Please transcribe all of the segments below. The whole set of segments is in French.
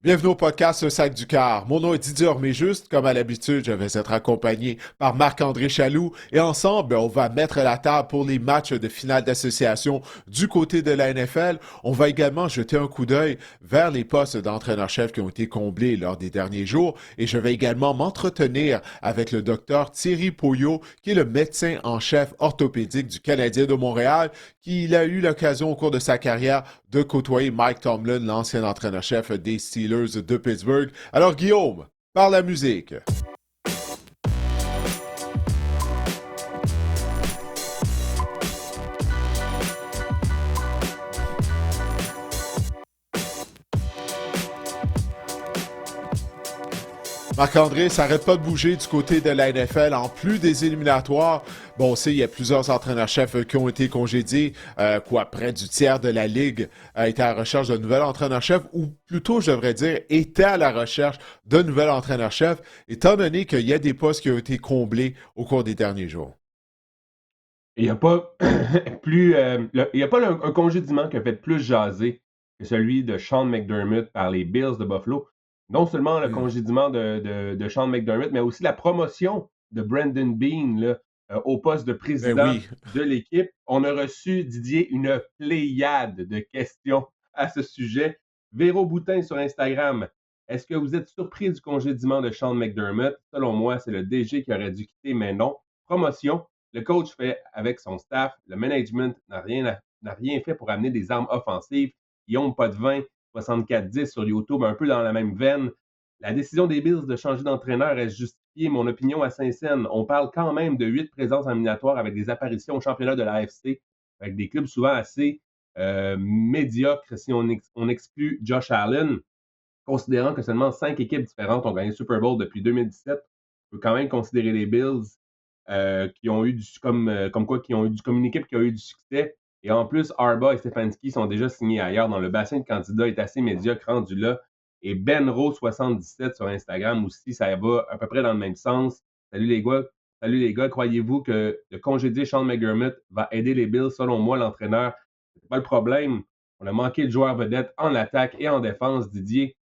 Bienvenue au podcast Le Sac du Car. Mon nom est Didier Orméjuste. Comme à l'habitude, je vais être accompagné par Marc-André Chaloux. Et ensemble, on va mettre la table pour les matchs de finale d'association du côté de la NFL. On va également jeter un coup d'œil vers les postes d'entraîneur-chef qui ont été comblés lors des derniers jours. Et je vais également m'entretenir avec le docteur Thierry Poyot, qui est le médecin en chef orthopédique du Canadien de Montréal, qui a eu l'occasion au cours de sa carrière de côtoyer Mike Tomlin, l'ancien entraîneur-chef des Steelers de Pittsburgh. Alors Guillaume, par la musique. Marc-André, ça n'arrête pas de bouger du côté de la NFL. En plus des éliminatoires, bon, on sait, il y a plusieurs entraîneurs-chefs qui ont été congédiés. Près du tiers de la Ligue a été à la recherche d'un nouvel entraîneur-chef, ou plutôt, je devrais dire, était à la recherche d'un nouvel entraîneur-chef, étant donné qu'il y a des postes qui ont été comblés au cours des derniers jours. Il n'y a pas il y a pas un congédiement qui a fait plus jaser que celui de Sean McDermott par les Bills de Buffalo. Non seulement le Hmm. congédiement de Sean McDermott, mais aussi la promotion de Brandon Beane là, au poste de Ben président oui. de l'équipe. On a reçu, Didier, une pléiade de questions à ce sujet. Véro Boutin sur Instagram. Est-ce que vous êtes surpris du congédiement de Sean McDermott? Selon moi, c'est le DG qui aurait dû quitter, mais non. Promotion, le coach fait avec son staff. Le management n'a rien fait pour amener des armes offensives. Ils n'ont pas de 20, 64-10 sur YouTube, un peu dans la même veine. La décision des Bills de changer d'entraîneur est justifiée, mon opinion à Saint-Saëns. On parle quand même de 8 présences éliminatoires avec des apparitions au championnat de la l'AFC, avec des clubs souvent assez médiocres si on exclut Josh Allen, considérant que seulement 5 équipes différentes ont gagné le Super Bowl depuis 2017. On peut quand même considérer les Bills qui ont eu comme quoi qui ont eu comme une équipe qui a eu du succès. Et en plus, Arba et Stefanski sont déjà signés ailleurs. Dans le bassin de candidats est assez médiocre rendu là. Et Benro77 sur Instagram aussi, ça va à peu près dans le même sens. Salut les gars. Salut les gars. Croyez-vous que de congédier Sean McDermott va aider les Bills? Selon moi, l'entraîneur, c'est pas le problème. On a manqué de joueurs vedettes en attaque et en défense, Didier.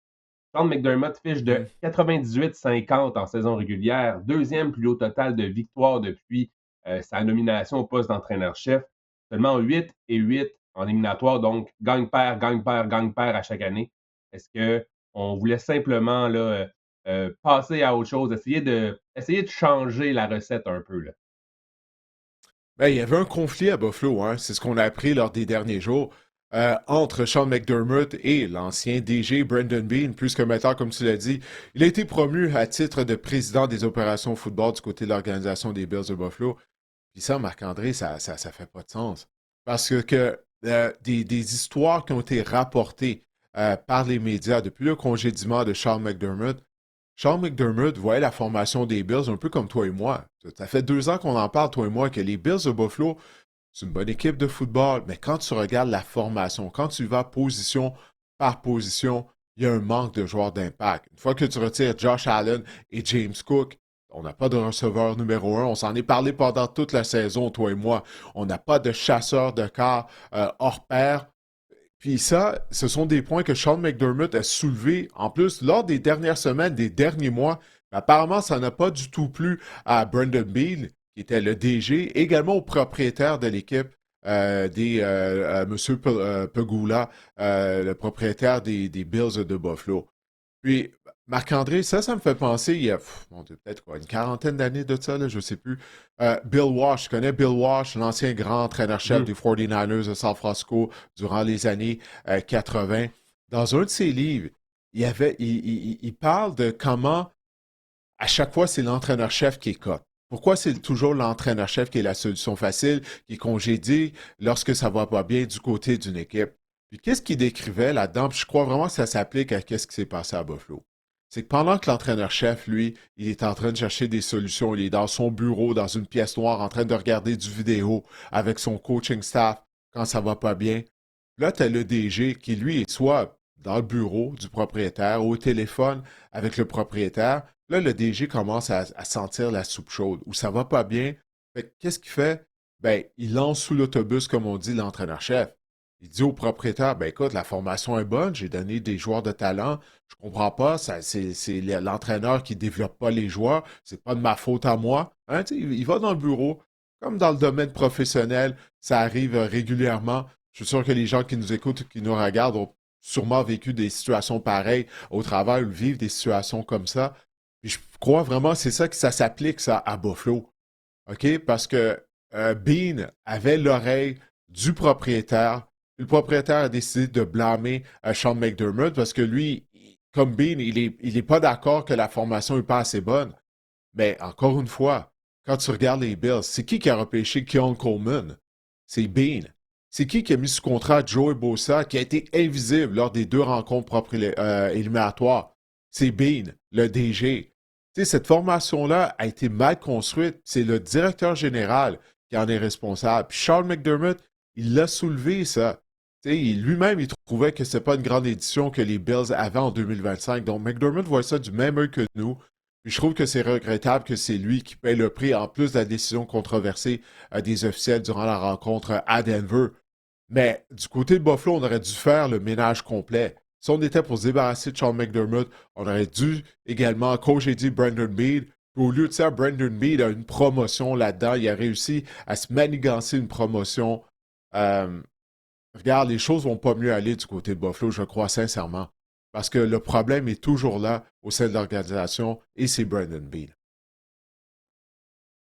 Sean McDermott fiche de Mhm. 98-50 en saison régulière, deuxième plus haut total de victoires depuis sa nomination au poste d'entraîneur-chef. Seulement 8 et 8 en éliminatoire, donc gagne-perd, gagne-perd, gagne-perd à chaque année. Est-ce qu'on voulait simplement là, passer à autre chose, essayer de changer la recette un peu? Là? Ben, il y avait un conflit à Buffalo, hein. C'est ce qu'on a appris lors des derniers jours, entre Sean McDermott et l'ancien DG Brandon Beane, plus que maintenant, comme tu l'as dit. Il a été promu à titre de président des opérations football du côté de l'organisation des Bills de Buffalo. Puis ça, Marc-André, ça fait pas de sens. Parce que des histoires qui ont été rapportées par les médias depuis le congédiement de Sean McDermott voyait la formation des Bills un peu comme toi et moi. Ça fait 2 ans qu'on en parle, toi et moi, que les Bills de Buffalo, c'est une bonne équipe de football, mais quand tu regardes la formation, quand tu vas position par position, il y a un manque de joueurs d'impact. Une fois que tu retires Josh Allen et James Cook, on n'a pas de receveur numéro un. On s'en est parlé pendant toute la saison, toi et moi. On n'a pas de chasseur de quart hors pair. Puis ça, ce sont des points que Sean McDermott a soulevés, en plus, lors des dernières semaines, des derniers mois. Apparemment, ça n'a pas du tout plu à Brandon Beal, qui était le DG, également au propriétaire de l'équipe, M. Pegula, le propriétaire des Bills de Buffalo. Puis, Marc-André, ça me fait penser, il y a, mon Dieu, peut-être quoi, une quarantaine d'années de ça, là, je ne sais plus. Bill Walsh, je connais Bill Walsh, l'ancien grand entraîneur-chef Mhm. des 49ers de San Francisco durant les années 80. Dans un de ses livres, il parle de comment, à chaque fois, c'est l'entraîneur-chef qui est cut. Pourquoi c'est toujours l'entraîneur-chef qui est la solution facile, qui est congédié lorsque ça va pas bien du côté d'une équipe? Puis qu'est-ce qu'il décrivait là-dedans? Puis je crois vraiment que ça s'applique à ce qui s'est passé à Buffalo. C'est que pendant que l'entraîneur-chef, lui, il est en train de chercher des solutions, il est dans son bureau, dans une pièce noire, en train de regarder du vidéo avec son coaching staff quand ça va pas bien. Là, tu as le DG qui, lui, est soit dans le bureau du propriétaire ou au téléphone avec le propriétaire. Là, le DG commence à sentir la soupe chaude ou ça va pas bien. Fait qu'est-ce qu'il fait? Ben, il lance sous l'autobus, comme on dit, l'entraîneur-chef. Il dit au propriétaire, ben écoute, la formation est bonne, j'ai donné des joueurs de talent, je comprends pas, c'est l'entraîneur qui développe pas les joueurs, c'est pas de ma faute à moi. Hein, tu sais, il va dans le bureau, comme dans le domaine professionnel, ça arrive régulièrement. Je suis sûr que les gens qui nous écoutent, qui nous regardent, ont sûrement vécu des situations pareilles au travail ou vivent des situations comme ça. Puis je crois vraiment que c'est ça que ça s'applique, ça, à Buffalo. OK? Parce que Bean avait l'oreille du propriétaire. Le propriétaire a décidé de blâmer Sean McDermott parce que lui, comme Bean, il est pas d'accord que la formation n'est pas assez bonne. Mais encore une fois, quand tu regardes les Bills, c'est qui a repêché Keon Coleman? C'est Bean. C'est qui a mis sous contrat Joey Bosa, qui a été invisible lors des deux rencontres éliminatoires? C'est Bean, le DG. Tu sais, cette formation-là a été mal construite. C'est le directeur général qui en est responsable. Puis Charles McDermott, il l'a soulevé, ça. Tu sais, lui-même, il trouvait que ce pas une grande édition que les Bills avaient en 2025. Donc, McDermott voit ça du même œil que nous. Puis je trouve que c'est regrettable que c'est lui qui paye le prix, en plus de la décision controversée des officiels durant la rencontre à Denver. Mais du côté de Buffalo, on aurait dû faire le ménage complet. Si on était pour se débarrasser de Sean McDermott, on aurait dû également congédier Brandon Beane. Puis au lieu de ça, Brandon Beane a une promotion là-dedans. Il a réussi à se manigancer une promotion. Euh, Regarde, les choses vont pas mieux aller du côté de Buffalo, je crois sincèrement. Parce que le problème est toujours là au sein de l'organisation et c'est Brandon Beane.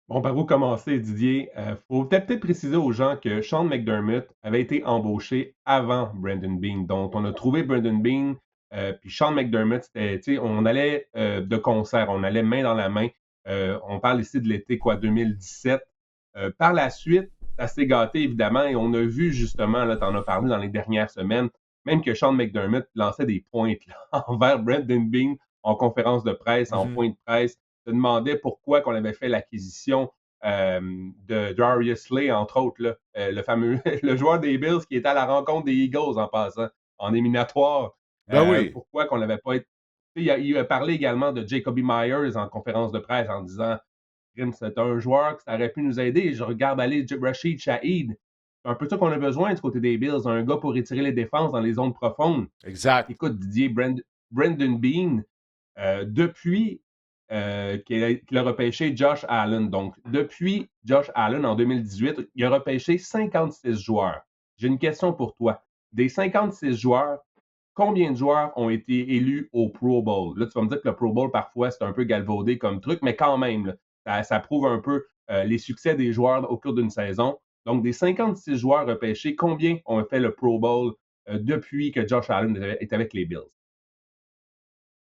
Bon, par où commencer, Didier? Faut peut-être préciser aux gens que Sean McDermott avait été embauché avant Brandon Beane. Donc, on a trouvé Brandon Beane, puis Sean McDermott, on allait de concert, on allait main dans la main. On parle ici de l'été, 2017. Par la suite, ça s'est gâté, évidemment, et on a vu justement, là, tu en as parlé dans les dernières semaines, même que Sean McDermott lançait des pointes là, envers Brandon Beane en conférence de presse, en Mhm. point de presse, se demandait pourquoi qu'on avait fait l'acquisition de Darius Slay, entre autres, là, le fameux le joueur des Bills qui était à la rencontre des Eagles en passant, en éliminatoire. Ben oui. Pourquoi qu'on n'avait pas été. Il a parlé également de Jacoby Myers en conférence de presse en disant c'est un joueur qui aurait pu nous aider. Je regarde aller Rashid Shaheed. C'est un peu ça qu'on a besoin du côté des Bills, un gars pour retirer les défenses dans les zones profondes. Exact. Écoute, Didier, Brandon Beane, depuis qu'il a repêché Josh Allen, donc depuis Josh Allen en 2018, il a repêché 56 joueurs. J'ai une question pour toi. Des 56 joueurs, combien de joueurs ont été élus au Pro Bowl? Là, tu vas me dire que le Pro Bowl, parfois, c'est un peu galvaudé comme truc, mais quand même, là, ça prouve un peu les succès des joueurs au cours d'une saison. Donc, des 56 joueurs repêchés, combien ont fait le Pro Bowl depuis que Josh Allen est avec les Bills?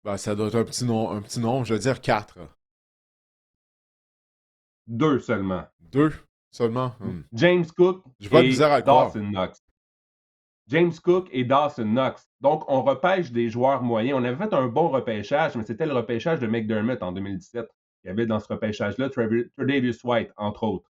Ben, ça doit être un petit nombre, je veux dire 4. Deux seulement. 2 seulement. James Cook J'ai pas de et misère à le croire. Dawson Knox. James Cook et Dawson Knox. Donc, on repêche des joueurs moyens. On avait fait un bon repêchage, mais c'était le repêchage de McDermott en 2017. Il y avait dans ce repêchage-là Tre'Davious White, entre autres.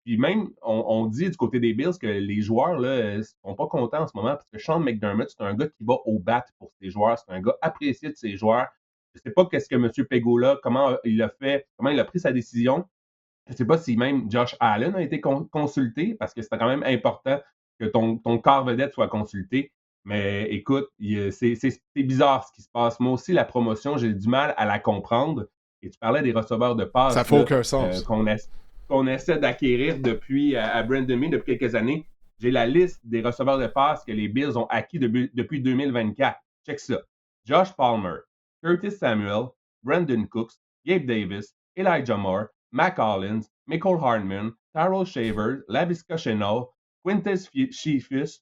Puis même, on dit du côté des Bills que les joueurs ne sont pas contents en ce moment parce que Sean McDermott, c'est un gars qui va au bat pour ses joueurs. C'est un gars apprécié de ses joueurs. Je ne sais pas qu'est-ce que M. Pegula, comment il a fait, comment il a pris sa décision. Je ne sais pas si même Josh Allen a été consulté parce que c'est quand même important que ton corps vedette soit consulté. Mais écoute, c'est bizarre ce qui se passe. Moi aussi, la promotion, j'ai du mal à la comprendre. Et tu parlais des receveurs de Ça passe fait là, aucun sens. qu'on essaie d'acquérir depuis à Brandon Beane depuis quelques années. J'ai la liste des receveurs de passe que les Bills ont acquis depuis 2024. Check ça. Josh Palmer, Curtis Samuel, Brandon Cooks, Gabe Davis, Elijah Moore, Mac Hollins, Michael Hardman, Tyrell Shaver, Laviska Shenault, Quintus Cephus,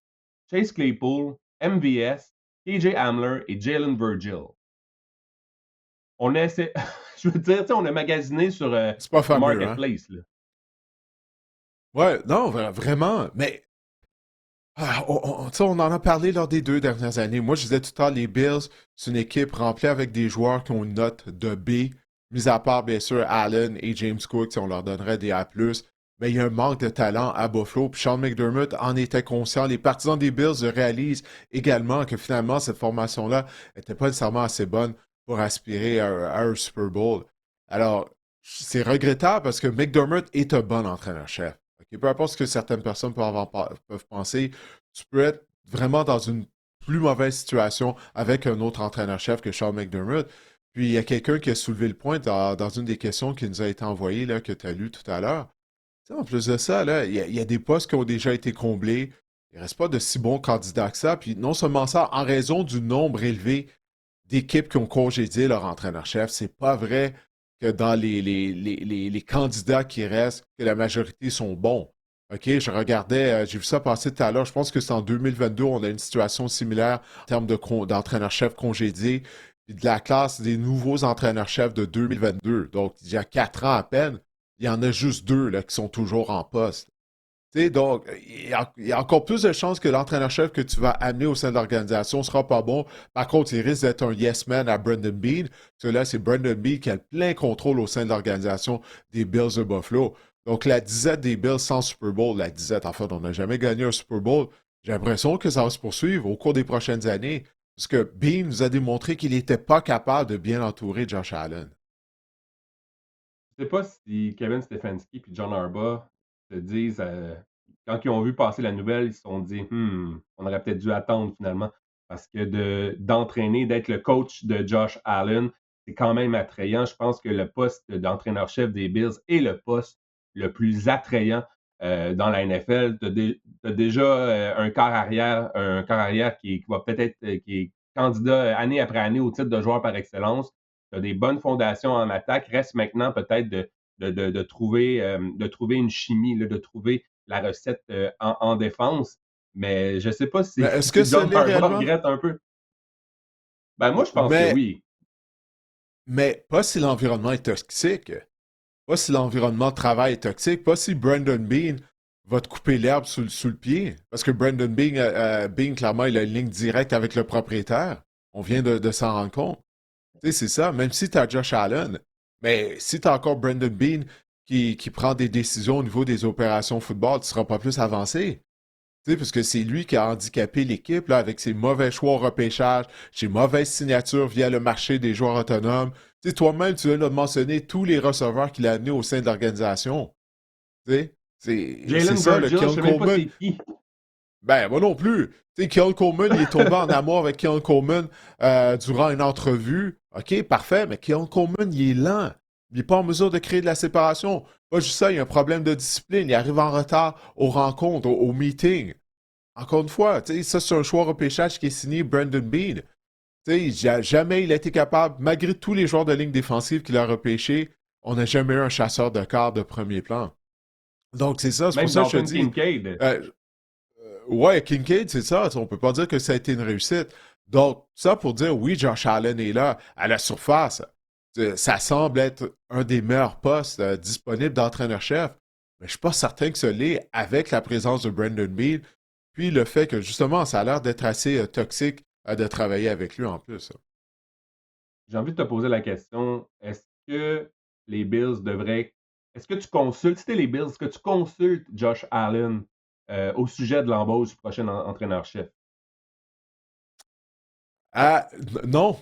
Chase Claypool, MVS, KJ Hamler et Jalen Virgil. On a essayé, je veux dire, on a magasiné sur C'est pas le fameux, hein? marketplace. Là. Ouais, non, vraiment. Mais on en a parlé lors des 2 dernières années. Moi, je disais tout le temps, les Bills, c'est une équipe remplie avec des joueurs qui ont une note de B, mis à part, bien sûr, Allen et James Cook, si on leur donnerait des A+. Mais il y a un manque de talent à Buffalo. Puis Sean McDermott en était conscient. Les partisans des Bills réalisent également que finalement, cette formation-là n'était pas nécessairement assez bonne pour aspirer à un Super Bowl. Alors, c'est regrettable parce que McDermott est un bon entraîneur-chef. Ok? Peu importe ce que certaines personnes peuvent penser, tu peux être vraiment dans une plus mauvaise situation avec un autre entraîneur-chef que Sean McDermott. Puis il y a quelqu'un qui a soulevé le point dans une des questions qui nous a été envoyée, là, que tu as lu tout à l'heure. Tu sais, en plus de ça, là, il y a des postes qui ont déjà été comblés. Il ne reste pas de si bons candidats que ça. Puis non seulement ça, en raison du nombre élevé d'équipes qui ont congédié leur entraîneur-chef, c'est pas vrai que dans les candidats qui restent, que la majorité sont bons. OK, je regardais, j'ai vu ça passer tout à l'heure. Je pense que c'est en 2022, on a une situation similaire en termes d'entraîneur-chef congédié, puis de la classe des nouveaux entraîneurs-chefs de 2022. Donc, il y a 4 ans à peine, il y en a juste 2 là, qui sont toujours en poste. Tu sais, donc, il y a encore plus de chances que l'entraîneur-chef que tu vas amener au sein de l'organisation ne sera pas bon. Par contre, il risque d'être un yes man à Brandon Bean. Parce que là, c'est Brandon Bean qui a le plein contrôle au sein de l'organisation des Bills de Buffalo. Donc, la disette des Bills sans Super Bowl, la disette, en fait, on n'a jamais gagné un Super Bowl. J'ai l'impression que ça va se poursuivre au cours des prochaines années. Parce que Bean nous a démontré qu'il n'était pas capable de bien entourer Josh Allen. Je sais pas si Kevin Stefanski et John Harbaugh se disent, quand ils ont vu passer la nouvelle, ils se sont dit, on aurait peut-être dû attendre finalement. Parce que d'entraîner, d'être le coach de Josh Allen, c'est quand même attrayant. Je pense que le poste d'entraîneur-chef des Bills est le poste le plus attrayant dans la NFL. Tu as déjà un corps arrière qui va peut-être, qui est candidat année après année au titre de joueur par excellence. Tu as des bonnes fondations en attaque. Reste maintenant peut-être de trouver une chimie, là, de trouver la recette en défense. Mais je ne sais pas Mais si, est-ce que si ce John l'est Harbaugh réellement? regrette un peu. Ben, moi, je pense que Mais, oui. mais pas si l'environnement est toxique. Pas si l'environnement de travail est toxique, pas si Brandon Bean va te couper l'herbe sous le pied. Parce que Brandon Bean, clairement, il a une ligne directe avec le propriétaire. On vient de s'en rendre compte. Tu sais, c'est ça. Même si tu as Josh Allen, mais si tu as encore Brandon Bean qui prend des décisions au niveau des opérations football, tu ne seras pas plus avancé. Tu sais, parce que c'est lui qui a handicapé l'équipe là, avec ses mauvais choix au repêchage, ses mauvaises signatures via le marché des joueurs autonomes. Tu sais, toi-même, tu viens de mentionner tous les receveurs qu'il a amenés au sein de l'organisation. Tu sais, c'est Jalen ça, le Virgil, je ne Keon sais même pas Coleman. c'est qui. Ben, moi non plus. Tu sais, Keon Coleman, il est tombé en amour avec Keon Coleman durant une entrevue. OK, parfait, mais Keon Coleman, il est lent. Il n'est pas en mesure de créer de la séparation. Pas juste ça, il y a un problème de discipline. Il arrive en retard aux rencontres, aux meetings. Encore une fois, tu sais, ça, c'est un choix repêchage qui est signé Brandon Bean. Tu sais, jamais il a été capable, malgré tous les joueurs de ligne défensive qu'il a repêchés, on n'a jamais eu un chasseur de quart de premier plan. Donc, c'est ça, c'est pour Même ça que je te Dalton dis. Kincaid. euh, ouais, Kincaid, c'est ça. On peut pas dire que ça a été une réussite. Donc, ça pour dire, oui, Josh Allen est là, à la surface. Ça semble être un des meilleurs postes disponibles d'entraîneur-chef. Mais je suis pas certain que ce l'est avec la présence de Brandon Bean. Puis le fait que, justement, ça a l'air d'être assez toxique de travailler avec lui en plus. J'ai envie de te poser la question, est-ce que les Bills devraient. Est-ce que tu consultes, si t'es les Bills, est-ce que tu consultes Josh Allen au sujet de l'embauche du prochain entraîneur-chef? Ah, non.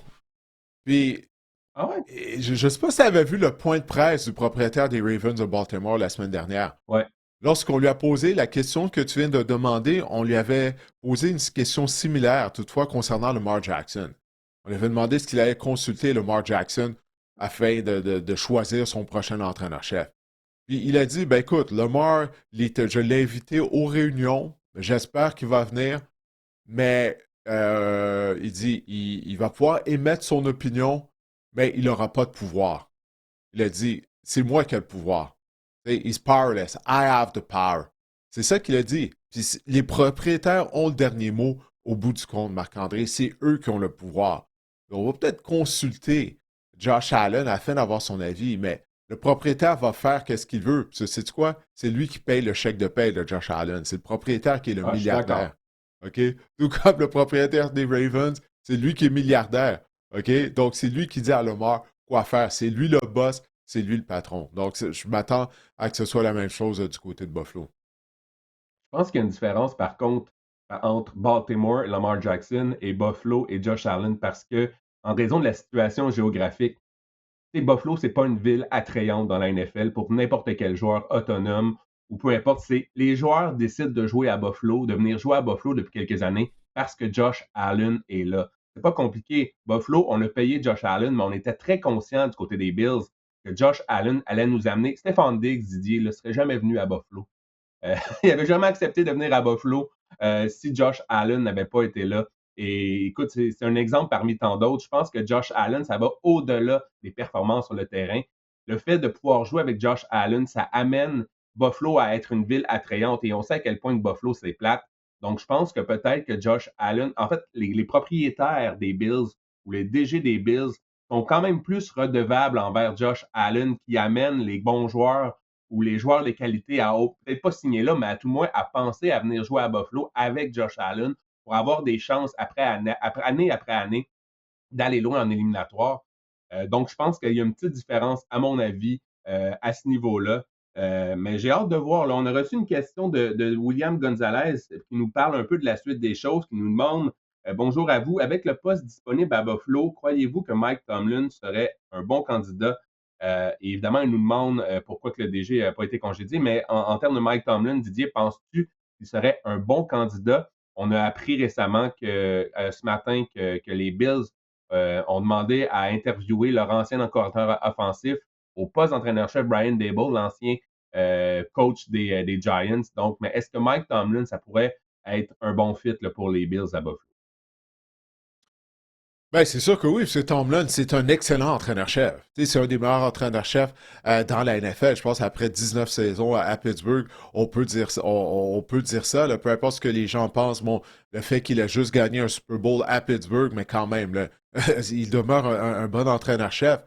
Puis, Ah ouais? je ne sais pas si tu avais vu le point de presse du propriétaire des Ravens de Baltimore la semaine dernière. Ouais. Lorsqu'on lui a posé la question que tu viens de demander, on lui avait posé une question similaire, toutefois, concernant Lamar Jackson. On lui avait demandé ce qu'il allait consulter Lamar Jackson afin de choisir son prochain entraîneur-chef. Puis il a dit, ben écoute, Lamar, je l'ai invité aux réunions, j'espère qu'il va venir, mais il dit, il va pouvoir émettre son opinion, mais il n'aura pas de pouvoir. Il a dit, c'est moi qui ai le pouvoir. He's powerless. I have the power. C'est ça qu'il a dit. Puis les propriétaires ont le dernier mot au bout du compte, Marc-André. C'est eux qui ont le pouvoir. Donc, on va peut-être consulter Josh Allen afin d'avoir son avis, mais le propriétaire va faire qu'est-ce qu'il veut. C'est quoi? C'est lui qui paye le chèque de paye de Josh Allen. C'est le propriétaire qui est le Ah, je suis d'accord. milliardaire. OK? Tout comme le propriétaire des Ravens, c'est lui qui est milliardaire. OK? Donc, c'est lui qui dit à Lamar quoi faire. C'est lui le boss, c'est lui le patron. Donc, je m'attends à que ce soit la même chose du côté de Buffalo. Je pense qu'il y a une différence, par contre, entre Baltimore, Lamar Jackson et Buffalo et Josh Allen parce que, en raison de la situation géographique, Buffalo, c'est pas une ville attrayante dans la NFL pour n'importe quel joueur autonome ou peu importe, c'est les joueurs décident de jouer à Buffalo, de venir jouer à Buffalo depuis quelques années parce que Josh Allen est là. C'est pas compliqué. Buffalo, on a payé Josh Allen, mais on était très conscient du côté des Bills que Josh Allen allait nous amener. Stéphane Diggs, Didier, ne serait jamais venu à Buffalo. Il n'avait jamais accepté de venir à Buffalo si Josh Allen n'avait pas été là. Et écoute, c'est un exemple parmi tant d'autres. Je pense que Josh Allen, ça va au-delà des performances sur le terrain. Le fait de pouvoir jouer avec Josh Allen, ça amène Buffalo à être une ville attrayante. Et on sait à quel point que Buffalo, c'est plate. Donc, je pense que peut-être que Josh Allen, en fait, les propriétaires des Bills ou les DG des Bills sont quand même plus redevables envers Josh Allen qui amène les bons joueurs ou les joueurs de qualité à peut-être pas signer là, mais à tout le moins à penser à venir jouer à Buffalo avec Josh Allen pour avoir des chances année après année d'aller loin en éliminatoire. Donc, je pense qu'il y a une petite différence, à mon avis, à ce niveau-là. Mais j'ai hâte de voir. Là, on a reçu une question de William Gonzalez qui nous parle un peu de la suite des choses, qui nous demande bonjour à vous. Avec le poste disponible à Buffalo, croyez-vous que Mike Tomlin serait un bon candidat? Et évidemment, il nous demande pourquoi que le DG n'a pas été congédié. Mais en termes de Mike Tomlin, Didier, penses-tu qu'il serait un bon candidat? On a appris récemment ce matin que les Bills ont demandé à interviewer leur ancien coordinateur offensif au poste d'entraîneur-chef Brian Dable, l'ancien coach des Giants. Donc, mais est-ce que Mike Tomlin, ça pourrait être un bon fit là, pour les Bills à Buffalo? Ben, c'est sûr que oui, parce que Tomlin, c'est un excellent entraîneur-chef. Tu sais, c'est un des meilleurs entraîneurs-chefs dans la NFL. Je pense après 19 saisons à Pittsburgh, on peut dire ça, on peut dire ça, là, peu importe ce que les gens pensent. Bon, le fait qu'il a juste gagné un Super Bowl à Pittsburgh, mais quand même, là, il demeure un bon entraîneur-chef.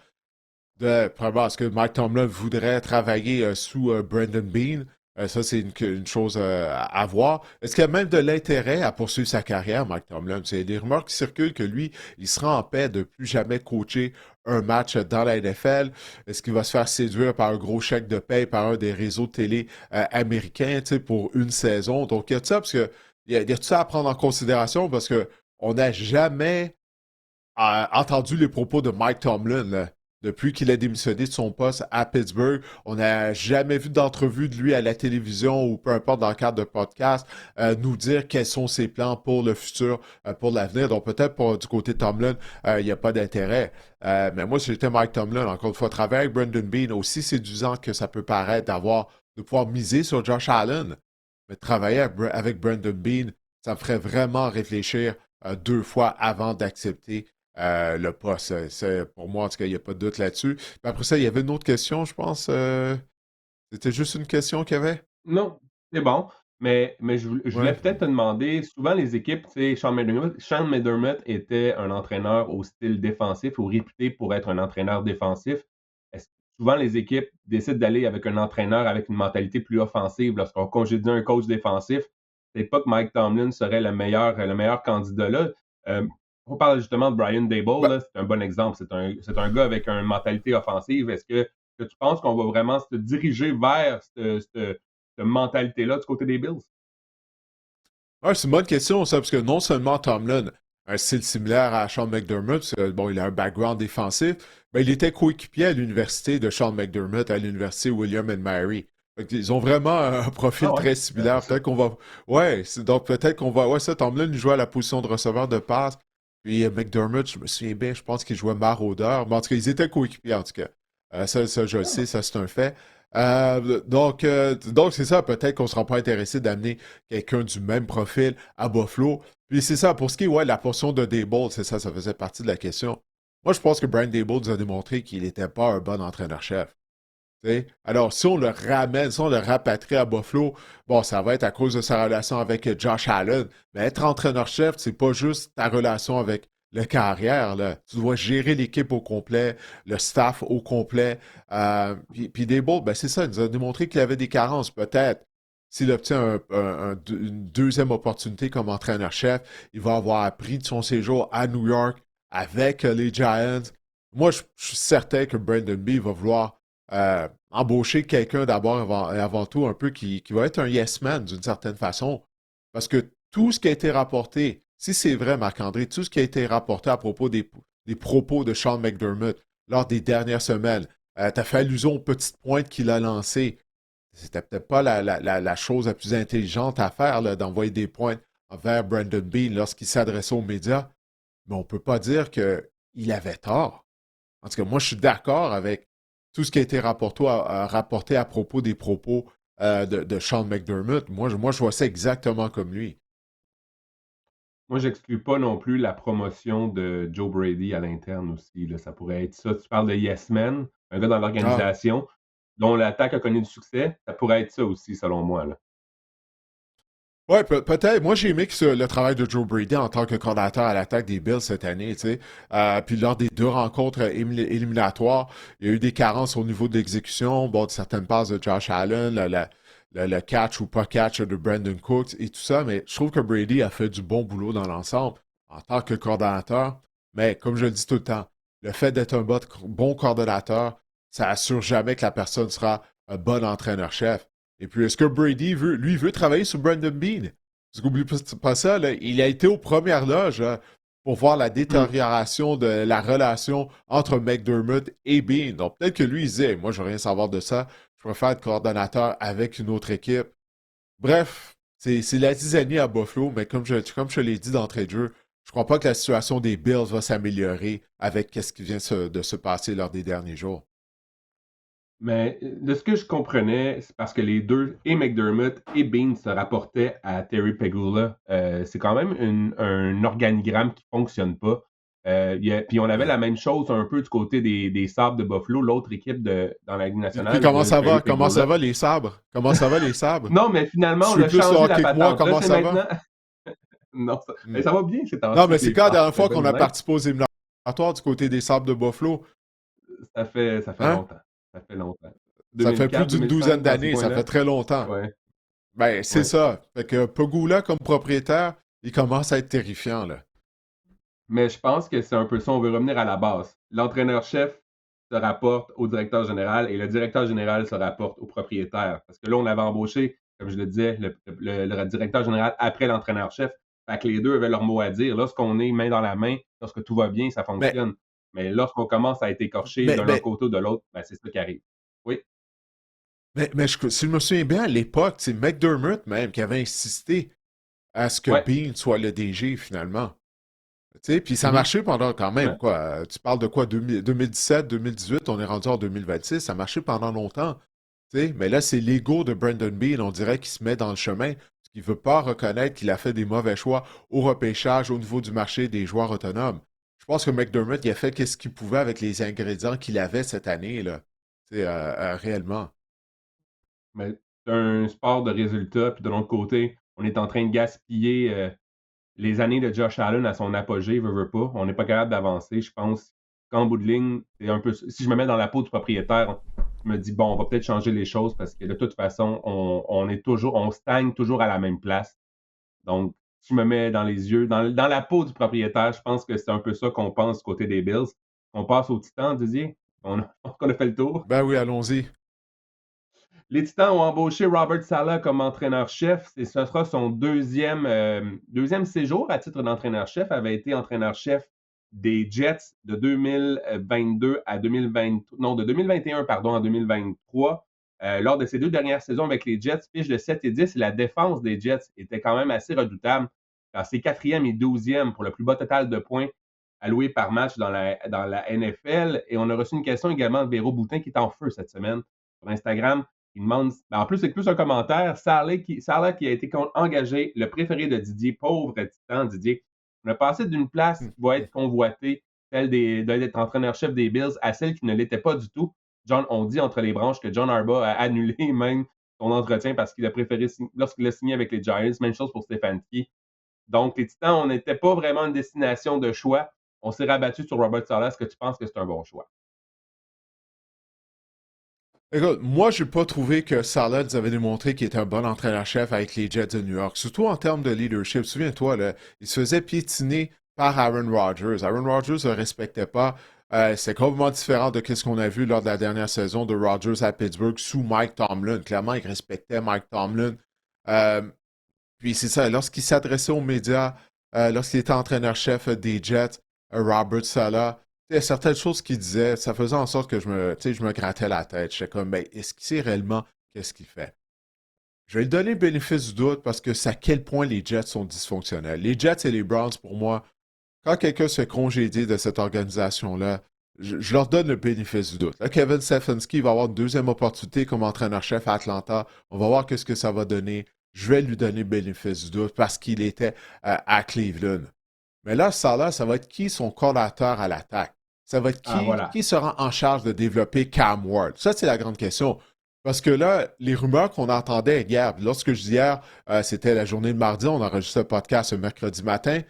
Probablement, est-ce que Mike Tomlin voudrait travailler sous Brandon Bean? Ça, c'est une chose à voir. Est-ce qu'il y a même de l'intérêt à poursuivre sa carrière, Mike Tomlin? C'est des rumeurs qui circulent que lui, il sera en paix de plus jamais coacher un match dans la NFL. Est-ce qu'il va se faire séduire par un gros chèque de paie par un des réseaux de télé américains, tu sais, pour une saison? Donc, il y a de ça, parce que il y a tout ça à prendre en considération, parce que on n'a jamais entendu les propos de Mike Tomlin, là. Depuis qu'il a démissionné de son poste à Pittsburgh, on n'a jamais vu d'entrevue de lui à la télévision ou peu importe dans le cadre de podcast nous dire quels sont ses plans pour le futur, pour l'avenir. Donc peut-être pour du côté de Tomlin, il n'y a pas d'intérêt. Mais moi, si j'étais Mike Tomlin, encore une fois, travailler avec Brandon Bean, aussi séduisant que ça peut paraître de pouvoir miser sur Josh Allen, mais travailler avec Brandon Bean, ça me ferait vraiment réfléchir deux fois avant d'accepter le poste. Pour moi, en tout cas, il n'y a pas de doute là-dessus. Puis après ça, il y avait une autre question, je pense. C'était juste une question qu'il y avait? Non, c'est bon. Mais je voulais Ouais. peut-être te demander, souvent les équipes, tu sais, Sean McDermott était un entraîneur au style défensif ou réputé pour être un entraîneur défensif. Est-ce que souvent les équipes décident d'aller avec un entraîneur avec une mentalité plus offensive lorsqu'on congédie un coach défensif? Peut-être pas que Mike Tomlin serait le meilleur candidat là. On parle justement de Brian Dable, Ben, là, c'est un bon exemple. C'est un gars avec une mentalité offensive. Est-ce que tu penses qu'on va vraiment se diriger vers cette mentalité-là du côté des Bills? ouais, c'est une bonne question, ça, parce que non seulement Tomlin a un style similaire à Sean McDermott, parce que, bon, il a un background défensif, mais il était coéquipier à l'université de Sean McDermott, à l'université William and Mary. Ils ont vraiment un Ah profil ouais, très intéressant similaire. ça. Peut-être qu'on va. Ouais, donc peut-être qu'on va. Ouais, ça, Tomlin, il jouait à la position de receveur de passe. Puis McDermott, je me souviens bien, je pense qu'il jouait maraudeur. Mais en tout cas, ils étaient coéquipiers, en tout cas. Ça, je le sais, ça, c'est un fait. Donc c'est ça, peut-être qu'on ne sera pas intéressé d'amener quelqu'un du même profil à Buffalo. Puis c'est ça, pour ce qui est, ouais, la portion de Dable, c'est ça, ça faisait partie de la question. Moi, je pense que Brian Dable nous a démontré qu'il n'était pas un bon entraîneur-chef. T'sais. Alors, si on le ramène, si on le rapatrie à Buffalo, bon, ça va être à cause de sa relation avec Josh Allen. Mais être entraîneur-chef, c'est pas juste ta relation avec le carrière, là. Tu dois gérer l'équipe au complet, le staff au complet. Puis Dable, ben c'est ça, il nous a démontré qu'il avait des carences, peut-être. S'il obtient une deuxième opportunité comme entraîneur-chef, il va avoir appris de son séjour à New York avec les Giants. Moi, je suis certain que Brandon B va vouloir embaucher quelqu'un d'abord avant tout, un peu qui va être un yes man d'une certaine façon. Parce que tout ce qui a été rapporté, si c'est vrai, Marc-André, tout ce qui a été rapporté à propos des propos de Sean McDermott lors des dernières semaines, tu as fait allusion aux petites pointes qu'il a lancées. c'était peut-être pas la chose la plus intelligente à faire là, d'envoyer des points envers Brandon Bean lorsqu'il s'adressait aux médias, mais on ne peut pas dire qu'il avait tort. En tout cas, moi, je suis d'accord avec tout ce qui a été rapporté à propos des propos de Sean McDermott. Moi, je vois ça exactement comme lui. Moi, j'exclus pas non plus la promotion de Joe Brady à l'interne aussi, là. Ça pourrait être ça. Tu parles de Yes Man, un gars dans Ah, l'organisation dont l'attaque a connu du succès. Ça pourrait être ça aussi, selon moi, là. ouais, peut-être. Moi, j'ai aimé le travail de Joe Brady en tant que coordinateur à l'attaque des Bills cette année, tu sais. Puis lors des deux rencontres éliminatoires, il y a eu des carences au niveau de l'exécution, bon, de certaines passes de Josh Allen, le catch ou pas catch de Brandon Cooks et tout ça, mais je trouve que Brady a fait du bon boulot dans l'ensemble en tant que coordonnateur. Mais comme je le dis tout le temps, le fait d'être un bon coordonnateur, ça assure jamais que la personne sera un bon entraîneur-chef. Et puis, est-ce que Brady veut travailler sur Brandon Bean? Parce qu'oublie pas ça, là, il a été aux premières loges pour voir la Hmm. détérioration de la relation entre McDermott et Bean. Donc, peut-être que lui, il disait, moi, je veux rien savoir de ça. Je préfère être coordonnateur avec une autre équipe. Bref, c'est la zizanie à Buffalo, mais comme je l'ai dit d'entrée de jeu, je crois pas que la situation des Bills va s'améliorer avec ce qui vient de se passer lors des derniers jours. Mais de ce que je comprenais, c'est parce que les deux, et McDermott et Bean, se rapportaient à Terry Pegula. C'est quand même un organigramme qui fonctionne pas. Puis on avait Ouais. la même chose un peu du côté des Sabres de Buffalo, l'autre équipe dans la Ligue Puis nationale comment de ça Terry va? Comment ça Pegula. va les sabres? Comment ça va les sabres? Non, mais Tu finalement, on suis a plus le changé la hockey que moi, patente. Là, comment c'est ça va? maintenant. Non, Hmm. ça va bien ces Non, temps-ci mais avec c'est les quand la Sabres. dernière C'est fois bien qu'on a honnête. participé aux éliminatoires du côté des sables de Buffalo? Ça fait Hein? longtemps. Ça fait longtemps. Ça fait plus 2004, d'une douzaine 2005, dans ces d'années, ça fait coins-là. très longtemps. Ouais, Ben, c'est ouais. ça. Fait que Pegula, comme propriétaire, il commence à être terrifiant, là. Mais je pense que c'est un peu ça, on veut revenir à la base. L'entraîneur-chef se rapporte au directeur général et le directeur général se rapporte au propriétaire. Parce que là, on avait embauché, comme je le disais, le directeur général après l'entraîneur-chef. Fait que les deux avaient leur mot à dire. Lorsqu'on est main dans la main, lorsque tout va bien, ça Mais, fonctionne. Mais lorsqu'on commence à être écorché mais, d'un mais, côté ou de l'autre, ben, c'est ça qui arrive. Oui, si je me souviens bien, à l'époque, c'est McDermott même qui avait insisté à ce que ouais. Bean soit le DG, finalement. Tu sais, puis ça a Mhm. marché pendant quand même, Absolument. quoi. Tu parles de quoi, 2017, 2018, on est rendu en 2026, ça a marché pendant longtemps. Tu sais, mais là, c'est l'ego de Brandon Bean, on dirait qu'il se met dans le chemin, parce qu'il ne veut pas reconnaître qu'il a fait des mauvais choix au repêchage, au niveau du marché des joueurs autonomes. Je pense que McDermott, il a fait ce qu'il pouvait avec les ingrédients qu'il avait cette année, là. Tu sais, réellement. Mais c'est un sport de résultats. Puis de l'autre côté, on est en train de gaspiller les années de Josh Allen à son apogée, veut pas. On n'est pas capable d'avancer. Je pense qu'en bout de ligne, c'est un peu. Si je me mets dans la peau du propriétaire, je me dis, bon, on va peut-être changer les choses parce que de toute façon, on est toujours, on stagne toujours à la même place. Donc, si je me mets dans les yeux, dans la peau du propriétaire, je pense que c'est un peu ça qu'on pense du côté des Bills. On passe au Titan, Didier. On a fait le tour. Ben oui, allons-y. Les Titans ont embauché Robert Saleh comme entraîneur-chef et ce sera son deuxième séjour à titre d'entraîneur-chef. Avait été entraîneur-chef des Jets de 2022 à 2020, non, de 2021 pardon, à 2023. Lors de ses deux dernières saisons avec les Jets, fiche de 7 et 10, la défense des Jets était quand même assez redoutable. C'est quatrième et douzième pour le plus bas total de points alloués par match dans la NFL. Et on a reçu une question également de Véro Boutin qui est en feu cette semaine sur Instagram. Il demande, ben en plus, c'est plus un commentaire. Sarlah qui a été engagé, le préféré de Didier, pauvre titan Didier. On a passé d'une place qui va être convoitée, celle d'être entraîneur-chef des Bills, à celle qui ne l'était pas du tout. On dit entre les branches que John Harbaugh a annulé même son entretien parce qu'il a préféré, lorsqu'il a signé avec les Giants, même chose pour Stefanski. Donc, les Titans, on n'était pas vraiment une destination de choix. On s'est rabattu sur Robert Saleh. Est-ce que tu penses que c'est un bon choix? Écoute, moi, je n'ai pas trouvé que Saleh nous avait démontré qu'il était un bon entraîneur-chef avec les Jets de New York, surtout en termes de leadership. Souviens-toi, là, il se faisait piétiner par Aaron Rodgers. Aaron Rodgers ne le respectait pas. C'est complètement différent de ce qu'on a vu lors de la dernière saison de Rodgers à Pittsburgh sous Mike Tomlin. Clairement, il respectait Mike Tomlin. Euh, Puis c'est ça, lorsqu'il s'adressait aux médias, lorsqu'il était entraîneur-chef des Jets, Robert Saleh, il y a certaines choses qu'il disait, ça faisait en sorte que je me grattais la tête. J'étais comme, ben, est-ce qu'il sait réellement qu'est-ce qu'il fait. Je vais lui donner le bénéfice du doute parce que c'est à quel point les Jets sont dysfonctionnels. Les Jets et les Browns, pour moi, quand quelqu'un se fait congédier de cette organisation-là, je leur donne le bénéfice du doute. Là, Kevin Stefanski va avoir une deuxième opportunité comme entraîneur-chef à Atlanta. On va voir qu'est-ce que ça va donner. Je vais lui donner le bénéfice du doute parce qu'il était à Cleveland. Mais là, ça va être qui son coordinateur à l'attaque? Ça va être Ah, voilà. qui sera en charge de développer Cam Ward? Ça, c'est la grande question. Parce que là, les rumeurs qu'on entendait hier, lorsque je dis hier, c'était la journée de mardi, on enregistre le podcast le mercredi matin,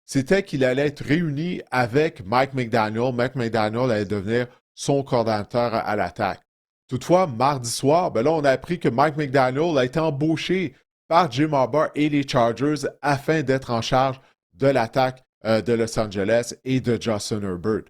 c'était qu'il allait être réuni avec Mike McDaniel. Mike McDaniel allait devenir son coordinateur à l'attaque. Toutefois, mardi soir, ben là, on a appris que Mike McDaniel a été embauché par Jim Harbaugh et les Chargers afin d'être en charge de l'attaque de Los Angeles et de Justin Herbert.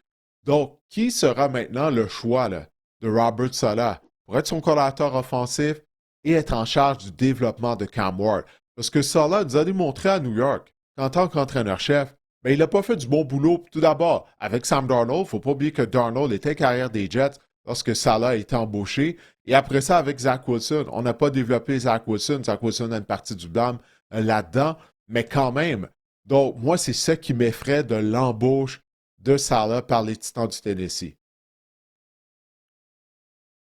Donc, qui sera maintenant le choix là, de Robert Saleh pour être son coordinateur offensif et être en charge du développement de Cam Ward? Parce que Saleh nous a démontré à New York qu'en tant qu'entraîneur-chef, ben, il n'a pas fait du bon boulot. Tout d'abord, avec Sam Darnold, il ne faut pas oublier que Darnold était carrière des Jets lorsque Saleh a été embauché. Et après ça, avec Zach Wilson, on n'a pas développé Zach Wilson. Zach Wilson a une partie du blâme là-dedans, mais quand même. Donc, moi, c'est ça qui m'effraie de l'embauche de Saleh par les Titans du Tennessee.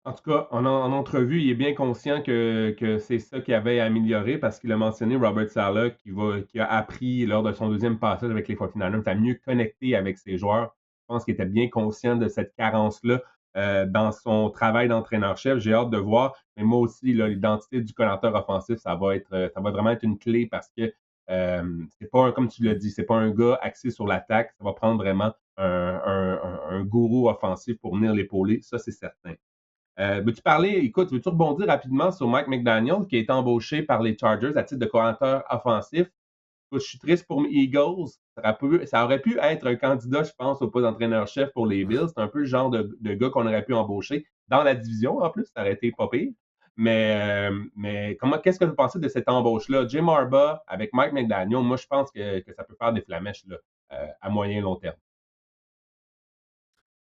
En tout cas, en entrevue, il est bien conscient que c'est ça qu'il avait à améliorer parce qu'il a mentionné Robert Saleh qui a appris lors de son deuxième passage avec les 49ers à mieux connecter avec ses joueurs. Je pense qu'il était bien conscient de cette carence-là dans son travail d'entraîneur-chef. J'ai hâte de voir. Mais moi aussi, là, l'identité du coordinateur offensif, ça va vraiment être une clé parce que c'est pas comme tu l'as dit, c'est pas un gars axé sur l'attaque. Ça va prendre vraiment un gourou offensif pour venir l'épauler. Ça, c'est certain. Veux-tu parler, écoute, veux-tu rebondir rapidement sur Mike McDaniel qui a été embauché par les Chargers à titre de coordinateur offensif? Écoute, je suis triste pour mes Eagles. Ça aurait pu être un candidat, je pense, au poste d'entraîneur-chef pour les Bills. C'est un peu le genre de gars qu'on aurait pu embaucher dans la division en plus. Ça aurait été pas pire. Mais qu'est-ce que vous pensez de cette embauche-là? Jim Harbaugh avec Mike McDaniel, moi, je pense que ça peut faire des flamèches là, à moyen et long terme.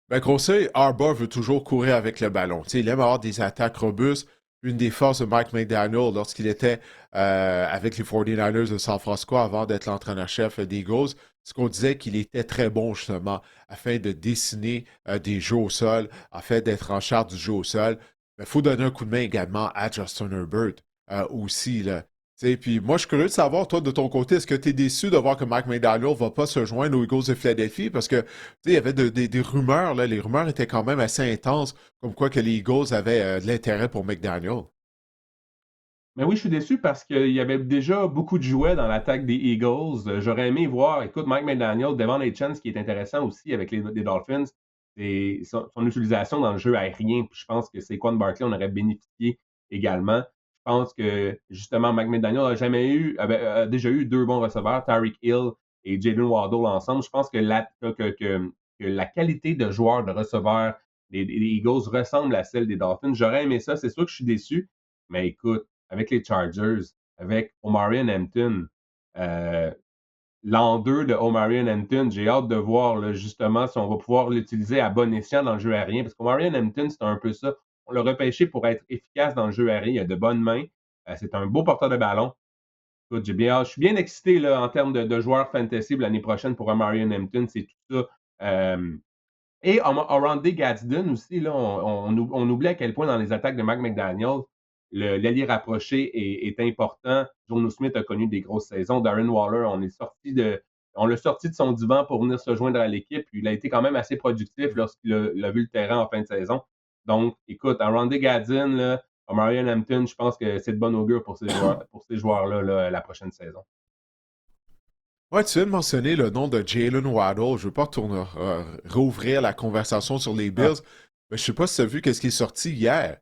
Ben, qu'on sait, Harbaugh veut toujours courir avec le ballon. Tu sais, il aime avoir des attaques robustes. Une des forces de Mike McDaniel lorsqu'il était avec les 49ers de San Francisco avant d'être l'entraîneur-chef des Eagles, c'est qu'on disait qu'il était très bon justement afin de dessiner des jeux au sol, afin d'être en charge du jeu au sol. Mais il faut donner un coup de main également à Justin Herbert aussi. Là. Puis moi, je suis curieux de savoir, toi, de ton côté, est-ce que tu es déçu de voir que Mike McDaniel ne va pas se joindre aux Eagles de Philadelphie? Parce que il y avait des rumeurs, là, les rumeurs étaient quand même assez intenses, comme quoi que les Eagles avaient de l'intérêt pour McDaniel. Mais oui, je suis déçu parce qu'il y avait déjà beaucoup de jouets dans l'attaque des Eagles. J'aurais aimé voir, écoute, Mike McDaniel, Devon Achane, ce qui est intéressant aussi avec les Dolphins, c'est son utilisation dans le jeu aérien. Puis je pense que Saquon Barkley en aurait bénéficié également. Je pense que justement, Mike McDaniel a déjà eu deux bons receveurs, Tyreek Hill et Jalen Waddle ensemble. Je pense que la qualité de joueur, de receveur des Eagles ressemble à celle des Dolphins. J'aurais aimé ça. C'est sûr que je suis déçu. Mais écoute, avec les Chargers, avec Omarion Hampton, euh, l'an 2 de Omarion Hampton, j'ai hâte de voir là, justement si on va pouvoir l'utiliser à bon escient dans le jeu aérien. Parce qu'Omarion Hampton, c'est un peu ça. On l'a repêché pour être efficace dans le jeu aérien. Il a de bonnes mains. C'est un beau porteur de ballon. Écoute, je suis bien excité là, en termes de joueurs fantasy l'année prochaine pour Omarion Hampton. C'est tout ça. Et Oronde Gadsden aussi, là, on oublie à quel point dans les attaques de Mike McDaniel, l'allié rapproché est important. Jono Smith a connu des grosses saisons. Darren Waller, on l'a sorti de son divan pour venir se joindre à l'équipe. Il a été quand même assez productif lorsqu'il a vu le terrain en fin de saison. Donc, écoute, Oronde Gadsden, Marion Hampton, je pense que c'est de bon augure pour ces joueurs-là là, la prochaine saison. Ouais, tu viens de mentionner le nom de Jalen Waddle. Je ne veux pas rouvrir la conversation sur les Ah, Bills, mais je ne sais pas si tu as vu ce qui est sorti hier.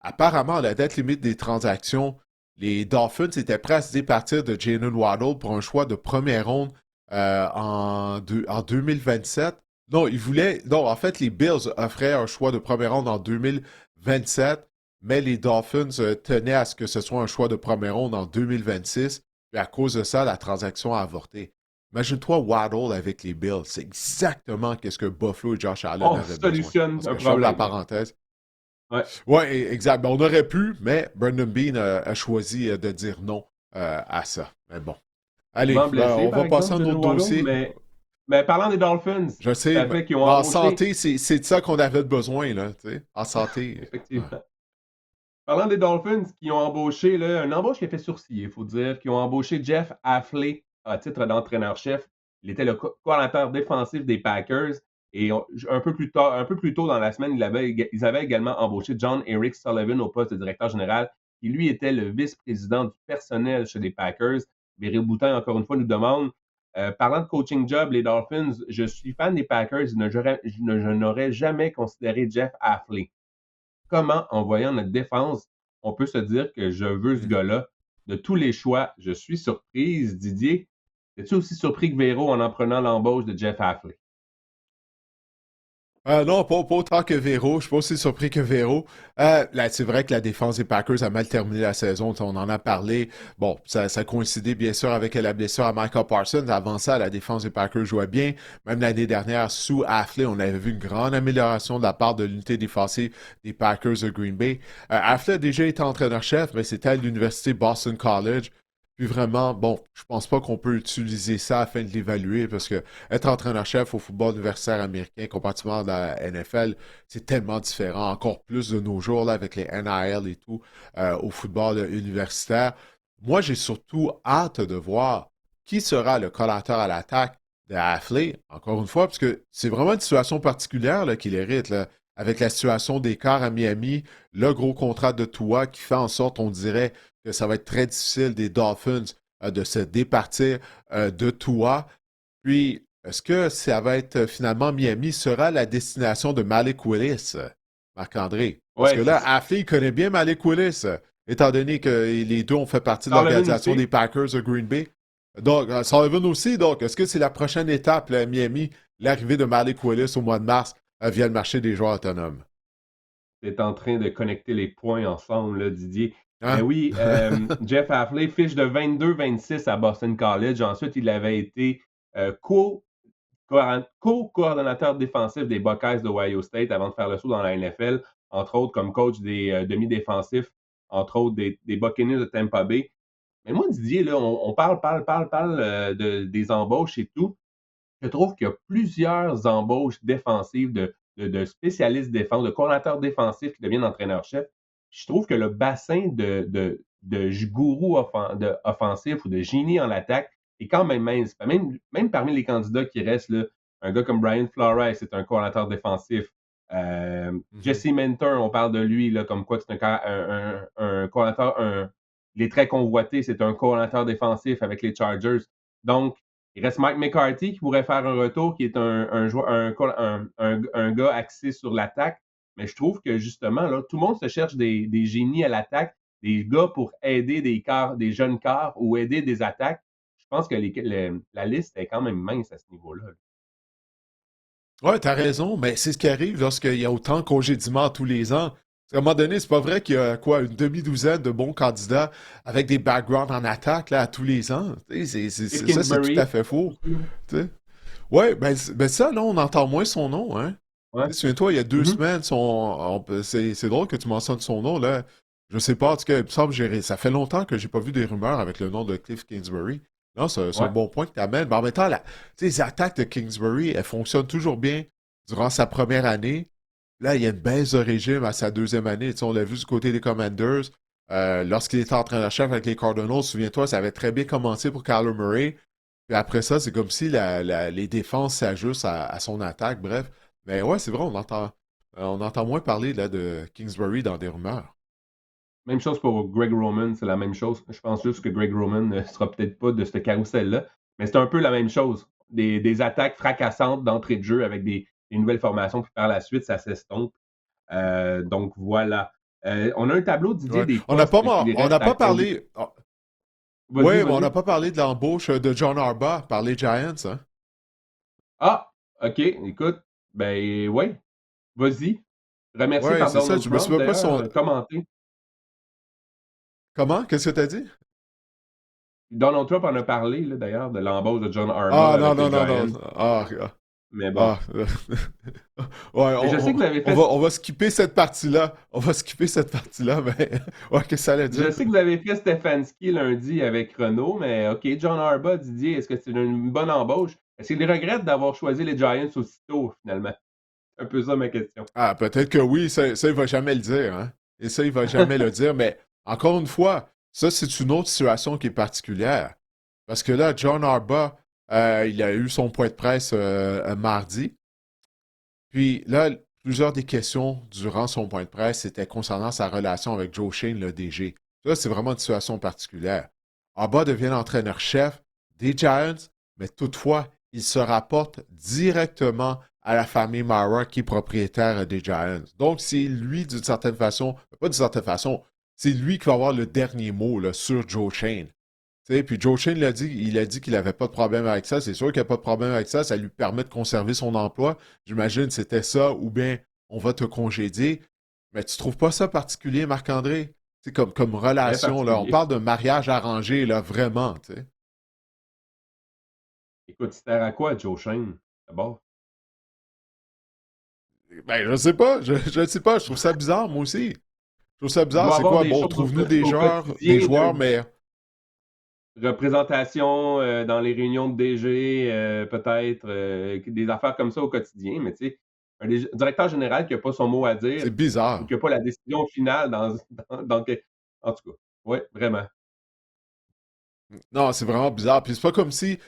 Apparemment, à la date limite des transactions, les Dolphins étaient prêts à se départir de Jalen Waddle pour un choix de première ronde en 2027. Non, ils voulaient. Non, en fait, les Bills offraient un choix de première ronde en 2027, mais les Dolphins tenaient à ce que ce soit un choix de première ronde en 2026. Puis à cause de ça, la transaction a avorté. Imagine-toi Waddle avec les Bills. C'est exactement ce que Buffalo et Josh Allen on avaient besoin. solutionne Parce un que je ferme la problème. parenthèse. Ouais. Ouais, exact. Ben, on aurait pu, mais Brandon Bean a choisi de dire non à ça. Mais bon. Allez, Souvent là, blessé, on par va passer à exemple, un Jalen autre Waddle, dossier. mais parlant des Dolphins, Je tout sais, à fait, qui ont mais en embauché, santé, c'est de ça qu'on avait besoin, là, tu sais. En santé. Ouais. effectivement. Parlant des Dolphins qui ont embauché, là, une embauche qui a fait sourciller, il faut dire, qui ont embauché Jeff Hafley à titre d'entraîneur-chef. Il était le coordinateur défensif des Packers. Et un peu plus tôt dans la semaine, ils avaient également embauché John Eric Sullivan au poste de directeur général, qui lui était le vice-président du personnel chez les Packers. Véré Boutin, encore une fois, nous demande, parlant de coaching job, les Dolphins, je suis fan des Packers, je n'aurais jamais considéré Jeff Hafley. Comment, en voyant notre défense, on peut se dire que je veux ce Hmm. gars-là? De tous les choix, je suis surprise. Didier, es-tu aussi surpris que Véro en prenant l'embauche de Jeff Hafley? Non, pas autant que Véro. Je suis pas aussi surpris que Véro. Là, c'est vrai que la défense des Packers a mal terminé la saison. On en a parlé. Bon, ça coïncidait bien sûr avec la blessure à Michael Parsons. Avant ça, la défense des Packers jouait bien. Même l'année dernière, sous Hafley, on avait vu une grande amélioration de la part de l'unité défensive des Packers de Green Bay. Hafley a déjà été entraîneur-chef, mais c'était à l'université Boston College. Puis vraiment, bon, je pense pas qu'on peut utiliser ça afin de l'évaluer parce que être entraîneur-chef au football universitaire américain, comparativement à la NFL, c'est tellement différent, encore plus de nos jours là, avec les NIL et tout, au football universitaire. Moi, j'ai surtout hâte de voir qui sera le collateur à l'attaque de Hafley, encore une fois, parce que c'est vraiment une situation particulière là, qu'il hérite, là, avec la situation des quarts à Miami, le gros contrat de Tua qui fait en sorte, on dirait, que ça va être très difficile des Dolphins de se départir de Tua. Puis, est-ce que ça va être finalement Miami sera la destination de Malik Willis, Marc-André? Parce Ouais, que là, Affley, il connaît bien Malik Willis, étant donné que les deux ont fait partie de Sullivan l'organisation aussi. des Packers de Green Bay. Donc, Sullivan aussi. Donc, est-ce que c'est la prochaine étape, là, Miami, l'arrivée de Malik Willis au mois de mars via le marché des joueurs autonomes? Tu es en train de connecter les points ensemble, là, Didier. Mais Hein? oui, Jeff Hafley, fiche de 22-26 à Boston College. Ensuite, il avait été euh, co co-coordonnateur défensif des Buckeyes d'Ohio State avant de faire le saut dans la NFL, entre autres comme coach des demi-défensifs, entre autres des Buccaneers de Tampa Bay. Mais moi, Didier, là, on parle des embauches et tout. Je trouve qu'il y a plusieurs embauches défensives de spécialistes défense, de coordonnateurs défensifs qui deviennent entraîneurs-chefs. Je trouve que le bassin de gourous offensifs ou de génie en attaque est quand même mince. Même parmi les candidats qui restent, là, un gars comme Brian Flores, c'est un coordonnateur défensif. Mhm. Jesse Minter, on parle de lui là, comme quoi c'est un coordonnateur, il est très convoité, c'est un coordonnateur défensif avec les Chargers. Donc, il reste Mike McCarthy qui pourrait faire un retour, qui est un gars axé sur l'attaque. Mais je trouve que justement, là, tout le monde se cherche des génies à l'attaque, des gars pour aider des jeunes corps ou aider des attaques. Je pense que la liste est quand même mince à ce niveau-là. Ouais, t'as raison, mais c'est ce qui arrive lorsqu'il y a autant de congédiements tous les ans. À un moment donné, c'est pas vrai qu'il y a quoi, une demi-douzaine de bons candidats avec des backgrounds en attaque là, à tous les ans. Tu sais, Steve ça, c'est tout Kingsbury à fait faux. aussi. Tu sais. Ouais, ben ça, là, on entend moins son nom, hein. Ouais. Tu sais, souviens-toi, il y a deux Mhm. semaines, c'est drôle que tu mentionnes son nom, là. Je sais pas, en tout cas, il me semble que ça fait longtemps que j'ai pas vu des rumeurs avec le nom de Cliff Kingsbury. Non, c'est un Ouais. bon point que tu amènes. Mais en même temps, tu sais, les attaques de Kingsbury, elles fonctionnent toujours bien durant sa première année. Là, il y a une baisse de régime à sa deuxième année. Tu sais, on l'a vu du côté des Commanders. Lorsqu'il était entraîneur-chef avec les Cardinals, souviens-toi, ça avait très bien commencé pour Kyler Murray. Puis après ça, c'est comme si les défenses s'ajustent à son attaque. Bref. Mais ouais, c'est vrai, on entend moins parler là, de Kingsbury dans des rumeurs. Même chose pour Greg Roman, c'est la même chose. Je pense juste que Greg Roman ne sera peut-être pas de ce carrousel-là, mais c'est un peu la même chose. Des attaques fracassantes d'entrée de jeu avec des nouvelles formations, puis par la suite, ça s'estompe. Donc voilà. On a un tableau Didier Ouais. des postes qu'il On reste n'a à pas combler. parlé. Vas-y, Ouais, mais on n'a vas-y. pas parlé de l'embauche de John Harbaugh par les Giants, hein? Ah, OK, écoute, ben ouais, vas-y. Remercié Ouais, par c'est ça. Donald Je me Trump, souviens pas d'ailleurs, son. commenté. Comment? Qu'est-ce que t'as dit? Donald Trump en a parlé, là, d'ailleurs, de l'embauche de John Harbaugh Ah, non, avec les non, non, Giants. non. Ah, ah. Mais bon. Ah, ouais, Mais je sais que vous avez on va skipper cette partie-là. On va skipper cette partie-là, mais ouais, qu'est-ce que ça allait dire? Stefanski lundi avec Renault, mais OK, John Harbaugh, Didier, est-ce que c'est une bonne embauche? Est-ce qu'il regrette d'avoir choisi les Giants aussitôt, finalement? Un peu ça ma question. Ah, peut-être que oui, ça, il va jamais le dire, hein. Et ça, il va jamais le dire, mais encore une fois, ça, c'est une autre situation qui est particulière. Parce que là, John Harbaugh, il a eu son point de presse mardi. Puis là, plusieurs des questions durant son point de presse étaient concernant sa relation avec Joe Shane, le DG. Là, c'est vraiment une situation particulière. Harbaugh devient l'entraîneur-chef des Giants, mais toutefois, il se rapporte directement à la famille Mara qui est propriétaire des Giants. Donc, c'est lui, d'une certaine façon, pas d'une certaine façon, c'est lui qui va avoir le dernier mot là, sur Joe Shane. Puis Joe Shane l'a dit, il a dit qu'il n'avait pas de problème avec ça. C'est sûr qu'il n'y a pas de problème avec ça. Ça lui permet de conserver son emploi. J'imagine que c'était ça, ou bien on va te congédier. Mais tu trouves pas ça particulier, Marc-André? C'est comme Très relation, là. On particulier. parle d'un mariage arrangé, là, vraiment, tu sais. Écoute, il sert à quoi, Joe Shane, d'abord? Ben, je sais pas. Je sais pas. Je trouve ça bizarre, moi aussi. Je trouve ça Il bizarre. doit C'est avoir quoi? des Bon, choses trouve-nous au des quotidien joueurs, mais représentation dans les réunions de DG, peut-être, des affaires comme ça au quotidien, mais tu sais, directeur général qui n'a pas son mot à dire c'est ou bizarre. qui n'a pas la décision finale en tout cas, oui, vraiment. Non, c'est vraiment bizarre. Puis c'est pas comme si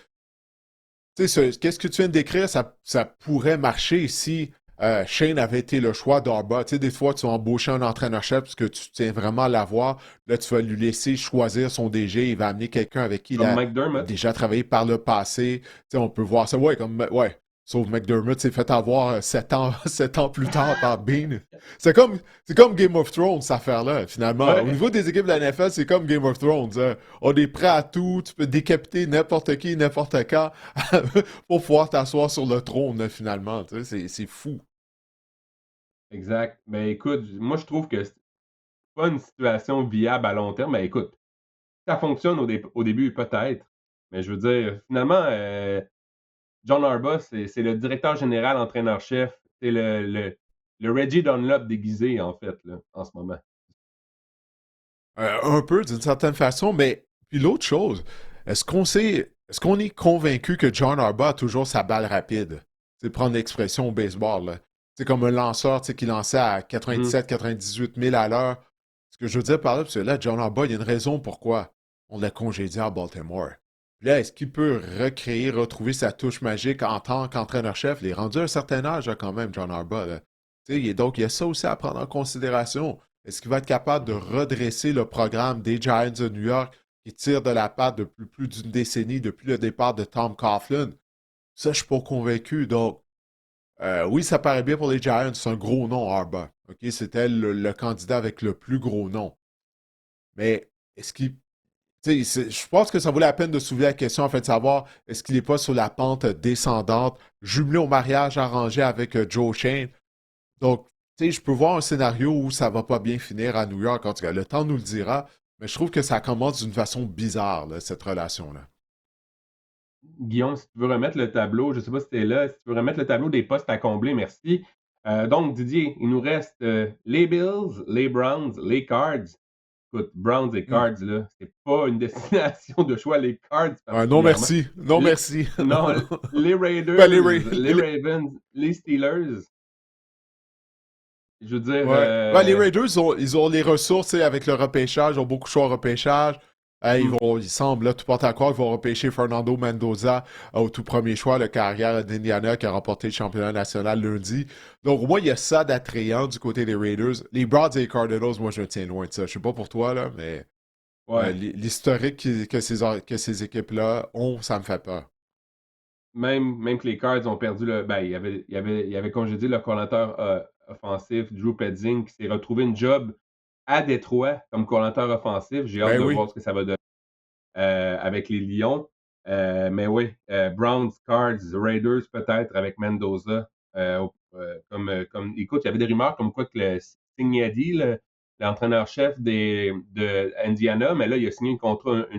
tu sais, qu'est-ce que tu viens de décrire, ça pourrait marcher si Shane avait été le choix d'Arba. Tu sais, des fois, tu vas embaucher un entraîneur-chef parce que tu tiens vraiment à l'avoir. Là, tu vas lui laisser choisir son DG. Il va amener quelqu'un avec qui Comme il a McDermott. déjà travaillé par le passé. Tu sais, on peut voir ça. Ouais, ouais. Sauf McDermott s'est fait avoir 7 ans, 7 ans plus tard par Bean. C'est comme Game of Thrones, cette affaire-là, finalement. Au Ouais, niveau des équipes de la NFL, c'est comme Game of Thrones. On est prêt à tout. Tu peux décapiter n'importe qui, n'importe quand. Pour pouvoir t'asseoir sur le trône, finalement. Tu sais, c'est fou. exact. Mais écoute, moi, je trouve que c'est pas une situation viable à long terme. Mais écoute, ça fonctionne au début, peut-être. Mais je veux dire, finalement, John Harbaugh, c'est le directeur général, entraîneur-chef. C'est le Reggie Dunlop déguisé, en fait, là, en ce moment. Un peu, d'une certaine façon, mais puis l'autre chose, est-ce qu'on est convaincu que John Harbaugh a toujours sa balle rapide? C'est prendre l'expression au baseball, là. C'est comme un lanceur qui lançait à Mhm. 97-98 000 à l'heure. Ce que je veux dire par là, parce que là, John Harbaugh, il y a une raison pourquoi on l'a congédié à Baltimore. Puis là, est-ce qu'il peut recréer, retrouver sa touche magique en tant qu'entraîneur-chef? Il est rendu à un certain âge, là, quand même, John Harbaugh. Là. Donc, il y a ça aussi à prendre en considération. Est-ce qu'il va être capable de redresser le programme des Giants de New York qui tire de la patte depuis plus d'une décennie, depuis le départ de Tom Coughlin? Ça, je suis pas convaincu. Donc, oui, ça paraît bien pour les Giants. C'est un gros nom, Harbaugh. OK? C'était le candidat avec le plus gros nom. Mais est-ce qu'il. Je pense que ça vaut la peine de soulever la question, en fait, de savoir est-ce qu'il n'est pas sur la pente descendante, jumelé au mariage arrangé avec Joe Shane. Donc, je peux voir un scénario où ça va pas bien finir à New York. En tout cas, le temps nous le dira. Mais je trouve que ça commence d'une façon bizarre, là, cette relation-là. Guillaume, si tu veux remettre le tableau, je ne sais pas si tu es là, si tu veux remettre le tableau des postes à combler, merci. Donc, Didier, il nous reste les Bills, les Browns, les Cards. Écoute, Browns et Hmm. Cards, là, c'est pas une destination de choix, les Cards Non, particulièrement. merci. Non, Les- merci. non, les Ben, Raiders, les Ravens, les Steelers. Je veux dire, ouais. Ben, les Raiders, ils ont les ressources avec le repêchage. Ils ont beaucoup de choix au repêchage. hmm, Ils semblent, là, tout porte à croire, ils vont repêcher Fernando Mendoza au tout premier choix, le carrière d'Indiana qui a remporté le championnat national lundi. Donc, au moins, il y a ça d'attrayant du côté des Raiders. Les Browns et les Cardinals, moi, je me tiens loin de ça. Je sais pas pour toi, là, mais ouais. l'historique que ces équipes-là ont, ça me fait peur. Même que les Cards ont perdu le. Ben, il avait congédié le coordinateur offensif, Drew Petzing, qui s'est retrouvé une job à Détroit comme coordinateur offensif. J'ai hâte Ben de oui. voir ce que ça va donner avec les Lions. Mais oui, Browns, Cards, Raiders peut-être avec Mendoza. Écoute, il y avait des rumeurs comme quoi que le Signadi, l'entraîneur-chef de Indiana, mais là, il a signé une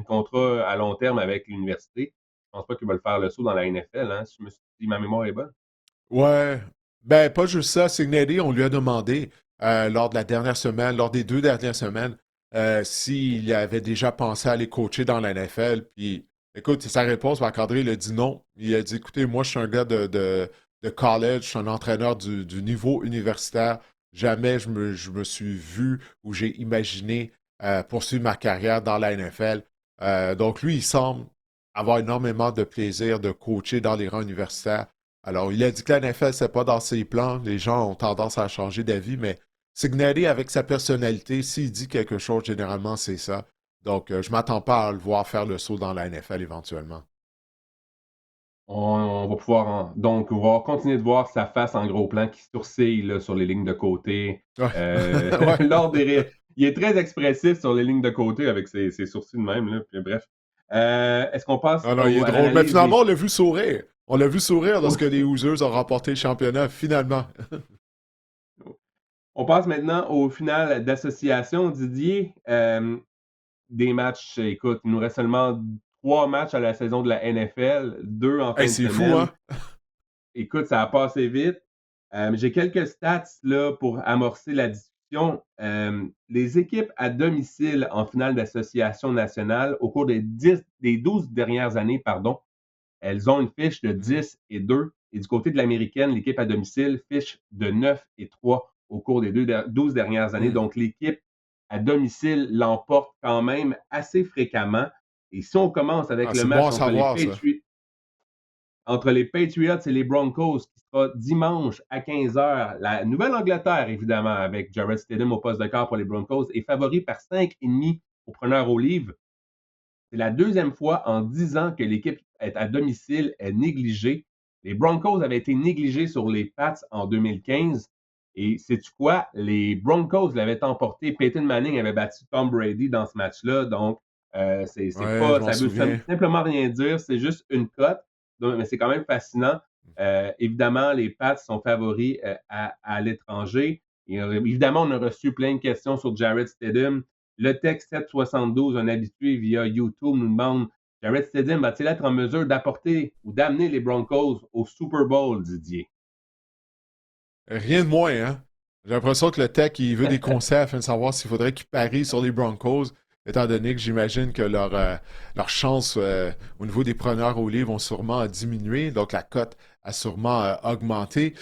contrat à long terme avec l'université. Je pense pas qu'il va le faire le saut dans la NFL, hein, si ma mémoire est bonne. Ouais. Ben, pas juste ça. Signetti, on lui a demandé lors de la dernière semaine, lors des 2 dernières semaines, s'il avait déjà pensé à aller coacher dans la NFL. Puis, écoute, sa réponse, Marc-André, il a dit non. Il a dit, écoutez, moi, je suis un gars de college, je suis un entraîneur du niveau universitaire. Jamais je me suis vu ou j'ai imaginé poursuivre ma carrière dans la NFL. Donc, lui, il semble avoir énormément de plaisir de coacher dans les rangs universitaires. Alors, il a dit que la NFL, c'est pas dans ses plans. Les gens ont tendance à changer d'avis, mais Signetti, avec sa personnalité, s'il dit quelque chose, généralement, c'est ça. Donc, je m'attends pas à le voir faire le saut dans la NFL éventuellement. On va pouvoir donc on va continuer de voir sa face en gros plan qui sourcille là, sur les lignes de côté. Ouais. Euh, Ouais. il est très expressif sur les lignes de côté avec ses sourcils de même. Là, puis, bref. Est-ce qu'on passe Non, non, il est à drôle. Mais l'analyse finalement, des. on l'a vu sourire. On l'a vu sourire lorsque les Hoosiers ont remporté le championnat, finalement. On passe maintenant au final d'association, Didier. Des matchs, écoute, il nous reste seulement 3 matchs à la saison de la NFL, 2 en Hey, fin de c'est fou, semaine. hein? Écoute, ça a passé vite. J'ai quelques stats là, pour amorcer la discussion. Les équipes à domicile en finale d'association nationale au cours des 12 dernières années, pardon, elles ont une fiche de Mhm. 10-2. Et du côté de l'américaine, l'équipe à domicile, fiche de 9-3 au cours des 12 dernières années. Hmm. Donc, l'équipe à domicile l'emporte quand même assez fréquemment. Et si on commence avec Ah, le c'est bon match à savoir, ça. entre les Patriots et les Broncos, qui sera dimanche à 15 heures. La Nouvelle-Angleterre, évidemment, avec Jared Stidham au poste de quart pour les Broncos, est favori par 5,5 au preneur au livre. C'est la deuxième fois en 10 ans que l'équipe est à domicile est négligée. Les Broncos avaient été négligés sur les Pats en 2015. Et sais-tu quoi? Les Broncos l'avaient emporté. Peyton Manning avait battu Tom Brady dans ce match-là. Donc, c'est Ouais, je pas, m'en ça veut souviens. simplement rien dire. C'est juste une cote. Mais c'est quand même fascinant. Évidemment, les Pats sont favoris à l'étranger. Et, évidemment, on a reçu plein de questions sur Jared Stidham. Le texte 772, un habitué via YouTube, nous demande Jared Stidham va-t-il être en mesure d'apporter ou d'amener les Broncos au Super Bowl, Didier? Rien de moins, hein? J'ai l'impression que le tech, il veut des conseils afin de savoir s'il faudrait qu'il parie sur les Broncos, étant donné que j'imagine que leur chance au niveau des preneurs au livre vont sûrement diminuer, donc la cote a sûrement augmenté.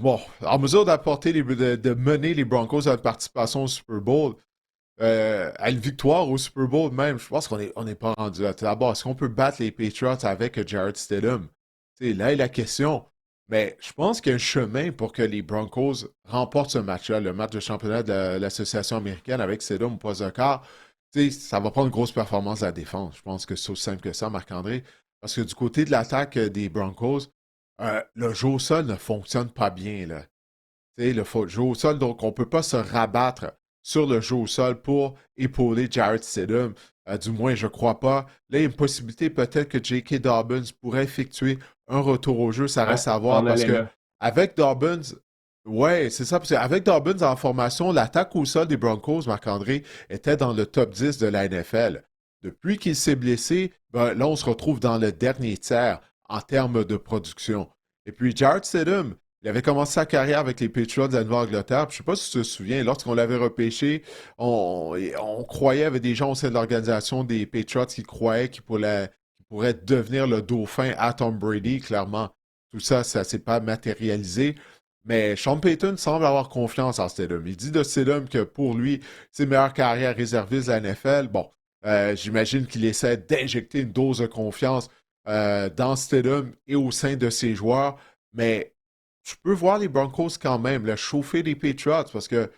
Bon, en mesure d'apporter de mener les Broncos à une participation au Super Bowl, à une victoire au Super Bowl même, je pense qu'on est pas rendu là. D'abord, est-ce qu'on peut battre les Patriots avec Jared Stidham? Là est la question. Mais je pense qu'il y a un chemin pour que les Broncos remportent ce match-là, le match de championnat de l'Association américaine avec Stidham au poste de quart. Ça va prendre une grosse performance à la défense. Je pense que c'est aussi simple que ça, Marc-André. Parce que du côté de l'attaque des Broncos, le jeu au sol ne fonctionne pas bien. Là. Jeu au sol, donc on ne peut pas se rabattre sur le jeu au sol pour épauler Jared Stidham. Du moins, je ne crois pas. Là, il y a une possibilité peut-être que J.K. Dobbins pourrait effectuer un retour au jeu. Ça Ouais, reste à je m'en voir parce allais que là. avec Dobbins, ouais, c'est ça. Parce qu'avec Dobbins en formation, l'attaque au sol des Broncos, Marc-André, était dans le top 10 de la NFL. Depuis qu'il s'est blessé, ben, là, on se retrouve dans le dernier tiers en termes de production. Et puis, Jared Stidham, il avait commencé sa carrière avec les Patriots de la Nouvelle-Angleterre. Je ne sais pas si tu te souviens, lorsqu'on l'avait repêché, on croyait, il y avait des gens au sein de l'organisation des Patriots qui croyaient qu'il pourrait devenir le dauphin à Tom Brady. Clairement, tout ça, ça ne s'est pas matérialisé. Mais Sean Payton semble avoir confiance en Stidham. Il dit de Stidham que pour lui, c'est meilleure carrière réserviste de la NFL. Bon, j'imagine qu'il essaie d'injecter une dose de confiance dans Stidham et au sein de ses joueurs. Mais je peux voir les Broncos quand même, le chauffer des Patriots, parce que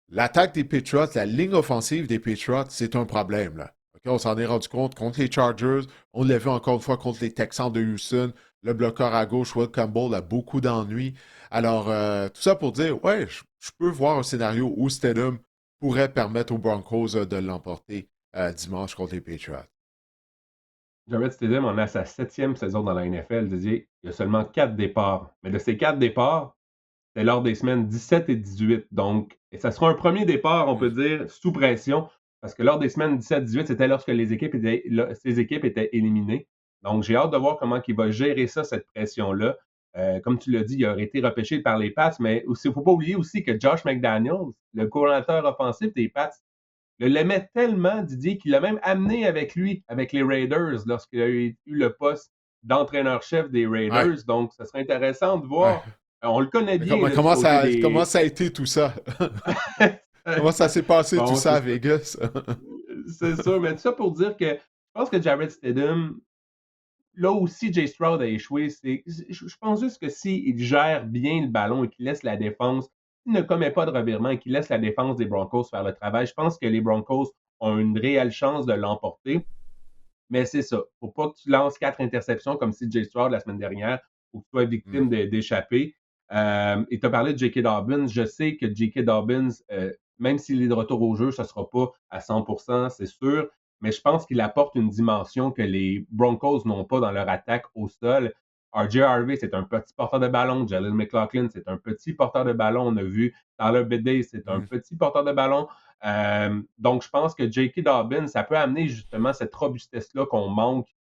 l'attaque des Patriots, la ligne offensive des Patriots, c'est un problème. Là. Ok, on s'en est rendu compte contre les Chargers. On l'a vu encore une fois contre les Texans de Houston. Le bloqueur à gauche, Will Campbell, a beaucoup d'ennuis. Alors, tout ça pour dire, ouais, je peux voir un scénario où Stidham pourrait permettre aux Broncos de l'emporter dimanche contre les Patriots. Jared Stidham en a sa 7e saison dans la NFL, Didier. Il y a seulement 4 départs. Mais de ces 4 départs, c'est lors des semaines 17 et 18. Donc, et ça sera un premier départ, on Hmm. peut dire, sous pression, parce que lors des semaines 17-18, c'était lorsque ces équipes étaient éliminées. Donc, j'ai hâte de voir comment il va gérer ça, cette pression-là. Comme tu l'as dit, il a été repêché par les Pats, mais il ne faut pas oublier aussi que Josh McDaniels, le coordinateur offensif des Pats, l'aimait tellement, Didier, qu'il l'a même amené avec lui, avec les Raiders, lorsqu'il a eu le poste d'entraîneur-chef des Ouais, Raiders. Donc, ce serait intéressant de ouais. voir. On le connaît Mais bien là, du comment côté ça a été tout ça? Comment ça s'est passé tout bon, ça c'est à ça. Vegas? C'est sûr, mais tout ça pour dire que je pense que Jared Stidham, là où CJ Stroud a échoué, je pense juste que s'il gère bien le ballon et qu'il laisse la défense, s'il ne commet pas de revirement et qu'il laisse la défense des Broncos faire le travail, je pense que les Broncos ont une réelle chance de l'emporter. Mais c'est ça. Faut pas que tu lances 4 interceptions comme CJ Stroud la semaine dernière ou que tu sois Hmm. victime d'échapper. Et tu as parlé de J.K. Dobbins. Je sais que J.K. Dobbins, même s'il est de retour au jeu, ce ne sera pas à 100%, c'est sûr. Mais je pense qu'il apporte une dimension que les Broncos n'ont pas dans leur attaque au sol. R.J. Harvey, c'est un petit porteur de ballon. Jalen McLaughlin, c'est un petit porteur de ballon. On a vu Tyler Biday, c'est un Hmm. petit porteur de ballon. Donc, je pense que J.K. Dobbins, ça peut amener justement cette robustesse-là qu'on manque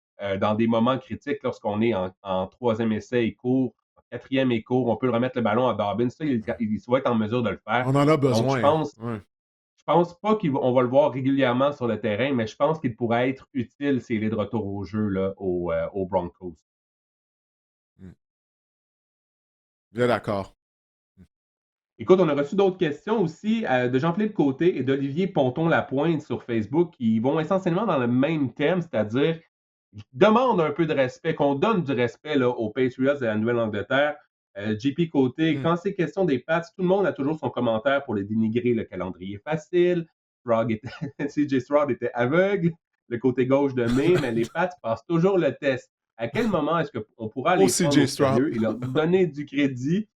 dans des moments critiques lorsqu'on est en troisième essai et court, en quatrième et court. On peut remettre le ballon à Dobbins. Ça, il va être en mesure de le faire. On en a Donc, besoin, hein. Ouais. je pense pas qu'on va le voir régulièrement sur le terrain, mais je pense qu'il pourrait être utile s'il est de retour au jeu là, aux Broncos. Hmm. Bien d'accord. Écoute, on a reçu d'autres questions aussi de Jean-Philippe Côté et d'Olivier Ponton-Lapointe sur Facebook qui vont essentiellement dans le même thème, c'est-à-dire demande un peu de respect, qu'on donne du respect là, aux Patriots de la Nouvelle-Angleterre. JP Côté, Hmm. quand c'est question des Pats, tout le monde a toujours son commentaire pour les dénigrer. Le calendrier facile, CJ Stroud était aveugle, le côté gauche de mai, mais les Pats passent toujours le test. À quel moment est-ce qu'on pourra Oh, les prendre CJ au Stroud. sérieux et leur donner du crédit?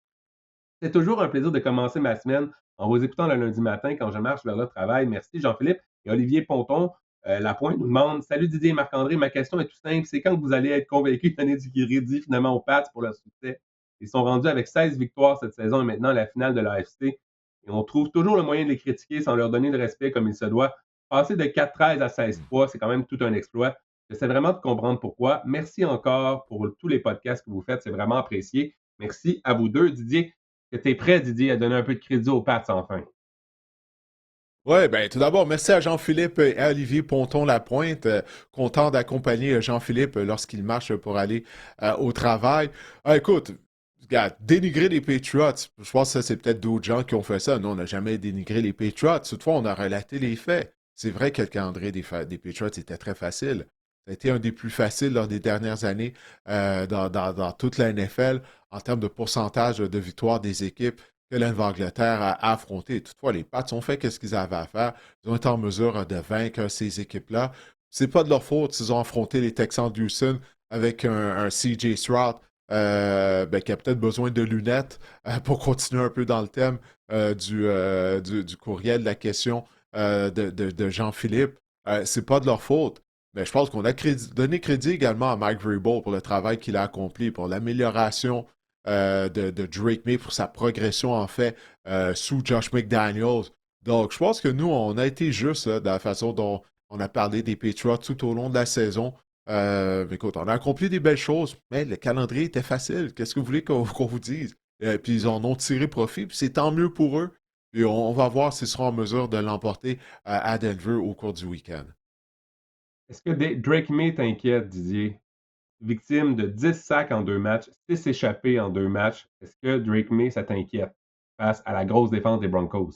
C'est toujours un plaisir de commencer ma semaine en vous écoutant le lundi matin quand je marche vers le travail. Merci Jean-Philippe. Et Olivier Ponton, Lapointe nous demande Salut Didier et Marc-André, ma question est tout simple. C'est quand vous allez être convaincus de donner du crédit finalement aux Pats pour leur succès? Ils sont rendus avec 16 victoires cette saison et maintenant la finale de l'AFC. Et on trouve toujours le moyen de les critiquer sans leur donner le respect comme il se doit. Passer de 4-13 à Hmm. 16-3, c'est quand même tout un exploit. J'essaie vraiment de comprendre pourquoi. Merci encore pour tous les podcasts que vous faites. C'est vraiment apprécié. Merci à vous deux. Didier, que tu es prêt, Didier, à donner un peu de crédit aux Pats enfin? Ouais, ben tout d'abord, merci à Jean-Philippe et à Olivier Ponton-Lapointe. Content d'accompagner Jean-Philippe lorsqu'il marche pour aller au travail. Écoute, regarde, dénigrer les Patriots, je pense que ça, c'est peut-être d'autres gens qui ont fait ça. Nous, on n'a jamais dénigré les Patriots. Toutefois, on a relaté les faits. C'est vrai que le calendrier des Patriots était très facile. Ça a été un des plus faciles lors des dernières années dans toute la NFL en termes de pourcentage de victoire des équipes que la Nouvelle-Angleterre a affronté. Toutefois, les Pats ont fait ce qu'ils avaient à faire. Ils ont été en mesure de vaincre ces équipes-là. C'est pas de leur faute s'ils ont affronté les Texans d'Houston avec un CJ Stroud qui a peut-être besoin de lunettes pour continuer un peu dans le thème du courriel, de la question de Jean-Philippe. C'est pas de leur faute. Mais je pense qu'on a donné crédit également à Mike Vrabel pour le travail qu'il a accompli, pour l'amélioration de Drake May pour sa progression, en fait, sous Josh McDaniels. Donc, je pense que nous, on a été juste là, dans la façon dont on a parlé des Patriots tout au long de la saison. Écoute, on a accompli des belles choses, mais le calendrier était facile. Qu'est-ce que vous voulez qu'on vous dise? Puis ils en ont tiré profit, puis c'est tant mieux pour eux. Et on va voir s'ils seront en mesure de l'emporter à Denver au cours du week-end. Est-ce que Drake May t'inquiète, Didier? Victime de 10 sacs en 2 matchs, 6 échappés en 2 matchs. Est-ce que Drake May, ça t'inquiète face à la grosse défense des Broncos?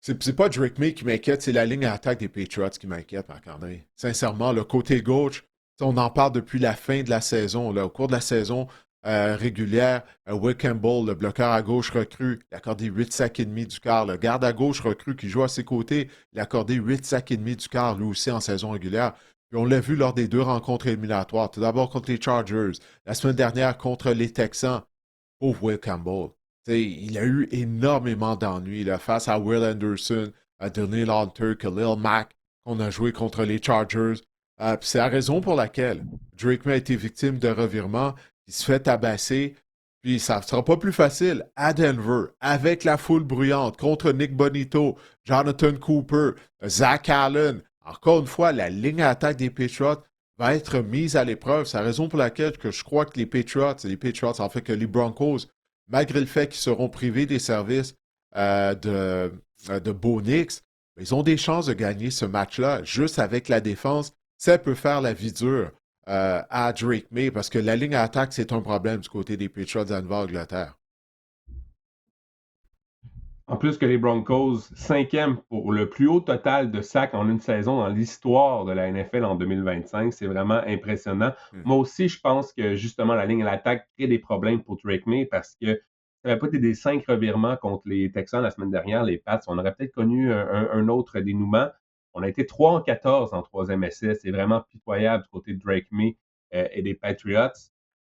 C'est pas Drake May qui m'inquiète, c'est la ligne à attaque des Patriots qui m'inquiète, Marc-André. Sincèrement, le côté gauche, on en parle depuis la fin de la saison. Là, au cours de la saison régulière, Will Campbell, le bloqueur à gauche recru, il a accordé 8 sacs et demi du quart. Le garde à gauche recru qui joue à ses côtés, il a accordé 8 sacs et demi du quart, lui aussi en saison régulière. Puis on l'a vu lors des 2 rencontres éliminatoires. Tout d'abord contre les Chargers, la semaine dernière contre les Texans. Pauvre Will Campbell. T'sais, il a eu énormément d'ennuis là, face à Will Anderson, à Daniel Hunter, Khalil Mack, qu'on a joué contre les Chargers. C'est la raison pour laquelle Drake May a été victime de revirement. Il se fait tabasser. Puis ça ne sera pas plus facile à Denver, avec la foule bruyante, contre Nick Bonito, Jonathan Cooper, Zach Allen. Encore une fois, la ligne à attaque des Patriots va être mise à l'épreuve. C'est la raison pour laquelle que je crois que les Patriots, en fait que les Broncos, malgré le fait qu'ils seront privés des services de Bo Nix, ils ont des chances de gagner ce match-là juste avec la défense. Ça peut faire la vie dure à Drake May parce que la ligne à attaque, c'est un problème du côté des Patriots de Nouvelle-Angleterre. En plus que les Broncos, cinquième pour le plus haut total de sacs en une saison dans l'histoire de la NFL en 2025. C'est vraiment impressionnant. Hmm. Moi aussi, je pense que justement la ligne à l'attaque crée des problèmes pour Drake May parce que ça n'avait pas été des 5 revirements contre les Texans la semaine dernière, les Pats. On aurait peut-être connu un autre dénouement. On a été 3-14 en troisième essai. C'est vraiment pitoyable du côté de Drake May et des Patriots.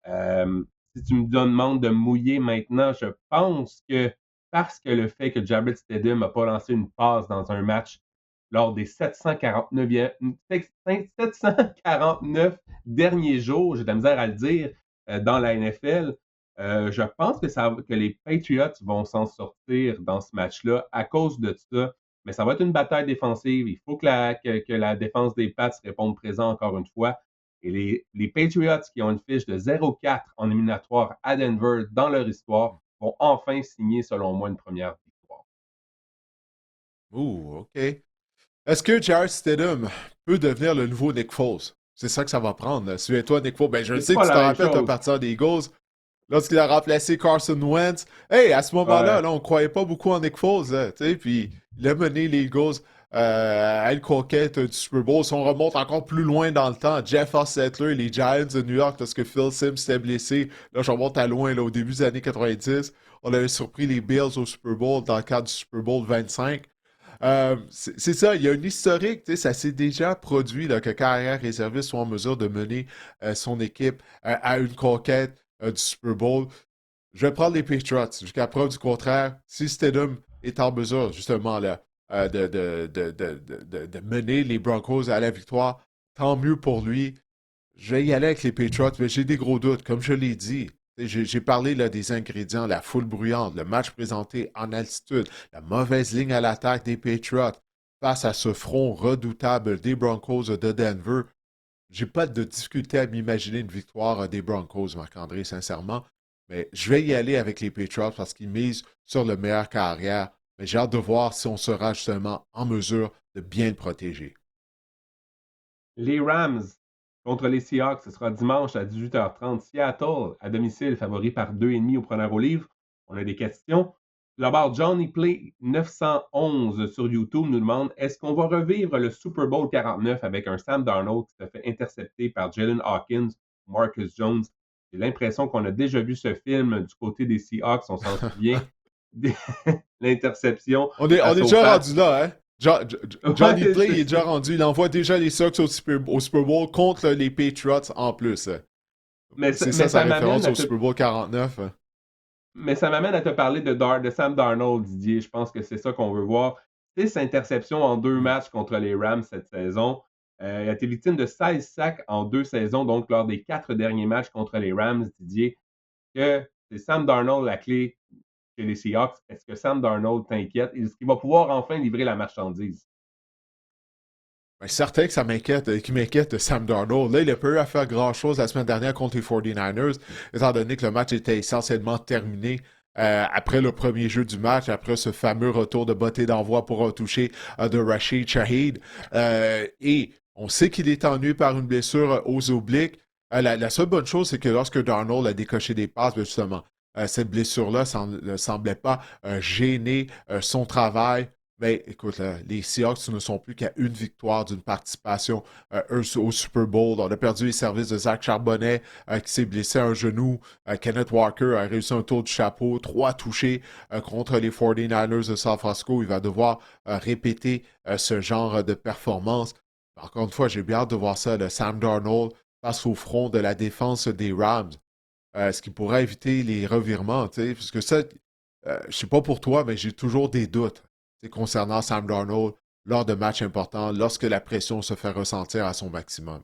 Euh, si tu me demandes de mouiller maintenant, je pense que parce que le fait que Jared Stidham n'a pas lancé une passe dans un match lors des 749 derniers jours, j'ai de la misère à le dire, dans la NFL, je pense que les Patriots vont s'en sortir dans ce match-là à cause de ça. Mais ça va être une bataille défensive. Il faut que la défense des Pats réponde présent encore une fois. Et les Patriots qui ont une fiche de 0-4 en éliminatoire à Denver dans leur histoire vont enfin signer, selon moi, une première victoire. Ouh, OK. Est-ce que Jared Stidham peut devenir le nouveau Nick Foles? C'est ça que ça va prendre. Souviens-toi, Nick Foles. Ben, je C'est sais pas que tu la te même rappelles, tu as chose. parti des Eagles. Lorsqu'il a remplacé Carson Wentz, hey, à ce moment-là, Ouais. là, on ne croyait pas beaucoup en Nick Foles, hein, tu sais, puis il a mené les Eagles à une conquête du Super Bowl. Si on remonte encore plus loin dans le temps, Jeff Hostetler, les Giants de New York, lorsque Phil Simms s'était blessé, là, je remonte à loin, là, au début des années 90, on avait surpris les Bills au Super Bowl dans le cadre du Super Bowl 25. C'est ça, il y a une historique, tu sais, ça s'est déjà produit là, que carrière réserviste soit en mesure de mener son équipe à une conquête du Super Bowl. Je vais prendre les Patriots. Jusqu'à preuve du contraire, si Stidham est en mesure, justement, là, de mener les Broncos à la victoire, tant mieux pour lui. Je vais y aller avec les Patriots, mais j'ai des gros doutes. Comme je l'ai dit, j'ai parlé là, des ingrédients, la foule bruyante, le match présenté en altitude, la mauvaise ligne à l'attaque des Patriots face à ce front redoutable des Broncos de Denver. J'ai pas de difficulté à m'imaginer une victoire des Broncos, Marc-André, sincèrement. Mais je vais y aller avec les Patriots parce qu'ils misent sur le meilleur carrière. Mais j'ai hâte de voir si on sera justement en mesure de bien le protéger. Les Rams contre les Seahawks, ce sera dimanche à 18h30. Seattle, à domicile, favori par 2,5 au preneur au livre. On a des questions. D'abord, Johnny Play 911 sur YouTube nous demande est-ce qu'on va revivre le Super Bowl 49 avec un Sam Darnold qui se fait intercepter par Jalen Hawkins, Marcus Jones? J'ai l'impression qu'on a déjà vu ce film du côté des Seahawks, on s'en souvient. L'interception On est face aux déjà Pats. rendu là, hein? Johnny Ouais, Play c'est il est ça. déjà rendu. Il envoie déjà les Sox au Super Bowl contre les Patriots en plus. Mais ça, C'est mais ça sa ça m'amène référence à au te Super Bowl 49. Mais ça m'amène à te parler de Sam Darnold, Didier. Je pense que c'est ça qu'on veut voir. 6 interceptions en 2 matchs contre les Rams cette saison. Il a été victime de 16 sacs en 2 saisons, donc lors des 4 derniers matchs contre les Rams, Didier. Que c'est Sam Darnold la clé chez les Seahawks. Est-ce que Sam Darnold t'inquiète? Est-ce qu'il va pouvoir enfin livrer la marchandise? Ben, certain que ça m'inquiète, qui m'inquiète Sam Darnold. Là, il n'a pas eu à faire grand-chose la semaine dernière contre les 49ers, étant donné que le match était essentiellement terminé après le premier jeu du match, après ce fameux retour de bottée d'envoi pour un toucher de Rashid Shaheed. Et on sait qu'il est ennuyé par une blessure aux obliques. La seule bonne chose, c'est que lorsque Darnold a décoché des passes, ben justement, cette blessure-là ne semblait pas gêner son travail. Mais écoute, là, les Seahawks ne sont plus qu'à une victoire d'une participation au Super Bowl. On a perdu les services de Zach Charbonnet qui s'est blessé à un genou. Kenneth Walker a réussi un tour du chapeau, 3 touchés contre les 49ers de San Francisco. Il va devoir répéter ce genre de performance. Encore une fois, j'ai bien hâte de voir ça, le Sam Darnold face au front de la défense des Rams. Ce qui pourrait éviter les revirements, tu sais, parce que ça, je sais pas pour toi, mais j'ai toujours des doutes concernant Sam Darnold lors de matchs importants, lorsque la pression se fait ressentir à son maximum.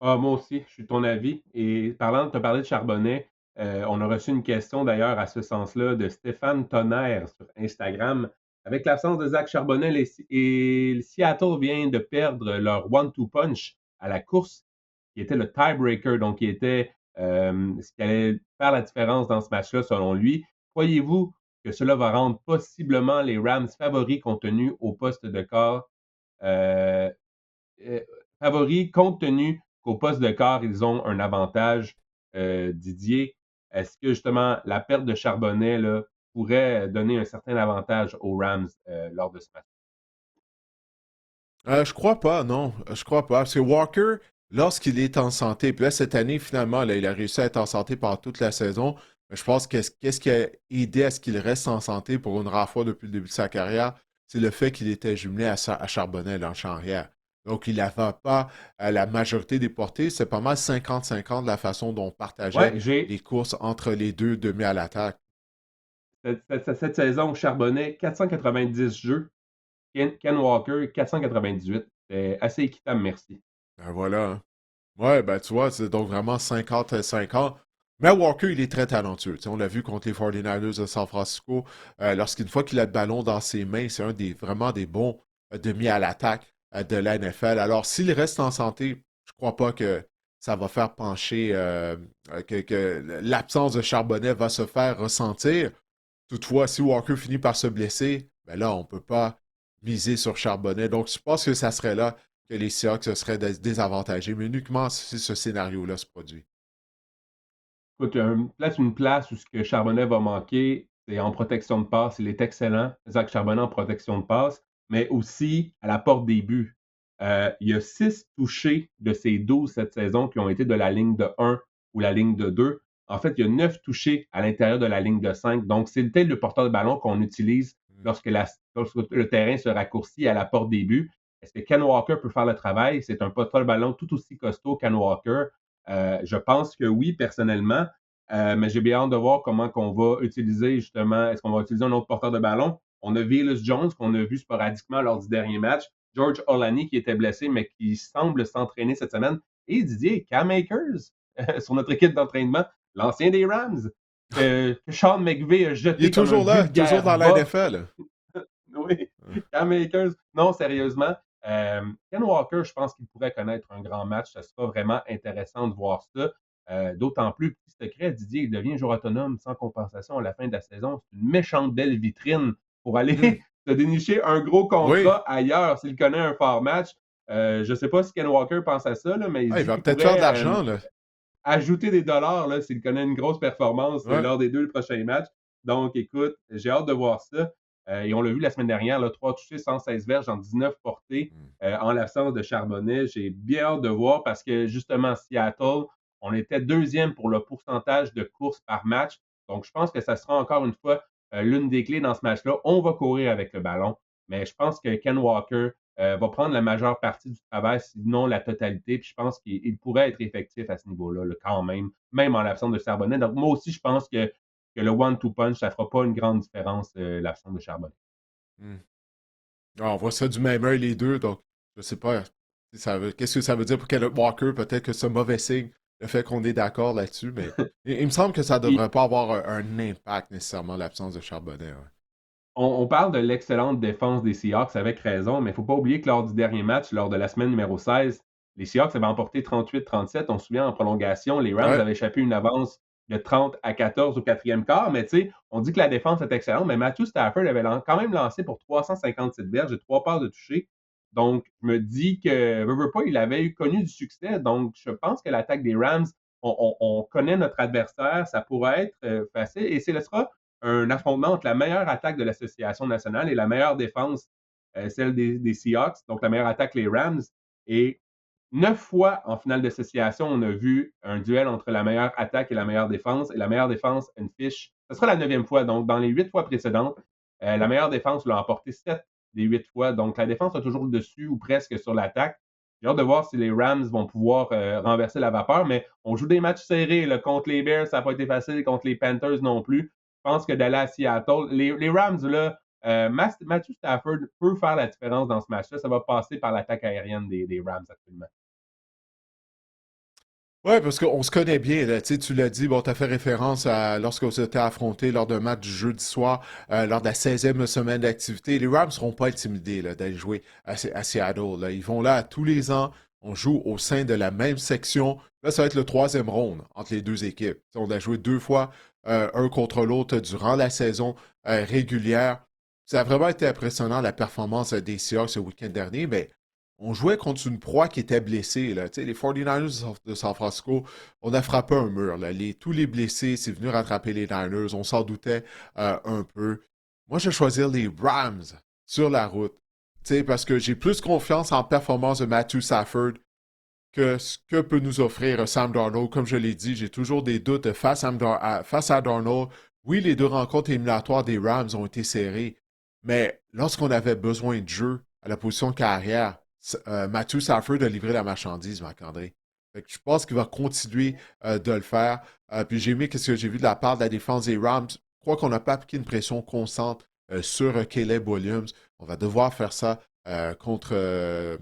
Ah, moi aussi, je suis de ton avis. Et parlant de te parler de Charbonnet, on a reçu une question d'ailleurs à ce sens-là de Stéphane Tonnerre sur Instagram. Avec l'absence de Zach Charbonnet, et Seattle vient de perdre leur one-two punch. à la course, qui était le tiebreaker, donc qui était ce qui allait faire la différence dans ce match-là, selon lui. Croyez-vous que cela va rendre possiblement les Rams favoris compte tenu au poste de corps, euh, euh, favoris compte tenu qu'au poste de corps, ils ont un avantage, Didier? Est-ce que justement la perte de Charbonnet là, pourrait donner un certain avantage aux Rams lors de ce match? Je crois pas, non. Je crois pas. Parce que Walker, lorsqu'il est en santé, puis là, cette année, finalement, là, il a réussi à être en santé pendant toute la saison. Mais je pense que qu'est-ce qui a aidé à ce qu'il reste en santé pour une rare fois depuis le début de sa carrière, c'est le fait qu'il était jumelé à Charbonnet dans le champ arrière. Donc, il n'avait pas la majorité des portées. C'est pas mal 50-50 de la façon dont on partageait Ouais, j'ai les courses entre les deux demi à l'attaque. cette saison, Charbonnet, 490 jeux. Ken Walker, 498. C'est assez équitable, merci. Ben voilà, hein. Ouais, ben tu vois, c'est donc vraiment 50-50. Mais Walker, il est très talentueux. Tu sais, on l'a vu contre les 49ers de San Francisco. Lorsqu'une fois qu'il a le ballon dans ses mains, c'est un des vraiment des bons demi à l'attaque de la NFL. Alors, s'il reste en santé, je crois pas que ça va faire pencher, que l'absence de Charbonnet va se faire ressentir. Toutefois, si Walker finit par se blesser, ben là, on ne peut pas miser sur Charbonnet. Donc, je pense que ça serait là que les Seahawks se seraient désavantagés, mais uniquement si ce scénario-là se produit. Écoute, une place où ce que Charbonnet va manquer, c'est en protection de passe. Il est excellent, Zach Charbonnet en protection de passe, mais aussi à la porte des buts. Il y a 6 touchés de ces 12 cette saison qui ont été de la ligne de 1 ou la ligne de 2. En fait, il y a 9 touchés à l'intérieur de la ligne de 5. Donc, c'est le porteur de ballon qu'on utilise Mm. lorsque le terrain se raccourcit à la porte des buts. Est-ce que Ken Walker peut faire le travail? C'est un porteur de ballon tout aussi costaud qu'Ken Walker. Je pense que oui, personnellement, mais j'ai bien hâte de voir comment on va utiliser justement, est-ce qu'on va utiliser un autre porteur de ballon? On a Velus Jones qu'on a vu sporadiquement lors du dernier match, George Olani qui était blessé mais qui semble s'entraîner cette semaine, et Didier Cam Akers sur notre équipe d'entraînement, l'ancien des Rams, que Sean McVay a Il est jeté comme un toujours là, toujours vulgaire dans la bas. NFL. Oui, Cam Akers. Non, sérieusement. Ken Walker, je pense qu'il pourrait connaître un grand match. Ça sera vraiment intéressant de voir ça. D'autant plus, petit secret, Didier, il devient joueur autonome sans compensation à la fin de la saison. C'est une méchante belle vitrine pour aller Mm. se dénicher un gros Oui. contrat ailleurs s'il connaît un fort match. Je ne sais pas si Ken Walker pense à ça, là, mais il Ah, il dit va qu'il peut-être faire de pourrait l'argent, là. ajouter des dollars là, s'il connaît une grosse performance Ouais. lors des 2 prochains matchs. Donc, écoute, j'ai hâte de voir ça. Et on l'a vu la semaine dernière, là, 3 touchés, 116 verges en 19 portées Mm. en l'absence de Charbonnet. J'ai bien hâte de voir parce que justement, Seattle, on était deuxième pour le pourcentage de courses par match. Donc, je pense que ça sera encore une fois l'une des clés dans ce match-là. On va courir avec le ballon, mais je pense que Ken Walker va prendre la majeure partie du travail, sinon la totalité. Puis je pense qu'il pourrait être effectif à ce niveau-là, là, quand même en l'absence de Charbonnet. Donc moi aussi, je pense que le one-two punch, ça ne fera pas une grande différence, l'absence de Charbonnet. Mm. Ah, on voit ça du même œil, les deux, donc je sais pas. Qu'est-ce que ça veut dire pour Kenneth Walker? Peut-être que c'est un mauvais signe, le fait qu'on est d'accord là-dessus, mais il me semble que ça Puis, devrait pas avoir un impact nécessairement, l'absence de Charbonnet. Ouais. on parle de l'excellente défense des Seahawks avec raison, mais il ne faut pas oublier que lors du dernier match, lors de la semaine numéro 16, les Seahawks avaient emporté 38-37. On se souvient en prolongation, les Rams Ouais. avaient échappé une avance de 30-14 au quatrième quart. Mais tu sais, on dit que la défense est excellente, mais Matthew Stafford avait quand même lancé pour 357 verges et 3 passes de toucher. Donc, je me dis que, veut pas, il avait connu du succès. Donc, je pense que l'attaque des Rams, on connaît notre adversaire, ça pourrait être facile. Et ce sera un affrontement entre la meilleure attaque de l'association nationale et la meilleure défense, celle des Seahawks, donc la meilleure attaque, les Rams. Et 9 fois en finale d'association, on a vu un duel entre la meilleure attaque et la meilleure défense. Et la meilleure défense, une fiche. Ce sera la 9e fois. Donc, dans les 8 fois précédentes, la meilleure défense l'a emporté 7 des 8 fois. Donc, la défense a toujours le dessus ou presque sur l'attaque. J'ai hâte de voir si les Rams vont pouvoir renverser la vapeur, mais on joue des matchs serrés. Là, contre les Bears, ça n'a pas été facile. Contre les Panthers non plus. Je pense que d'aller à Seattle, les Rams, là, Matthew Stafford peut faire la différence dans ce match-là. Ça va passer par l'attaque aérienne des Rams actuellement. Ouais, parce qu'on se connaît bien, là. Tu sais, tu l'as dit, bon, tu as fait référence à lorsqu'on s'était affronté lors d'un match du jeudi soir, lors de la 16e semaine d'activité. Les Rams ne seront pas intimidés là, d'aller jouer à Seattle. Là. Ils vont là tous les ans On joue au sein de la même section. Là, ça va être le troisième round entre les deux équipes. On a joué deux fois un contre l'autre durant la saison régulière. Ça a vraiment été impressionnant la performance des Seahawks ce week-end dernier, mais on jouait contre une proie qui était blessée. Là. Les 49ers de San Francisco, on a frappé un mur. Là. Tous les blessés, c'est venu rattraper les Niners. On s'en doutait un peu. Moi, je vais choisir les Rams sur la route. Parce que j'ai plus confiance en performance de Matthew Stafford que ce que peut nous offrir Sam Darnold. Comme je l'ai dit, j'ai toujours des doutes face à Darnold. Oui, les deux rencontres éliminatoires des Rams ont été serrées, mais lorsqu'on avait besoin de jeu à la position de carrière, Matthew Stafford a livré la marchandise, Marc-André. Je pense qu'il va continuer de le faire. Puis j'ai aimé ce que j'ai vu de la part de la défense des Rams. Je crois qu'on n'a pas appliqué une pression constante sur Caleb Williams. On va devoir faire ça contre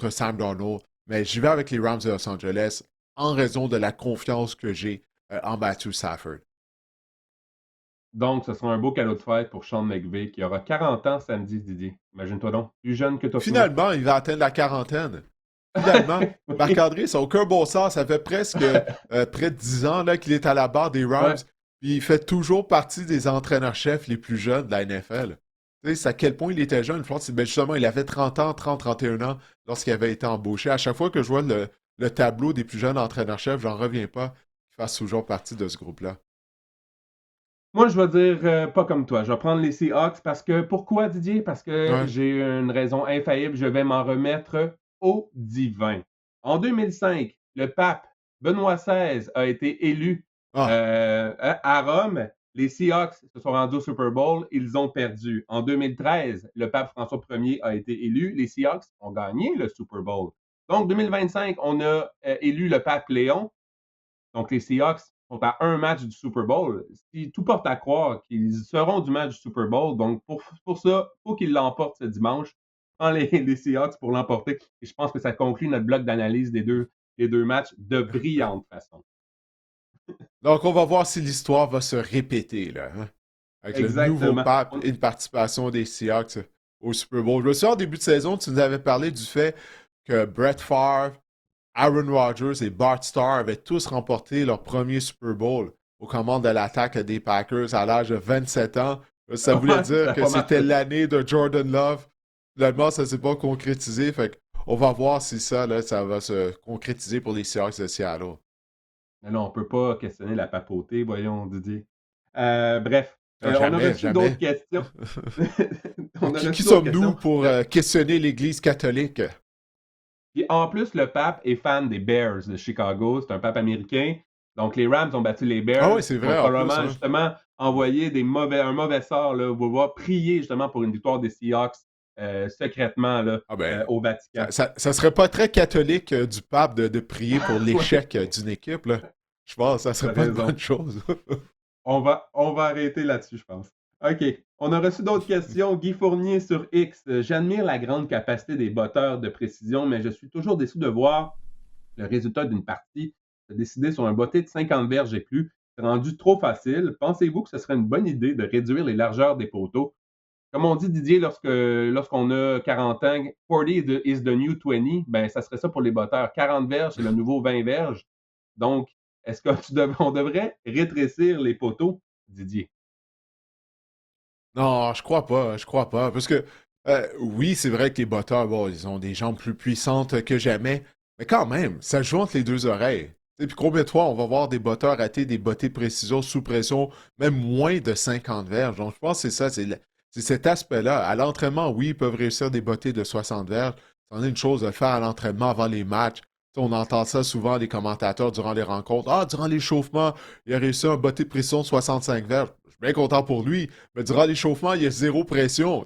Sam Darnold. Mais j'y vais avec les Rams de Los Angeles en raison de la confiance que j'ai en Matthew Stafford. Donc, ce sera un beau cadeau de fête pour Sean McVay, qui aura 40 ans samedi, Didier. Imagine-toi donc, plus jeune que Toffolo. Finalement, il va atteindre la quarantaine. Finalement, Oui. Marc-André, ça n'a aucun bon sens. Ça fait presque près de 10 ans là, qu'il est à la barre des Rams. Ouais. Puis il fait toujours partie des entraîneurs-chefs les plus jeunes de la NFL. Tu sais, c'est à quel point il était jeune. Ben justement, il avait 30 ans, 30, 31 ans lorsqu'il avait été embauché. À chaque fois que je vois le tableau des plus jeunes entraîneurs-chefs, j'en reviens pas qu'il fasse toujours partie de ce groupe-là. Moi, je vais dire pas comme toi. Je vais prendre les Seahawks parce que. Pourquoi, Didier? Parce que Ouais. j'ai une raison infaillible. Je vais m'en remettre au divin. En 2005, le pape Benoît XVI a été élu Ah, à Rome. Les Seahawks se sont rendus au Super Bowl. Ils ont perdu. En 2013, le pape François Ier a été élu. Les Seahawks ont gagné le Super Bowl. Donc, 2025, on a élu le pape Léon. Donc, les Seahawks sont à un match du Super Bowl. Si tout porte à croire qu'ils seront du match du Super Bowl, donc pour ça, il faut qu'ils l'emportent ce dimanche. Je prends les Seahawks pour l'emporter. Et je pense que ça conclut notre bloc d'analyse des deux matchs de brillante façon. donc on va voir si l'histoire va se répéter, là, hein, avec le nouveau Exactement. pape et une participation des Seahawks au Super Bowl. Je me souviens, en début de saison, tu nous avais parlé du fait que Brett Favre, Aaron Rodgers et Bart Starr avaient tous remporté leur premier Super Bowl aux commandes de l'attaque des Packers à l'âge de 27 ans. Ça voulait Ouais, ça dire a que pas c'était marché. l'année de Jordan Love. Finalement, ça ne s'est pas concrétisé. Fait on va voir si ça, là, ça va se concrétiser pour les Seahawks de Seattle. Mais non, on ne peut pas questionner la papauté, voyons, Didier. Bref, Ah, on a jamais, reçu d'autres jamais. questions. On a Qui reçu d'autres sommes-nous questions. pour questionner l'Église catholique? Puis en plus, le pape est fan des Bears de Chicago. C'est un pape américain. Donc, les Rams ont battu les Ah oui, Bears. c'est Ils vont vrai en plus, probablement hein. justement envoyer un mauvais sort, là, voir prier justement pour une victoire des Seahawks secrètement là, Ah ben, au Vatican. ça serait pas très catholique du pape de prier pour Oui, l'échec d'une équipe, là. Je pense que ça tu serait as pas une raison. bonne chose. On va arrêter là-dessus, je pense. OK. On a reçu d'autres questions. Guy Fournier sur X. J'admire la grande capacité des botteurs de précision, mais je suis toujours déçu de voir le résultat d'une partie se décider sur un botté de 50 verges et plus. C'est rendu trop facile. Pensez-vous que ce serait une bonne idée de réduire les largeurs des poteaux? Comme on dit, Didier, lorsqu'on a 40 ans, 40 is the new 20, ben, ça serait ça pour les botteurs. 40 verges, c'est le nouveau 20 verges. Donc, est-ce qu'on devrait rétrécir les poteaux, Didier? Non, je crois pas, je crois pas. Parce que, oui, c'est vrai que les botteurs, bon, ils ont des jambes plus puissantes que jamais, mais quand même, ça joue entre les deux oreilles. Et puis combien de fois on va voir des botteurs rater des bottées de précision sous pression, même moins de 50 verges. Donc, je pense que c'est ça, c'est cet aspect-là. À l'entraînement, oui, ils peuvent réussir des bottées de 60 verges. C'en est une chose de le faire à l'entraînement avant les matchs. Tu sais, on entend ça souvent des commentateurs durant les rencontres. Ah, durant l'échauffement, il a réussi un botté de pression de 65 verges. Je suis bien content pour lui. Mais durant l'échauffement, il y a zéro pression.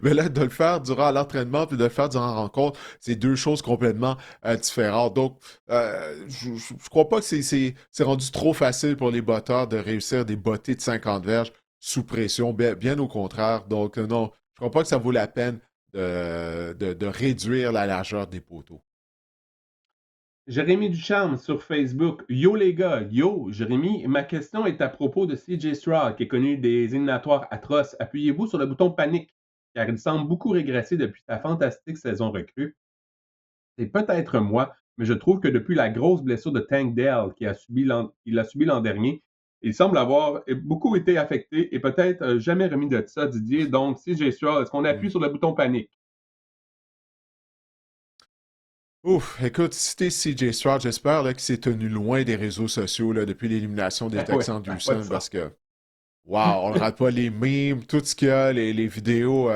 Mais là, de le faire durant l'entraînement puis de le faire durant la rencontre, c'est deux choses complètement différentes. Donc, je crois pas que c'est rendu trop facile pour les botteurs de réussir des bottées de 50 verges sous pression. Bien au contraire. Donc, non, je crois pas que ça vaut la peine de réduire la largeur des poteaux. Jérémy Ducharme sur Facebook. Yo les gars, yo, Jérémy, ma question est à propos de CJ Stroud, qui est connu des éliminatoires atroces. Appuyez-vous sur le bouton panique, car il semble beaucoup régresser depuis sa fantastique saison recrue. C'est peut-être moi, mais je trouve que depuis la grosse blessure de Tank Dell qu'il a subi l'an dernier, il semble avoir beaucoup été affecté et peut-être jamais remis de ça, Didier. Donc, si j'ai sûr, est-ce qu'on Hmm. appuie sur le bouton panique? Ouf, écoute, si t'es CJ Stroud, j'espère là, qu'il s'est tenu loin des réseaux sociaux là, depuis l'élimination des Oui, Texans ça n'a pas de d'Houston sens. parce que, wow, on ne rate pas les memes, tout ce qu'il y a, les vidéos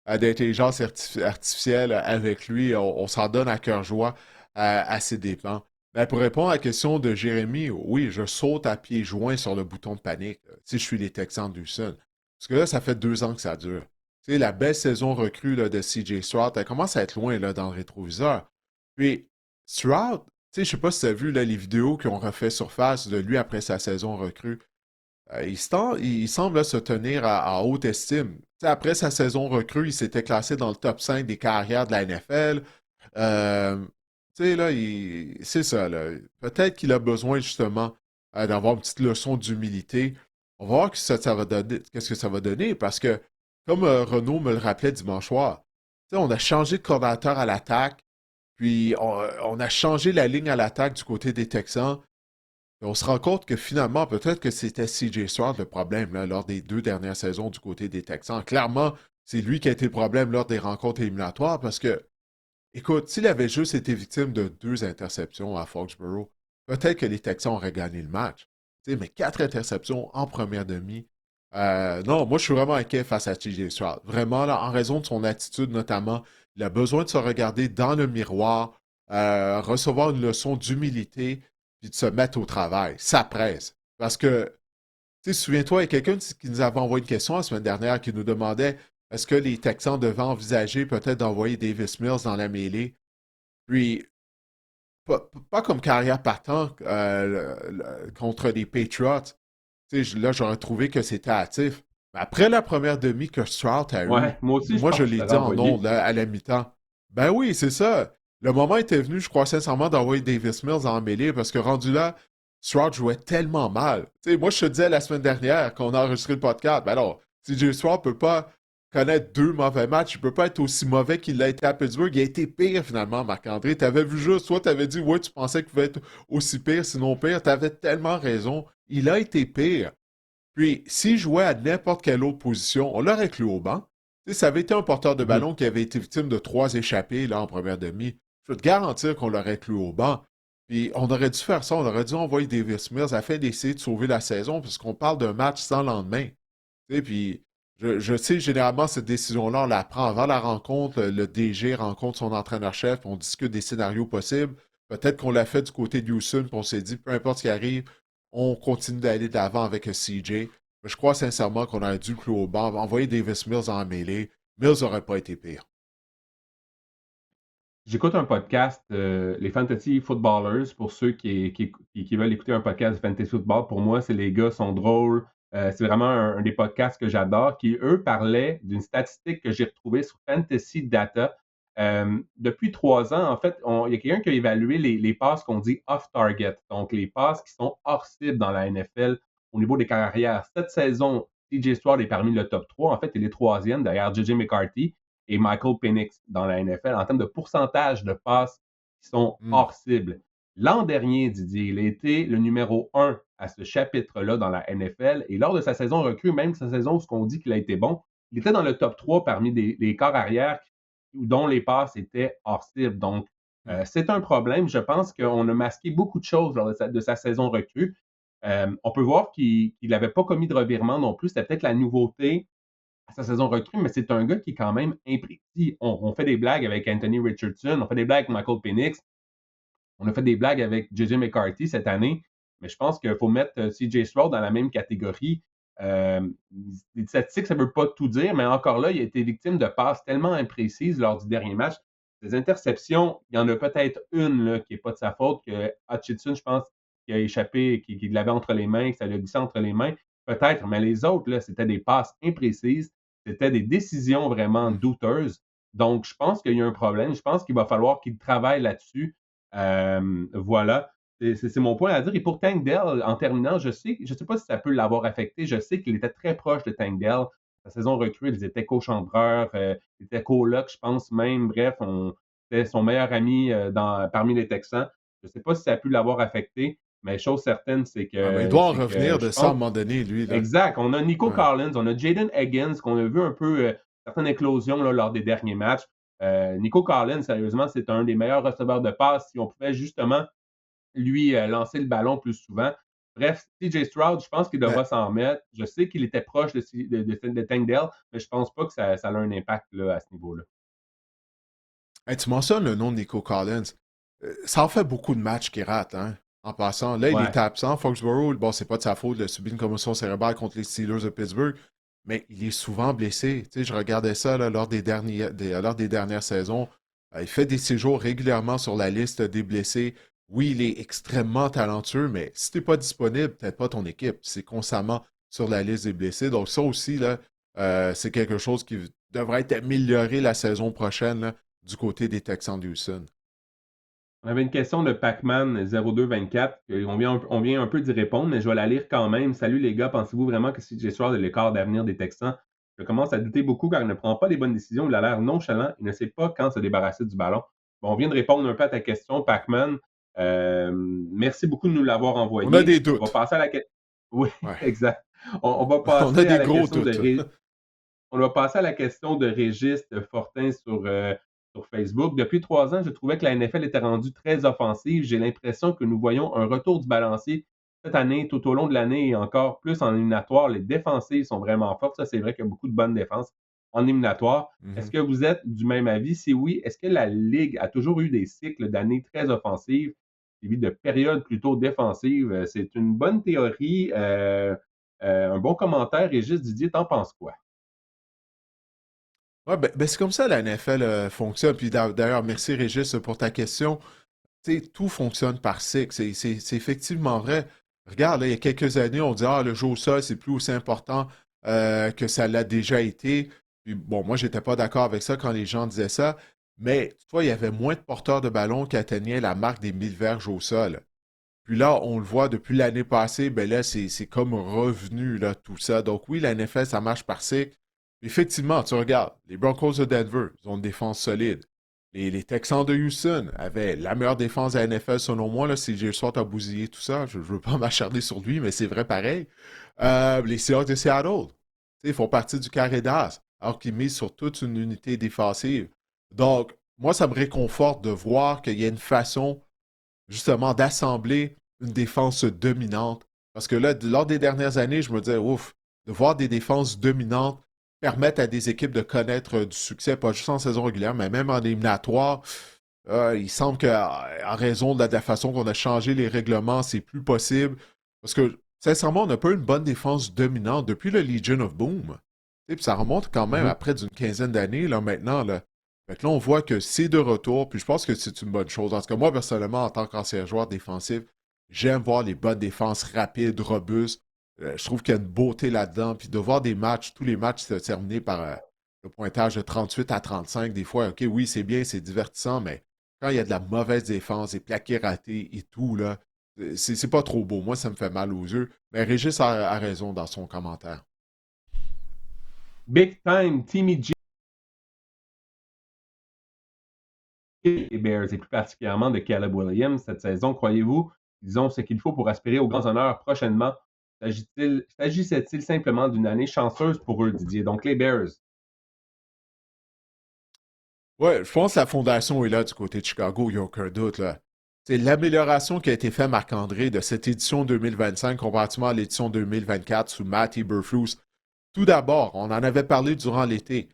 d'intelligence artificielle avec lui, on s'en donne à cœur joie à ses dépens. Mais pour répondre à la question de Jérémy, oui, je saute à pieds joints sur le bouton de panique si je suis les Texans d'Houston. Parce que là, ça fait 2 ans que ça dure. Tu sais, la belle saison recrue là, de CJ Stroud, elle commence à être loin là, dans le rétroviseur. Puis, Stroud, tu sais, je sais pas si tu as vu là, les vidéos qui ont refait surface de lui après sa saison recrue. Il semble là, se tenir à haute estime. Tu sais, après sa saison recrue, il s'était classé dans le top 5 des carrières de la NFL. Euh, tu sais, là, c'est ça. Là. Peut-être qu'il a besoin justement d'avoir une petite leçon d'humilité. On va voir ça va donner, qu'est-ce que ça va donner parce que, comme Renaud me le rappelait dimanche soir, tu sais, on a changé de coordinateur à l'attaque, puis on a changé la ligne à l'attaque du côté des Texans. Et on se rend compte que finalement, peut-être que c'était CJ Stroud le problème là, lors des 2 dernières saisons du côté des Texans. Clairement, c'est lui qui a été le problème lors des rencontres éliminatoires parce que, écoute, s'il avait juste été victime de 2 interceptions à Foxborough, peut-être que les Texans auraient gagné le match. Tu sais, mais 4 interceptions en première demi. Non, moi je suis vraiment inquiet face à CJ Stroud. Vraiment, là, en raison de son attitude notamment, il a besoin de se regarder dans le miroir, recevoir une leçon d'humilité, puis de se mettre au travail. Ça presse. Parce que, tu sais, souviens-toi, il y a quelqu'un qui nous avait envoyé une question la semaine dernière qui nous demandait est-ce que les Texans devaient envisager peut-être d'envoyer Davis Mills dans la mêlée? Puis, pas comme carrière partant contre les Patriots. Tu sais, là, j'aurais trouvé que c'était hâtif. Mais après la première demi que Stroud a eue, Ouais, moi aussi, je moi, je pense que je l'ai l'aurais dit en ondes envoyé. là, à la mi-temps. Ben oui, c'est ça. Le moment était venu, je crois sincèrement, d'envoyer Davis Mills en mêlée parce que rendu là, Stroud jouait tellement mal. Tu sais, moi, je te disais la semaine dernière qu'on a enregistré le podcast. Ben alors, CJ Stroud peut pas connaître 2 mauvais matchs. Il peut pas être aussi mauvais qu'il l'a été à Pittsburgh. Il a été pire finalement, Marc-André. Tu avais vu juste, toi, tu avais dit, ouais, tu pensais qu'il pouvait être aussi pire, sinon pire. Tu avais tellement raison. Il a été pire. Puis, s'il jouait à n'importe quelle autre position, on l'aurait cloué au banc. Tu sais, ça avait été un porteur de Mhm. ballon qui avait été victime de 3 échappées là, en première demi. Je peux te garantir qu'on l'aurait cloué au banc. Puis, on aurait dû faire ça. On aurait dû envoyer Davis Mills afin d'essayer de sauver la saison, puisqu'on parle d'un match sans lendemain. Tu sais, puis, je sais, généralement, cette décision-là, on la prend avant la rencontre. Le DG rencontre son entraîneur-chef, on discute des scénarios possibles. Peut-être qu'on l'a fait du côté de Houston, puis on s'est dit, peu importe ce qui arrive, on continue d'aller de l'avant avec CJ. Mais je crois sincèrement qu'on aurait dû le clouer au banc, envoyer Davis Mills en mêlée. Mills n'aurait pas été pire. J'écoute un podcast, les Fantasy Footballers, pour ceux qui veulent écouter un podcast de Fantasy Football. Pour moi, c'est les gars sont drôles. C'est vraiment un des podcasts que j'adore, qui, eux, parlaient d'une statistique que j'ai retrouvée sur Fantasy Data. Depuis 3 ans, en fait, il y a quelqu'un qui a évalué les passes qu'on dit off-target, donc les passes qui sont hors cible dans la NFL au niveau des carrières. Cette saison, TJ Stroud est parmi le top 3. En fait, il est troisième derrière JJ McCarthy et Michael Penix dans la NFL en termes de pourcentage de passes qui sont Hmm. hors cible. L'an dernier, Didier, il a été le numéro 1 à ce chapitre-là dans la NFL. Et lors de sa saison recrue, même sa saison où on dit qu'il a été bon, il était dans le top 3 parmi les corps arrière dont les passes étaient hors cible. Donc, Hmm. c'est un problème. Je pense qu'on a masqué beaucoup de choses lors de sa saison recrue. On peut voir qu'il n'avait pas commis de revirement non plus. C'était peut-être la nouveauté à sa saison recrue, mais c'est un gars qui est quand même imprécis. On fait des blagues avec Anthony Richardson, on fait des blagues avec Michael Penix, on a fait des blagues avec JJ McCarthy cette année, mais je pense qu'il faut mettre CJ Stroud dans la même catégorie. Euh, les statistiques, ça ne veut pas tout dire, mais encore là, il a été victime de passes tellement imprécises lors du dernier match. Des interceptions, il y en a peut-être une là, qui n'est pas de sa faute, que Hutchinson, je pense, qui a échappé, qui l'avait entre les mains, que ça lui a glissé entre les mains. Peut-être, mais les autres, là, c'était des passes imprécises, c'était des décisions vraiment Hmm. douteuses. Donc, je pense qu'il y a un problème. Je pense qu'il va falloir qu'il travaille là-dessus. Voilà. C'est mon point à dire. Et pour Tank Dell, en terminant, je sais pas si ça peut l'avoir affecté. Je sais qu'il était très proche de Tank Dell. Sa saison recrue, ils étaient co-chambreurs, ils étaient colocs, je pense même. Bref, c'était son meilleur ami parmi les Texans. Je ne sais pas si ça a pu l'avoir affecté, mais chose certaine, c'est Ah, mais il que, doit en c'est que revenir je de ça à un pense. moment donné, lui, là. Exact. On a Nico Ouais. Collins, on a Jaden Higgins, qu'on a vu un peu certaines éclosions là, lors des derniers matchs. Nico Collins, sérieusement, c'est un des meilleurs receveurs de passe. Si on pouvait justement lui lancer le ballon plus souvent. Bref, CJ Stroud, je pense qu'il Mais, devra s'en remettre. Je sais qu'il était proche de Tank Dell, mais je pense pas que ça a un impact là, à ce niveau-là. hey, tu mentionnes le nom de Nico Collins. Ça en fait beaucoup de matchs qu'il rate, hein, en passant. Là, il Ouais. est absent. Foxborough, bon, c'est pas de sa faute, il a subi une commotion cérébrale contre les Steelers de Pittsburgh, mais il est souvent blessé. Tu sais, je regardais ça là, lors des dernières saisons. Il fait des séjours régulièrement sur la liste des blessés. Oui, il est extrêmement talentueux, mais si tu n'es pas disponible, peut-être pas ton équipe. C'est constamment sur la liste des blessés. Donc ça aussi, là, c'est quelque chose qui devrait être amélioré la saison prochaine là, du côté des Texans de Houston. On avait une question de Pac-Man 0224. On vient un peu d'y répondre, mais je vais la lire quand même. Salut les gars, pensez-vous vraiment que CJ Stroud est le quart d'avenir des Texans? Je commence à douter beaucoup car il ne prend pas les bonnes décisions. Il a l'air nonchalant. Il ne sait pas quand se débarrasser du ballon. Bon, on vient de répondre un peu à ta question, Pac-Man. Merci beaucoup de nous l'avoir On a envoyé. des On va doutes. passer à la question. Oui, Ouais. exact. On va On a passer à des la gros question doutes. on va passer à la question de Régis Fortin sur Facebook. Depuis 3 ans, je trouvais que la NFL était rendue très offensive. J'ai l'impression que nous voyons un retour du balancier cette année, tout au long de l'année et encore plus en éliminatoire. Les défensives sont vraiment fortes. Ça, c'est vrai qu'il y a beaucoup de bonnes défenses en éliminatoire. Est-ce Mhm. que vous êtes du même avis? Si oui, est-ce que la Ligue a toujours eu des cycles d'années très offensives, suivis de périodes plutôt défensives? C'est une bonne théorie. Un bon commentaire. Régis Didier, t'en penses quoi? Ouais, ben, c'est comme ça la NFL fonctionne. Puis d'ailleurs, merci Régis pour ta question. Tu sais, tout fonctionne par cycle. C'est effectivement vrai. Regarde, là, il y a quelques années, on disait, ah, le jeu au sol, c'est plus aussi important que ça l'a déjà été. Puis bon, moi, j'étais pas d'accord avec ça quand les gens disaient ça. Mais tu vois, il y avait moins de porteurs de ballon qui atteignaient la marque des 1000 verges au sol. Puis là, on le voit depuis l'année passée, ben là, c'est comme revenu, là, tout ça. Donc oui, la NFL, ça marche par cycle. Effectivement, tu regardes, les Broncos de Denver, ils ont une défense solide. Les Texans de Houston avaient la meilleure défense de la NFL, selon moi. Là, si j'ai le soir à bousiller tout ça, je ne veux pas m'acharner sur lui, mais c'est vrai pareil. Les Seahawks de Seattle, tu sais, ils font partie du carré d'as, alors qu'ils misent sur toute une unité défensive. Donc, moi, ça me réconforte de voir qu'il y a une façon justement d'assembler une défense dominante. Parce que là, lors des dernières années, je me disais, ouf, de voir des défenses dominantes permettre à des équipes de connaître du succès, pas juste en saison régulière, mais même en éliminatoire. Il semble qu'en raison de la façon qu'on a changé les règlements, c'est plus possible. Parce que, sincèrement, on n'a pas eu une bonne défense dominante depuis le Legion of Boom. Et puis ça remonte quand même à Mhm. près d'une quinzaine d'années, là, maintenant. Là. Fait que là, on voit que c'est de retour, puis je pense que c'est une bonne chose. En tout cas, moi, personnellement, en tant qu'ancien joueur défensif, j'aime voir les bonnes défenses rapides, robustes. Je trouve qu'il y a une beauté là-dedans. Puis de voir des matchs, tous les matchs se terminer par le pointage de 38-35, des fois, OK, oui, c'est bien, c'est divertissant, mais quand il y a de la mauvaise défense, des plaqués ratés et tout, là, c'est pas trop beau. Moi, ça me fait mal aux yeux. Mais Régis a raison dans son commentaire. Big time, Timmy G et Bears, et plus particulièrement de Caleb Williams cette saison. Croyez-vous qu'ils ont ce qu'il faut pour aspirer aux grands honneurs prochainement? S'agissait-il simplement d'une année chanceuse pour eux, Didier? Donc, les Bears. Ouais, je pense que la fondation est là du côté de Chicago, il n'y a aucun doute. Là. C'est l'amélioration qui a été faite, Marc-André, de cette édition 2025 comparativement à l'édition 2024 sous Matt Eberflus. Tout d'abord, on en avait parlé durant l'été.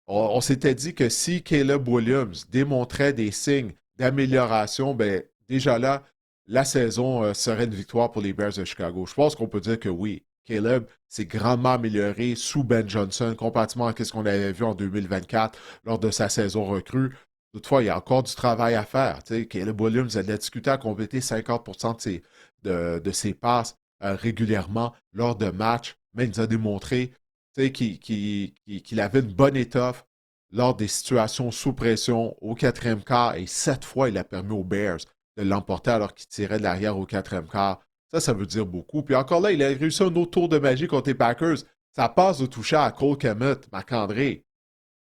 On s'était dit que si Caleb Williams démontrait des signes d'amélioration, ben, déjà là, la saison serait une victoire pour les Bears de Chicago. Je pense qu'on peut dire que oui, Caleb s'est grandement amélioré sous Ben Johnson, comparativement à ce qu'on avait vu en 2024 lors de sa saison recrue. Toutefois, il y a encore du travail à faire. Tu sais, Caleb Williams a discuté à compléter 50% de ses passes régulièrement lors de matchs, mais il nous a démontré tu sais, qu'il avait une bonne étoffe lors des situations sous pression au quatrième quart et 7 fois, il a permis aux Bears de l'emporter alors qu'il tirait de l'arrière au quatrième quart. Ça veut dire beaucoup. Puis encore là, il a réussi un autre tour de magie contre les Packers. Ça passe de toucher à Cole Kemet, Marc-André.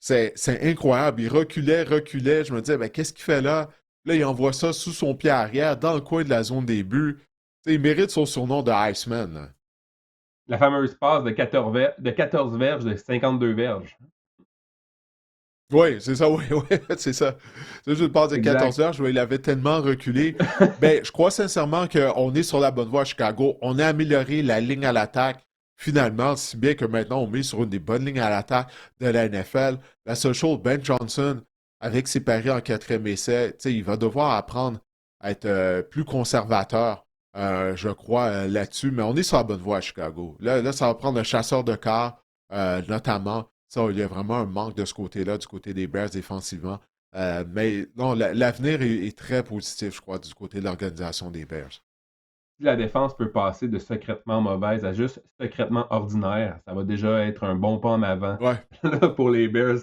C'est incroyable. Il reculait, reculait. Je me disais, ben, qu'est-ce qu'il fait là? Là, il envoie ça sous son pied arrière, dans le coin de la zone des buts. Tu sais, il mérite son surnom de Iceman, là. La fameuse passe de 14 verges, de 52 verges. Oui, c'est ça, oui, oui, c'est ça. C'est juste une passe de Exact. 14 heures, il avait tellement reculé. Ben, je crois sincèrement qu'on est sur la bonne voie à Chicago. On a amélioré la ligne à l'attaque, finalement, si bien que maintenant on met sur une des bonnes lignes à l'attaque de la NFL. La seule chose, Ben Johnson, avec ses paris en quatrième essai, tu sais, il va devoir apprendre à être plus conservateur, je crois, là-dessus. Mais on est sur la bonne voie à Chicago. Là, ça va prendre un chasseur de quart, notamment. Ça, il y a vraiment un manque de ce côté-là, du côté des Bears défensivement. Mais non, l'avenir est très positif, je crois, du côté de l'organisation des Bears. Si la défense peut passer de secrètement mauvaise à juste secrètement ordinaire, ça va déjà être un bon pas en avant Ouais, pour les Bears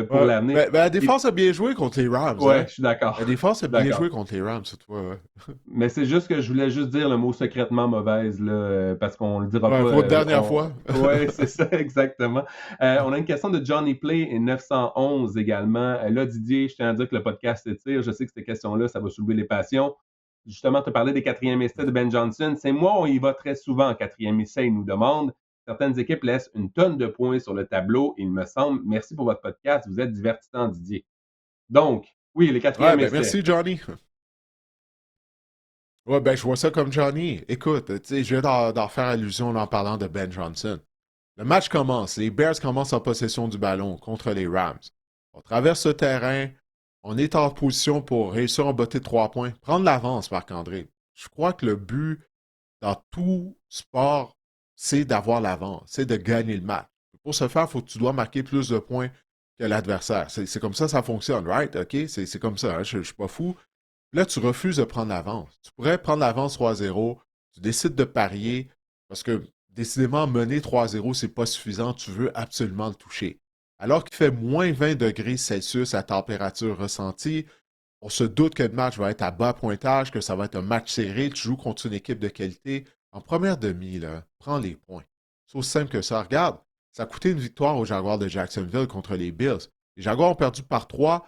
pour ouais. l'avenir. Ben, la Et défense a bien joué contre les Rams, ouais, hein? je suis d'accord. La défense Je a suis bien d'accord. joué contre les Rams, cette fois, ouais. Mais c'est juste que je voulais juste dire le mot secrètement mauvaise, là, parce qu'on le dira Ouais, pas. pour une dernière fois. Ouais, c'est ça, exactement. On a une question de Johnny Play et 911 également. Là, Didier, je tiens à dire que le podcast s'étire. Je sais que cette question-là, ça va soulever les passions. Justement, tu as parlé des quatrièmes essais de Ben Johnson. C'est moi, on y va très souvent en quatrième essai, il nous demande. Certaines équipes laissent une tonne de points sur le tableau, il me semble. Merci pour votre podcast, vous êtes divertissant, Didier. Donc, oui, les Ouais, quatrièmes ben essais. merci, Johnny. Ouais, ben je vois ça comme Johnny. Écoute, tu sais, je viens d'en faire allusion en parlant de Ben Johnson. Le match commence. Les Bears commencent en possession du ballon contre les Rams. On traverse le terrain. On est en position pour réussir à botter 3 points. Prendre l'avance, Marc-André. Je crois que le but dans tout sport, c'est d'avoir l'avance, c'est de gagner le match. Pour ce faire, il faut que tu dois marquer plus de points que l'adversaire. C'est comme ça fonctionne, right? OK? C'est comme ça, hein? Je ne suis pas fou. Là, tu refuses de prendre l'avance. Tu pourrais prendre l'avance 3-0, tu décides de parier, parce que décidément, mener 3-0, c'est pas suffisant, tu veux absolument le toucher. Alors qu'il fait moins 20 degrés Celsius à température ressentie, on se doute que le match va être à bas pointage, que ça va être un match serré, tu joues contre une équipe de qualité. En première demi, là, prends les points. C'est aussi simple que ça. Regarde, ça a coûté une victoire aux Jaguars de Jacksonville contre les Bills. Les Jaguars ont perdu par 3.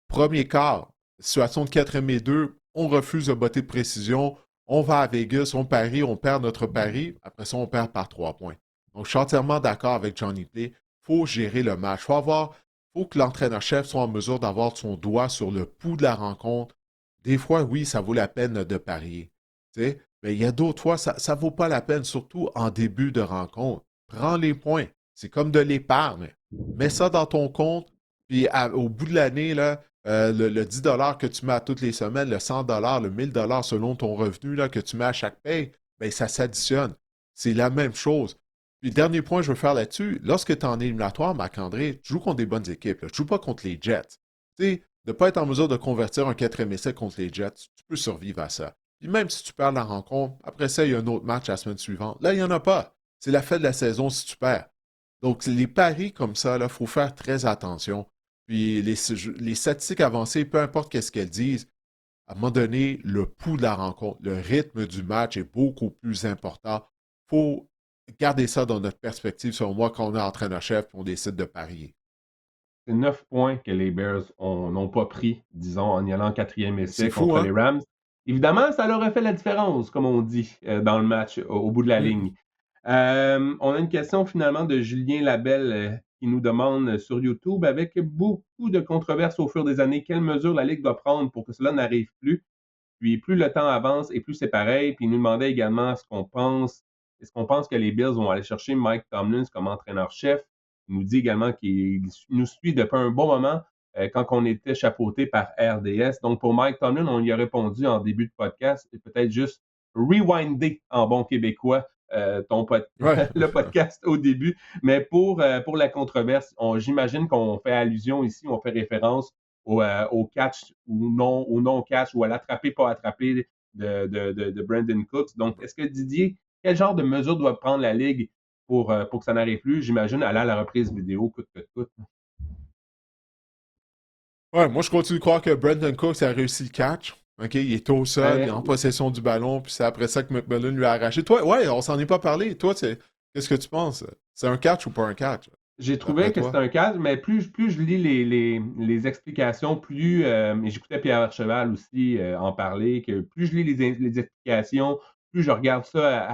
Premier quart, situation de 4e et 2, on refuse de botter de précision, on va à Vegas, on parie, on perd notre pari, après ça, on perd par 3 points. Donc, je suis entièrement d'accord avec Johnny Play. Il faut gérer le match. Faut que l'entraîneur-chef soit en mesure d'avoir son doigt sur le pouls de la rencontre. Des fois, oui, ça vaut la peine de parier. Tu sais, mais il y a d'autres fois, ça ne vaut pas la peine, surtout en début de rencontre. Prends les points. C'est comme de l'épargne. Mets ça dans ton compte, puis au bout de l'année, là, le 10 que tu mets à toutes les semaines, le 100 le 1000 selon ton revenu là, que tu mets à chaque paye, ben, ça s'additionne. C'est la même chose. Puis, dernier point que je veux faire là-dessus, lorsque tu es en éliminatoire, Marc-André, tu joues contre des bonnes équipes. Là. Tu joues pas contre les Jets. Tu sais, de ne pas être en mesure de convertir un quatrième essai contre les Jets, tu peux survivre à ça. Puis même si tu perds la rencontre, après ça, il y a un autre match la semaine suivante. Là, il n'y en a pas. C'est la fin de la saison si tu perds. Donc, les paris comme ça, il faut faire très attention. Puis les statistiques avancées, peu importe qu'est-ce qu'elles disent, à un moment donné, le pouls de la rencontre, le rythme du match est beaucoup plus important. Il faut garder ça dans notre perspective, selon moi, quand on est entraîneur-chef et on décide de parier. C'est 9 points que les Bears n'ont pas pris, disons, en y allant en quatrième C'est essai fou, contre les hein? Rams. Évidemment, ça leur a fait la différence, comme on dit, dans le match, au bout de la Mm. ligne. On a une question finalement de Julien Labelle qui nous demande sur YouTube, avec beaucoup de controverses au fur des années, quelles mesures la Ligue doit prendre pour que cela n'arrive plus? Puis plus le temps avance et plus c'est pareil. Puis il nous demandait également ce qu'on pense. Est-ce qu'on pense que les Bills vont aller chercher Mike Tomlin comme entraîneur-chef? Il nous dit également qu'il nous suit depuis un bon moment quand on était chapeauté par RDS. Donc pour Mike Tomlin, on y a répondu en début de podcast et peut-être juste rewinder en bon québécois Ouais. le podcast au début. Mais pour la controverse, j'imagine qu'on fait allusion ici, on fait référence au catch ou non catch ou à l'attraper, pas attraper de Brandon Cooks. Donc, est-ce que Didier, quel genre de mesures doit prendre la Ligue pour que ça n'arrive plus? J'imagine aller à la reprise vidéo, coûte que coûte. Ouais, moi, je continue de croire que Brandon Cooks a réussi le catch. OK, il est au sol, il est Ben, en possession du ballon, puis c'est après ça que McMillan lui a arraché. Toi, ouais, on s'en est pas parlé. Toi, qu'est-ce que tu penses? C'est un catch ou pas un catch? J'ai d'après trouvé que c'était toi? un cadre, mais plus je lis les explications, et j'écoutais Pierre Archeval aussi en parler, que plus je lis les explications, plus je regarde ça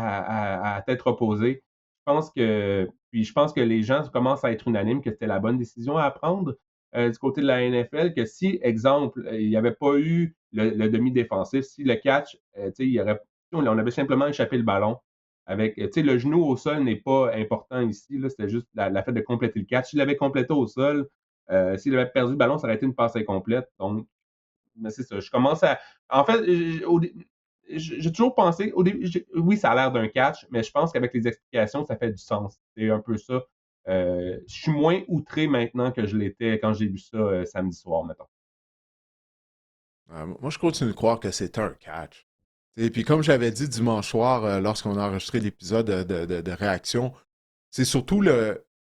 à tête reposée. Je pense que les gens commencent à être unanimes que c'était la bonne décision à prendre du côté de la NFL, que si, exemple, il n'y avait pas eu le demi-défensif, si le catch, on avait simplement échappé le ballon, avec, le genou au sol n'est pas important ici. Là, c'était juste la fait de compléter le catch. S'il l'avait complété au sol, s'il avait perdu le ballon, ça aurait été une passe incomplète. Donc, mais c'est ça. Je commence à. En fait, j'ai toujours pensé, au début, oui, ça a l'air d'un catch, mais je pense qu'avec les explications, ça fait du sens. C'est un peu ça. Je suis moins outré maintenant que je l'étais quand j'ai vu ça samedi soir, mettons. Moi, je continue de croire que c'est un catch. Et puis, comme j'avais dit dimanche soir, lorsqu'on a enregistré l'épisode de réaction, c'est surtout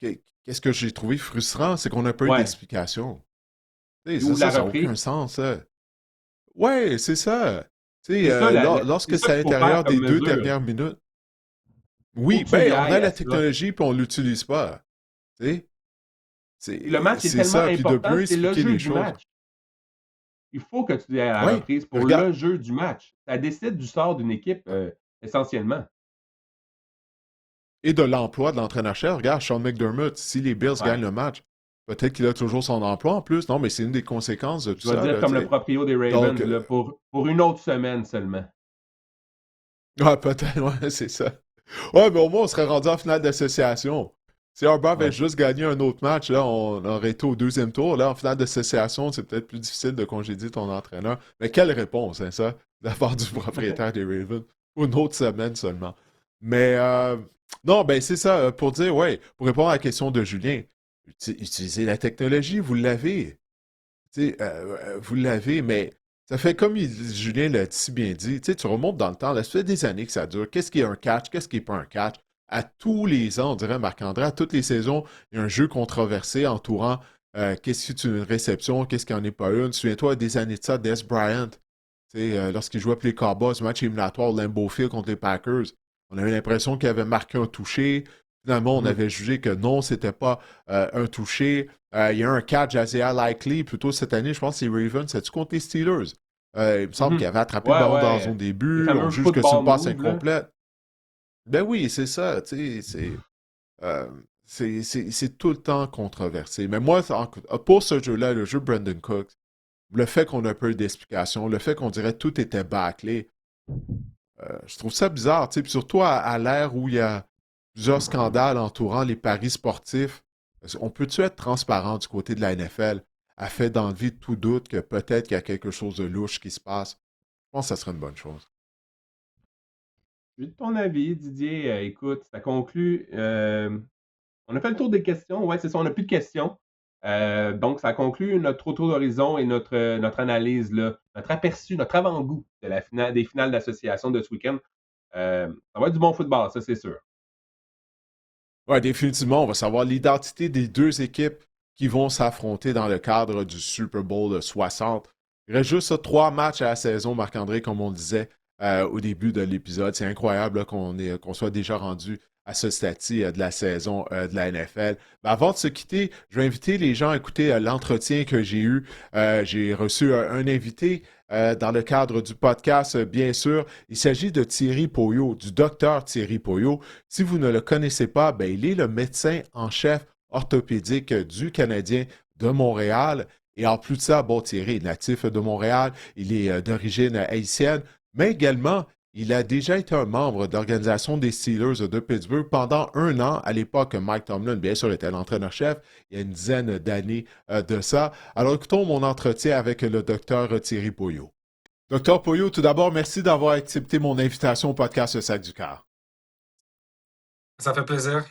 Qu'est-ce que j'ai trouvé frustrant, c'est qu'on n'a pas eu Ouais. d'explication. Tu sais, Ou ça la n'a aucun reprise. sens, ça. Ouais, c'est ça. Tu sais, C'est ça, c'est lorsque ça c'est à qu'il faut faire l'intérieur comme des deux mesure. dernières minutes, Faut oui, que tu ben, y on a ailles la à ça. technologie puis on l'utilise pas. Tu sais, Le match est c'est tellement ça. Puis de important, bien c'est le expliquer jeu les du choses. match. Il faut que tu ailles à la Oui, reprise pour regarde. le jeu du match. Ça décide du sort d'une équipe, essentiellement. Et de l'emploi de l'entraîneur-chef. Regarde, Sean McDermott, si les Bills Ouais. gagnent le match, peut-être qu'il a toujours son emploi en plus. Non, mais c'est une des conséquences de tout Je vais ça, dire là, tu comme le sais. proprio des Donc, Ravens, là, pour une autre semaine seulement. ouais, peut-être, ouais, c'est ça. Ouais, mais au moins, on serait rendu en finale d'association. Si Harbaugh avait Ouais. juste gagné un autre match, là, on aurait été au deuxième tour. Là, en finale d'association, c'est peut-être plus difficile de congédier ton entraîneur. Mais quelle réponse, hein, ça, de la part du propriétaire des Ravens. Pour une autre semaine seulement. Mais, non, ben, c'est ça, pour dire, ouais, pour répondre à la question de Julien, utilisez la technologie, vous l'avez. Tu sais, vous l'avez, mais ça fait comme Julien l'a si bien dit, tu sais, tu remontes dans le temps, là, ça fait des années que ça dure. Qu'est-ce qui est un catch? Qu'est-ce qui n'est pas un catch? À tous les ans, on dirait Marc-André, à toutes les saisons, il y a un jeu controversé entourant qu'est-ce qui est une réception, qu'est-ce qui n'en est pas une. Souviens-toi des années de ça, Des Bryant, tu sais, lorsqu'il jouait pour les Cowboys, match éliminatoire Lambeau Field contre les Packers, on avait l'impression qu'il avait marqué un touché. Finalement, on Mhm. avait jugé que non, c'était pas un touché. Il y a un catch Isaiah Likely, plutôt cette année, je pense que c'est Ravens. C'est-tu contre les Steelers? Il me semble qu'il Mhm. avait attrapé le Ouais, ballon dans la ouais. zone des Les buts. On fameux juge que c'est une football passe moves, là. incomplète. Ben oui, c'est ça. Tu sais, euh, c'est tout le temps controversé. Mais moi, pour ce jeu-là, le jeu Brandon Cooks, le fait qu'on a peu d'explications, le fait qu'on dirait tout était bâclé, je trouve ça bizarre. Tu sais, puis surtout à l'ère où il y a plusieurs scandales entourant les paris sportifs. On peut-tu être transparent du côté de la NFL afin d'enlever tout doute que peut-être qu'il y a quelque chose de louche qui se passe? Je pense que ça serait une bonne chose. Je veux ton avis, Didier. Écoute, ça conclut. On a fait le tour des questions. Ouais, c'est ça, on n'a plus de questions. Donc, ça conclut notre tour d'horizon et notre analyse, là, notre aperçu, notre avant-goût des finales d'association de ce week-end. Ça va être du bon football, ça, c'est sûr. Ouais, définitivement, on va savoir l'identité des deux équipes qui vont s'affronter dans le cadre du Super Bowl 60. Il reste juste ça, 3 matchs à la saison, Marc-André, comme on le disait au début de l'épisode. C'est incroyable là, qu'on soit déjà rendu à ce stade-ci de la saison de la NFL. Mais avant de se quitter, je vais inviter les gens à écouter l'entretien que j'ai eu. J'ai reçu un invité dans le cadre du podcast, bien sûr. Il s'agit de Thierry Poyot, du docteur Thierry Poyot. Si vous ne le connaissez pas, ben, il est le médecin en chef orthopédique du Canadien de Montréal. Et en plus de ça, bon, Thierry est natif de Montréal, il est d'origine haïtienne, mais également, il a déjà été un membre d'organisation des Steelers de Pittsburgh pendant un an, à l'époque, Mike Tomlin, bien sûr, était l'entraîneur-chef, il y a une dizaine d'années de ça. Alors, écoutons mon entretien avec le docteur Thierry Poyot. Docteur Poyot, tout d'abord, merci d'avoir accepté mon invitation au podcast Le Sac du Car. Ça fait plaisir.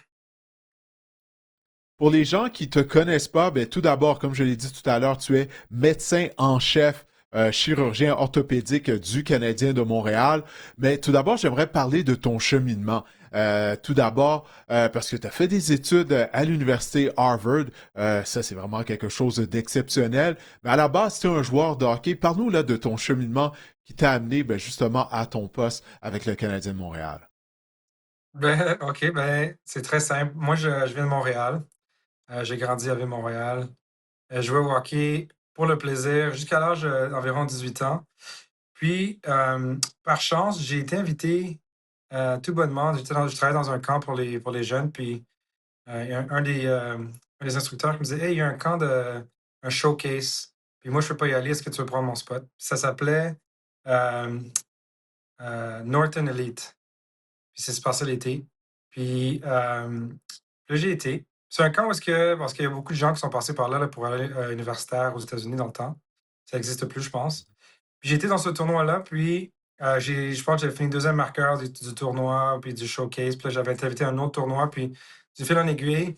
Pour les gens qui ne te connaissent pas, ben, tout d'abord, comme je l'ai dit tout à l'heure, tu es médecin en chef, chirurgien orthopédique du Canadien de Montréal. Mais tout d'abord, j'aimerais parler de ton cheminement. Tout d'abord, parce que tu as fait des études à l'université Harvard. Ça, c'est vraiment quelque chose d'exceptionnel. Mais à la base, tu es un joueur de hockey. Parle-nous là de ton cheminement qui t'a amené ben, justement à ton poste avec le Canadien de Montréal. OK, c'est très simple. Moi, je viens de Montréal. J'ai grandi à Ville-Montréal. Je jouais au hockey pour le plaisir jusqu'à l'âge d'environ 18 ans. Puis, par chance, j'ai été invité tout bonnement. Je travaillais dans un camp pour les jeunes. Puis, il y a un des instructeurs qui me disait: Hey, il y a un camp un showcase. Puis moi, je ne peux pas y aller. Est-ce que tu veux prendre mon spot? Puis ça s'appelait euh, Norton Elite. Puis ça se passait l'été. Puis là, j'ai été. C'est un camp parce qu'il y a beaucoup de gens qui sont passés par là, pour aller universitaire aux États-Unis dans le temps. Ça n'existe plus, je pense. Puis j'ai été dans ce tournoi-là, puis je pense que j'ai fini deuxième marqueur du tournoi, puis du showcase. Puis là, j'avais été invité à un autre tournoi, puis du fil en aiguille,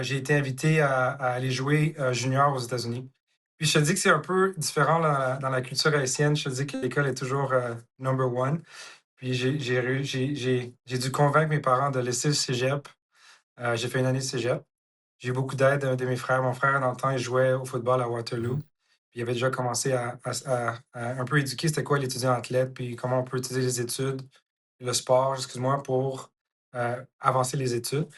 j'ai été invité à aller jouer junior aux États-Unis. Puis je te dis que c'est un peu différent dans la culture haïtienne. Je te dis que l'école est toujours number one. Puis j'ai dû convaincre mes parents de laisser le cégep. J'ai fait une année de cégep. J'ai eu beaucoup d'aide de mes frères. Mon frère, dans le temps, il jouait au football à Waterloo. Mhm. Puis il avait déjà commencé à un peu éduquer c'était quoi l'étudiant athlète, puis comment on peut utiliser les études, le sport, excuse-moi, pour avancer les études.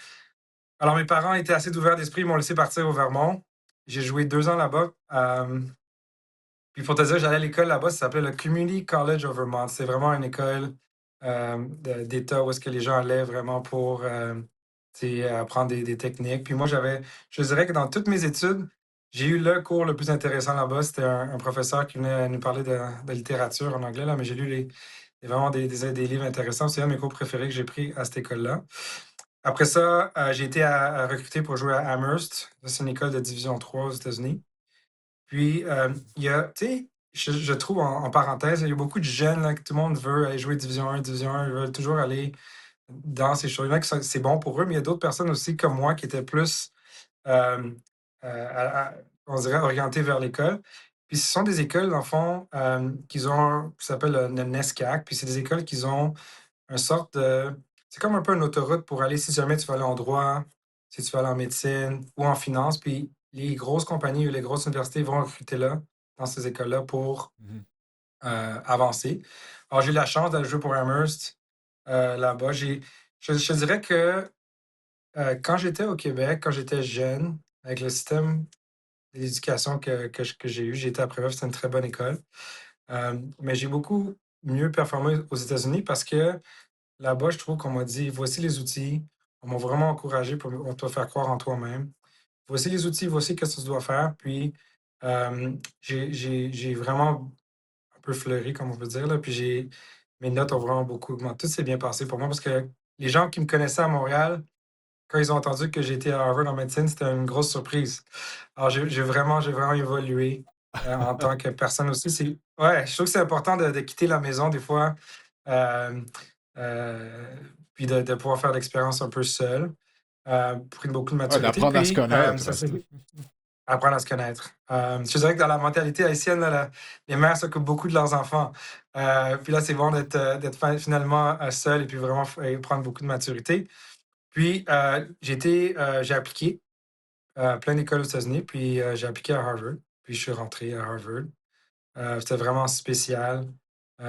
Alors, mes parents étaient assez ouverts d'esprit, ils m'ont laissé partir au Vermont. J'ai joué 2 ans là-bas. Puis pour te dire, j'allais à l'école là-bas, ça s'appelait le Community College of Vermont. C'est vraiment une école d'État où est-ce que les gens allaient vraiment pour apprendre des techniques. Puis moi, je dirais que dans toutes mes études, j'ai eu le cours le plus intéressant là-bas. C'était un professeur qui venait nous parler de littérature en anglais, là, mais j'ai lu vraiment des livres intéressants. C'est un de mes cours préférés que j'ai pris à cette école-là. Après ça, j'ai été recruté pour jouer à Amherst. Ça, c'est une école de Division 3 aux États-Unis. Puis, il y a, tu sais, je trouve en parenthèse, il y a beaucoup de jeunes là, que tout le monde veut aller jouer Division 1, Division 1, ils veulent toujours aller dans ces choses-là, que c'est bon pour eux, mais il y a d'autres personnes aussi comme moi qui étaient plus, euh, on dirait, orientées vers l'école. Puis ce sont des écoles, dans le fond, qui s'appelle le NESCAC, puis c'est des écoles qui ont une sorte de... C'est comme un peu une autoroute pour aller, si jamais tu veux aller en droit, si tu veux aller en médecine ou en finance, puis les grosses compagnies ou les grosses universités vont recruter là, dans ces écoles-là, pour Mhm. avancer. Alors, j'ai eu la chance d'aller jouer pour Amherst là-bas. Je dirais que quand j'étais au Québec, quand j'étais jeune, avec le système d'éducation que j'ai eu, j'ai été à Prévost, c'était une très bonne école. Mais j'ai beaucoup mieux performé aux États-Unis parce que là-bas, je trouve qu'on m'a dit, voici les outils. On m'a vraiment encouragé pour te faire croire en toi-même. Voici les outils, voici ce que tu dois faire. Puis, j'ai vraiment un peu fleuri, comme on peut dire. Là. Puis, mes notes ont vraiment beaucoup augmenté. Tout s'est bien passé pour moi parce que les gens qui me connaissaient à Montréal, quand ils ont entendu que j'étais à Harvard en médecine, c'était une grosse surprise. Alors, j'ai vraiment évolué en tant que personne aussi. Ouais, je trouve que c'est important de quitter la maison des fois. Euh, euh, puis de pouvoir faire l'expérience un peu seul, pris beaucoup de Ouais, maturité, d'apprendre à se puis connaître. ça s'est apprendre à se connaître. Je dirais que dans la mentalité haïtienne, là, les mères s'occupent beaucoup de leurs enfants. Puis là, c'est bon d'être finalement seul et puis vraiment prendre beaucoup de maturité. Puis j'ai appliqué à plein d'écoles aux États-Unis, puis j'ai appliqué à Harvard, puis je suis rentré à Harvard. C'était vraiment spécial.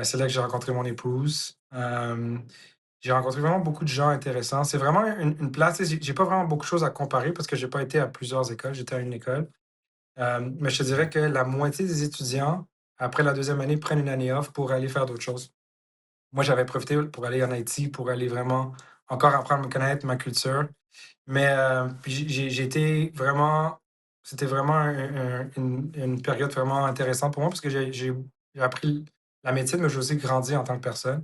C'est là que j'ai rencontré mon épouse. J'ai rencontré vraiment beaucoup de gens intéressants. C'est vraiment une place. Tu sais, j'ai pas vraiment beaucoup de choses à comparer parce que j'ai pas été à plusieurs écoles. J'étais à une école. Mais je te dirais que la moitié des étudiants, après la deuxième année, prennent une année off pour aller faire d'autres choses. Moi, j'avais profité pour aller en Haïti, pour aller vraiment encore apprendre à me connaître, ma culture. Mais puis j'ai été vraiment, c'était vraiment une période vraiment intéressante pour moi parce que j'ai appris la médecine, mais j'ai aussi grandi en tant que personne.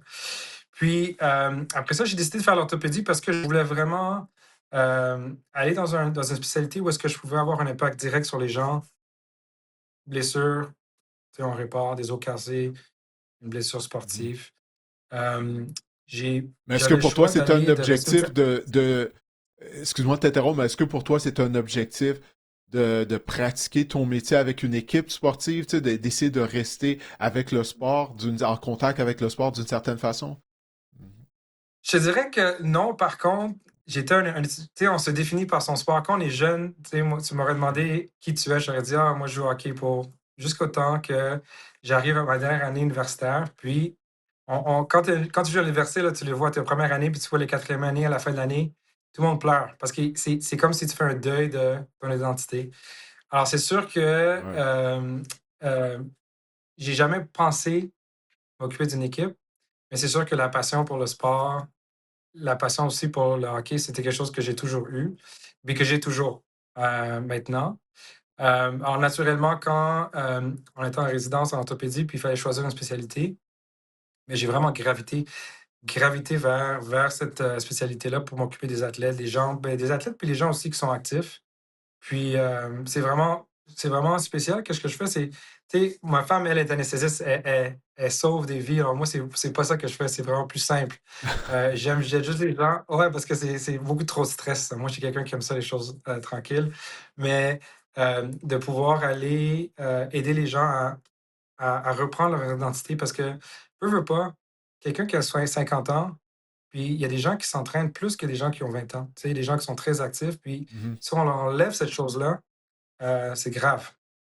Puis après ça, j'ai décidé de faire l'orthopédie parce que je voulais vraiment aller dans une spécialité où est-ce que je pouvais avoir un impact direct sur les gens, blessures, tu sais, on répare des os cassés, une blessure Mhm. sportive. Euh, Mais est-ce que j'avais le pour toi, choix c'est un de rester une objectif excuse-moi de t'interrompre, mais est-ce que pour toi, c'est un objectif de pratiquer ton métier avec une équipe sportive, tu sais, d'essayer de rester avec le sport, en contact avec le sport d'une certaine façon? Mhm. Je te dirais que non, par contre, tu sais, on se définit par son sport. Quand on est jeune, tu sais, moi, tu m'aurais demandé qui tu es, j'aurais dit, ah, moi, je joue au hockey pour jusqu'au temps que j'arrive à ma dernière année universitaire. Puis, quand tu joues à l'université, là, tu le vois, tes premières années, puis tu vois les quatrièmes années à la fin de l'année. Tout le monde pleure parce que c'est comme si tu fais un deuil de ton identité. Alors, c'est sûr que Ouais. j'ai jamais pensé m'occuper d'une équipe, mais c'est sûr que la passion pour le sport, la passion aussi pour le hockey, c'était quelque chose que j'ai toujours eu, mais que j'ai toujours maintenant. Alors, naturellement, quand on était en résidence en orthopédie, puis il fallait choisir une spécialité, mais j'ai vraiment gravité vers cette spécialité-là pour m'occuper des athlètes, des gens, des athlètes, puis les gens aussi qui sont actifs. Puis c'est vraiment spécial. Qu'est-ce que je fais? Tu sais, ma femme, elle est anesthésiste, elle sauve des vies. Alors moi, c'est pas ça que je fais, c'est vraiment plus simple. J'aide juste les gens. Ouais, parce que c'est beaucoup trop de stress. Moi, je suis quelqu'un qui aime ça, les choses tranquilles. Mais de pouvoir aller aider les gens à reprendre leur identité parce que, veux pas, quelqu'un qui a 50 ans, puis il y a des gens qui s'entraînent plus que des gens qui ont 20 ans. Tu sais, des gens qui sont très actifs. Puis Mhm. si on leur enlève cette chose-là, c'est grave.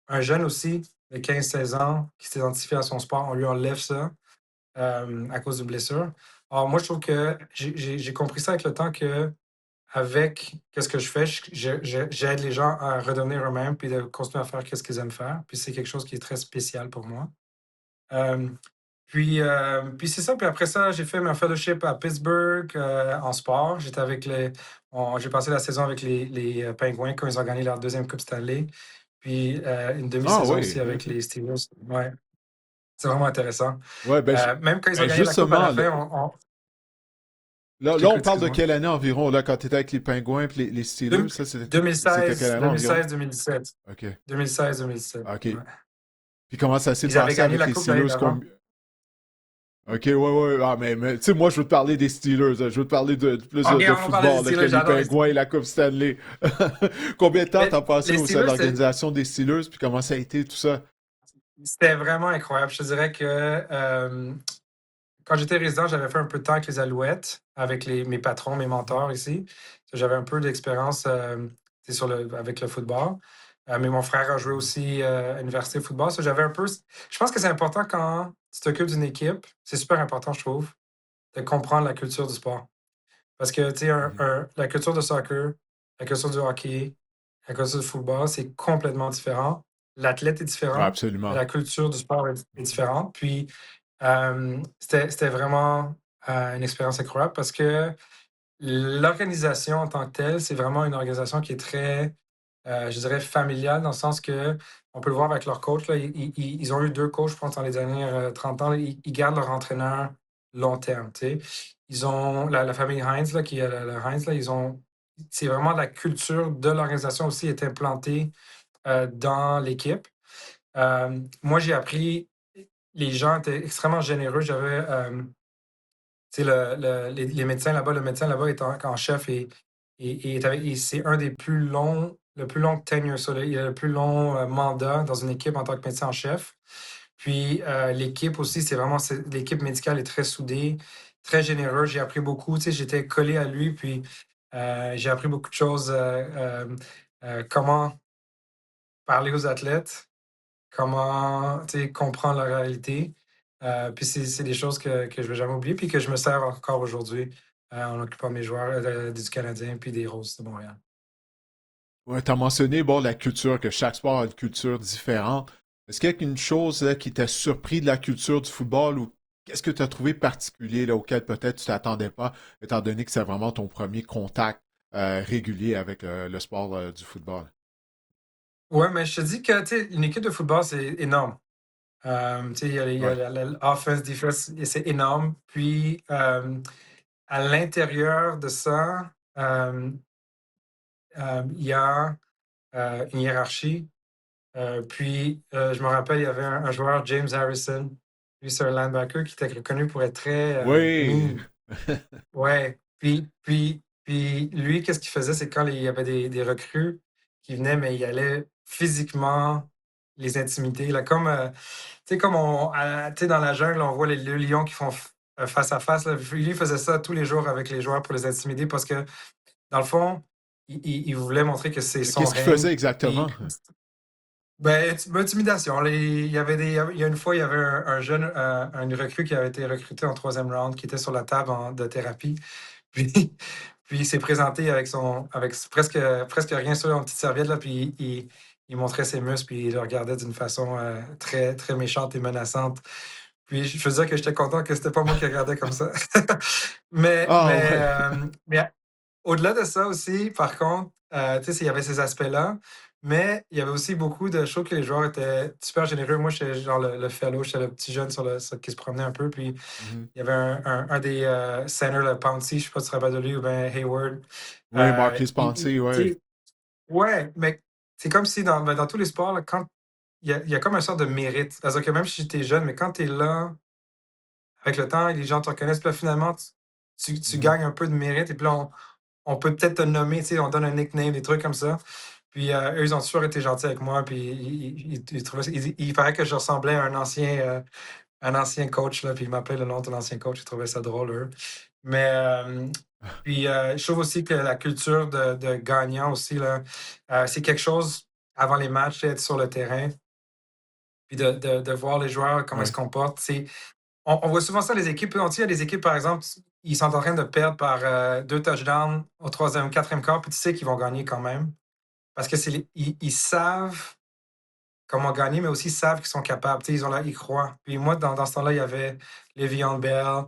Un jeune aussi, de 15-16 ans, qui s'identifie à son sport, on lui enlève ça à cause d'une blessure. Alors, moi, je trouve que j'ai compris ça avec le temps que, avec qu'est-ce que je fais, j'aide les gens à redevenir eux-mêmes puis de continuer à faire ce qu'ils aiment faire. Puis c'est quelque chose qui est très spécial pour moi. Euh, puis c'est ça. Puis après ça, j'ai fait ma fellowship à Pittsburgh en sport. J'ai passé la saison avec les Penguins quand ils ont gagné leur deuxième Coupe Stanley. Puis une Ah demi-saison oui, aussi avec ok. les Steelers. Ouais, c'est vraiment intéressant. Ouais, Même quand ils ont ben gagné la Coupe à la justement, fin, je là, on t'écoute, parle de excuse-moi. quelle année environ, là, quand tu étais avec les Pingouins et les Steelers, Deux- ça, c'était quelle 2016, année environ? 2016-2017. OK. 2016-2017. OK. Ouais. Puis comment ça s'est Ils avaient passé gagné avec la les Coupe l'année Steelers? d'avant. OK, ouais, ouais. Ah, mais tu sais, moi, je veux te parler des Steelers. Je veux te parler plus OK, de on va parler des football là, que Steelers. les J'adore les Pingouins et Steelers. la Coupe Stanley. Combien de temps Mais t'as passé les au sein de Steelers, l'organisation des Steelers? Puis comment ça a été, tout ça? c'était vraiment incroyable. Je te dirais que quand j'étais résident, j'avais fait un peu de temps avec les Alouettes, avec mes patrons, mes Mhm. mentors ici. J'avais un peu d'expérience avec le football. Mais mon frère a joué Mhm. aussi à l'université de football. Ça, j'avais un peu. Je pense que c'est important quand tu t'occupes d'une équipe. C'est super important, je trouve, de comprendre la culture du sport. Parce que, tu sais, Mhm. la culture de soccer, la culture du hockey, la culture du football, c'est complètement différent. L'athlète est Ah, différent, mais absolument. la culture du sport est différente. Puis, c'était vraiment une expérience incroyable parce que l'organisation en tant que telle, c'est vraiment une organisation qui est très, je dirais, familiale dans le sens que on peut le voir avec leurs coachs. Là, ils ont eu deux coachs, je pense, dans les dernières 30 ans. Là, ils gardent leur entraîneur long terme. Tu sais. Ils ont la famille Heinz, là, qui est le Heinz, là, c'est vraiment la culture de l'organisation aussi est implantée dans l'équipe. Moi, j'ai appris, les gens étaient extrêmement généreux. J'avais tu sais, les médecins là-bas, le médecin là-bas est en chef et c'est un des plus longs, le plus long tenure, ça, il a le plus long mandat dans une équipe en tant que médecin en chef. Puis l'équipe aussi, l'équipe médicale est très soudée, très généreuse. J'ai appris beaucoup, tu sais, j'étais collé à lui, puis j'ai appris beaucoup de choses, comment parler aux athlètes, comment comprendre la réalité. Puis c'est des choses que je ne vais jamais oublier, puis que je me sers encore aujourd'hui en occupant mes joueurs du Canadien puis des Roses de Montréal. Ouais, t'as mentionné, bon, la culture, que chaque sport a une culture différente. Est-ce qu'il y a une chose là, qui t'a surpris de la culture du football ou qu'est-ce que tu as trouvé particulier là, auquel peut-être tu t'attendais pas, étant donné que c'est vraiment ton premier contact régulier avec le sport du football? Ouais, mais je te dis que tu sais, une équipe de football, c'est énorme. Tu sais, il y a Ouais. l'offense, defense, et c'est énorme. Puis, à l'intérieur de ça, il y a une hiérarchie. Puis, je me rappelle, il y avait un joueur, James Harrison. Lui, c'est un linebacker qui était reconnu pour être très Oui! mean. Ouais. Puis lui, qu'est-ce qu'il faisait? C'est quand il y avait des recrues qui venaient, mais il allait physiquement les intimider. Là, comme, tu sais, comme tu sais, dans la jungle, on voit les deux lions qui font face à face. Là. Lui, il faisait ça tous les jours avec les joueurs pour les intimider parce que, dans le fond, il voulait montrer que c'est Mais son qu'est-ce qu'il règne. faisait Puis exactement? ben, intimidation. Il y a une fois, il y avait un jeune, une recrue qui avait été recrutée en troisième round, qui était sur la table de thérapie. Puis, Puis il s'est présenté avec presque rien sur une petite serviette, là, puis il montrait ses muscles, puis il le regardait d'une façon très, très méchante et menaçante. Puis je veux dire que j'étais content que c'était pas moi qui regardais comme ça. Mais, Ah mais, ouais. mais au-delà de ça aussi, par contre, tu sais, il y avait ces aspects-là, mais il y avait aussi beaucoup de choses que les joueurs étaient super généreux. Moi, j'étais genre le fellow, j'étais le petit jeune qui se promenait un peu. Puis Mhm. il y avait un des centers, le Pouncey, je sais pas si tu te rappelles de lui, ou bien Hayward. Oui, Marcus Pouncey, Tu ouais. sais, ouais, mais c'est comme si dans tous les sports, là, quand il y a comme un sort de mérite. C'est-à-dire que même si tu es jeune, mais quand tu es là, avec le temps, les gens te reconnaissent, puis là, finalement, tu Mhm. gagnes un peu de mérite, et puis là, on peut peut-être te nommer, tu sais, on donne un nickname, des trucs comme ça. Puis eux, ils ont toujours été gentils avec moi, puis ils trouvaient, il paraît que je ressemblais à un ancien coach, là, puis ils m'appelaient le nom de l'ancien coach, ils trouvaient ça drôle, eux. Mais puis je trouve aussi que la culture de gagnant aussi, là, c'est quelque chose avant les matchs, être sur le terrain, puis de voir les joueurs, comment ils se Ouais. comportent. On voit souvent ça, les équipes. Il y a des équipes, par exemple, ils sont en train de perdre par 2 touchdowns au troisième, quatrième quart, puis tu sais qu'ils vont gagner quand même. Parce que ils savent comment gagner, mais aussi ils savent qu'ils sont capables. Tu sais, ils croient. Puis moi, dans ce temps-là, il y avait Le'Veon Bell,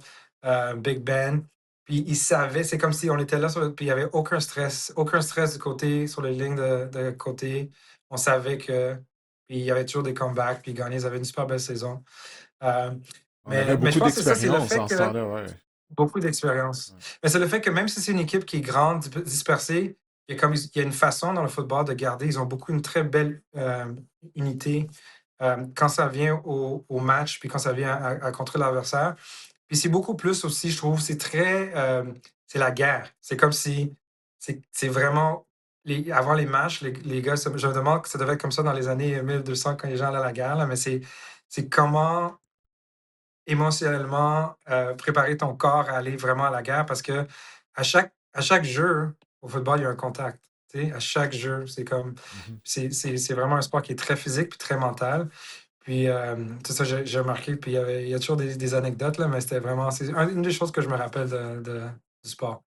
Big Ben. Puis ils savaient, c'est comme si on était là, puis il n'y avait aucun stress du côté, sur les lignes de côté. On savait que. Puis il y avait toujours des comebacks, puis ils gagnaient, ils avaient une super belle saison. Euh, On avait mais je beaucoup pense que c'est ça, c'est le d'expérience fait en ce que temps-là, ouais. beaucoup d'expérience. Ouais. Mais c'est le fait que même si c'est une équipe qui est grande, dispersée, il y a une façon dans le football de garder. Ils ont une très belle unité quand ça vient au match, puis quand ça vient à contrer l'adversaire. Puis c'est beaucoup plus aussi, je trouve, c'est la guerre. C'est comme si, c'est vraiment, avant les matchs, les gars, je me demande que ça devait être comme ça dans les années 1200 quand les gens allaient à la guerre, là, mais c'est comment émotionnellement préparer ton corps à aller vraiment à la guerre parce que à chaque jeu au football, il y a un contact. Tu sais, à chaque jeu, c'est comme Mhm. c'est vraiment un sport qui est très physique puis très mental. Puis c'est ça, j'ai remarqué. Puis il y a toujours des anecdotes, là, mais c'était vraiment c'est une des choses que je me rappelle du sport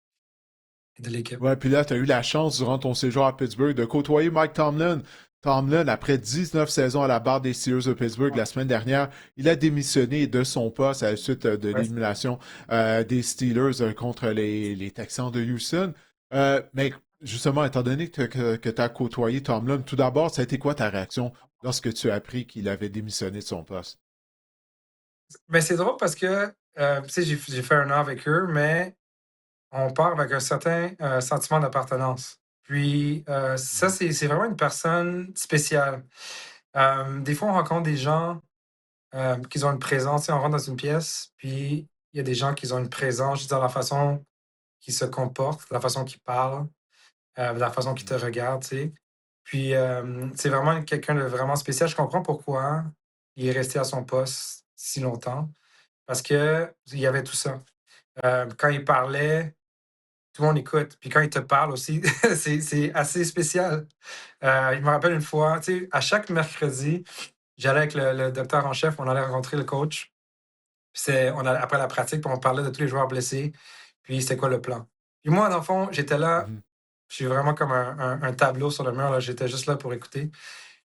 et de l'équipe. Ouais, puis là, tu as eu la chance, durant ton séjour à Pittsburgh, de côtoyer Mike Tomlin. Tomlin, après 19 saisons à la barre des Steelers de Pittsburgh la semaine dernière, il a démissionné de son poste à la suite de Ouais. l'élimination des Steelers contre les Texans de Houston. Mais justement, étant donné que tu as côtoyé Tomlin, tout d'abord, ça a été quoi ta réaction lorsque tu as appris qu'il avait démissionné de son poste? Mais c'est drôle parce que tu sais, j'ai fait un an avec eux, mais on part avec un certain sentiment d'appartenance. Puis ça, Mhm. c'est vraiment une personne spéciale. Des fois, on rencontre des gens qui ont une présence. Tu sais, on rentre dans une pièce, puis il y a des gens qui ont une présence juste dans la façon qu'ils se comportent, la façon qu'ils parlent, la façon qu'ils te regardent. Tu sais. Puis c'est vraiment quelqu'un de vraiment spécial. Je comprends pourquoi il est resté à son poste si longtemps, parce que il y avait tout ça. Quand il parlait, tout le monde écoute. Puis quand il te parle aussi, c'est assez spécial. Il me rappelle une fois, tu sais, à chaque mercredi, j'allais avec le docteur en chef, on allait rencontrer le coach. Puis après la pratique, puis on parlait de tous les joueurs blessés. Puis c'était quoi le plan. Puis moi, dans le fond, j'étais là, Mhm. je suis vraiment comme un tableau sur le mur, là. J'étais juste là pour écouter.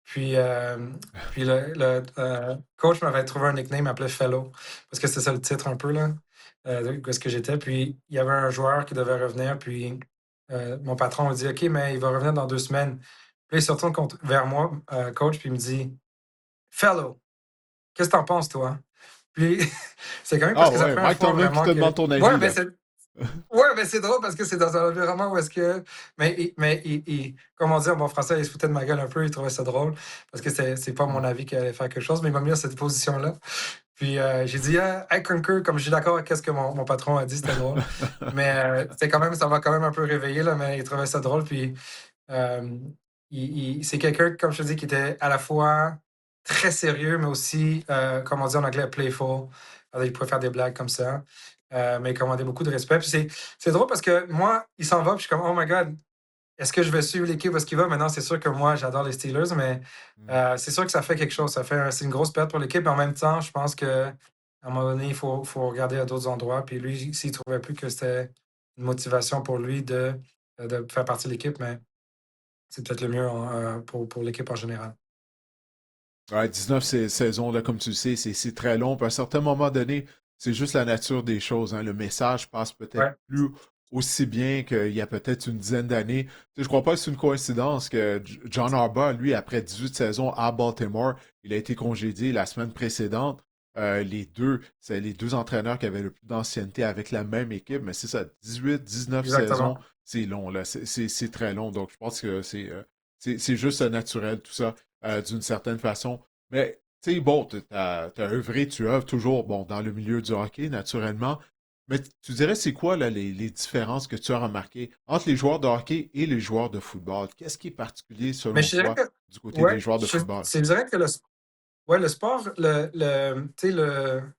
Puis le coach m'avait trouvé un nickname, il m'appelait Fellow, parce que c'est ça le titre un peu, là, de ce que j'étais. Puis il y avait un joueur qui devait revenir, puis mon patron m'a dit OK, mais il va revenir dans 2 semaines. Puis il se retourne vers moi, coach, puis il me dit Fellow, qu'est-ce que t'en penses, toi? Puis c'est quand même parce Ah que c'est la ouais, première Mike fois Tomlin qui vraiment te que. demande ton Ouais, avis, mais là. c'est Ouais, mais c'est drôle parce que c'est dans un environnement où est-ce que. Comment dire, en bon français, il se foutait de ma gueule un peu, il trouvait ça drôle parce que c'est pas mon Mhm. avis qu'il allait faire quelque chose, mais il m'a mis à cette position-là. Puis j'ai dit, ah, I concur, comme je suis d'accord avec ce que mon patron a dit, c'était drôle. Mais ça m'a quand même un peu réveillé, là, mais il trouvait ça drôle. Puis euh, c'est quelqu'un, comme je te dis, qui était à la fois très sérieux, mais aussi, comme on dit en anglais, playful. Alors, il pouvait faire des blagues comme ça, mais il commandait beaucoup de respect. Puis c'est drôle parce que moi, il s'en va, puis je suis comme, oh my God, est-ce que je vais suivre l'équipe où est-ce qu'il va? Maintenant, c'est sûr que moi, j'adore les Steelers, mais c'est sûr que ça fait quelque chose. C'est une grosse perte pour l'équipe, mais en même temps, je pense que à un moment donné, il faut regarder à d'autres endroits. Puis lui, s'il ne trouvait plus que c'était une motivation pour lui de faire partie de l'équipe, mais c'est peut-être le mieux pour l'équipe en général. Ouais, 19 saisons, là, comme tu le sais, c'est très long. Puis à un certain moment donné, c'est juste la nature des choses, hein. Le message passe peut-être Ouais, plus aussi bien qu'il y a peut-être une dizaine d'années. Tu sais, je crois pas que c'est une coïncidence que John Harbaugh, lui, après 18 saisons à Baltimore, il a été congédié la semaine précédente. C'est les deux entraîneurs qui avaient le plus d'ancienneté avec la même équipe, mais c'est ça, 18, 19 saisons, exactement. c'est long, là. C'est très long. Donc, je pense que c'est juste naturel, tout ça, d'une certaine façon. Mais, tu sais, bon, t'as œuvré, tu œuvres toujours, bon, dans le milieu du hockey, naturellement. Mais tu dirais, c'est quoi, là, les différences que tu as remarquées entre les joueurs de hockey et les joueurs de football? Qu'est-ce qui est particulier, Mais selon je dirais toi, que, du côté des ouais, joueurs de football? je dirais que ouais, le sport, tu sais, le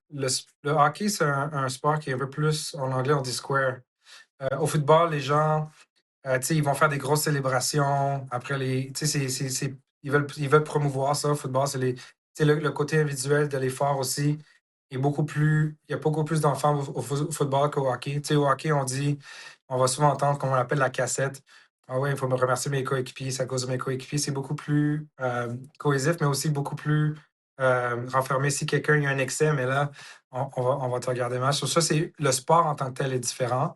hockey, c'est un sport qui est un peu plus, en anglais, on dit square. Au football, les gens, tu sais, ils vont faire des grosses célébrations. Après, tu sais, ils veulent promouvoir ça. Au football, tu sais, le côté individuel de l'effort aussi est beaucoup plus. Il y a beaucoup plus d'enfants au football qu'au hockey. Tu sais, au hockey, on va souvent entendre qu'on appelle la cassette. Ah oui, il faut me remercier mes coéquipiers, c'est à cause de mes coéquipiers. C'est beaucoup plus cohésif, mais aussi beaucoup plus renfermé. Si quelqu'un il y a un excès, mais là, on va te regarder mal. Sur ça, c'est le sport en tant que tel est différent.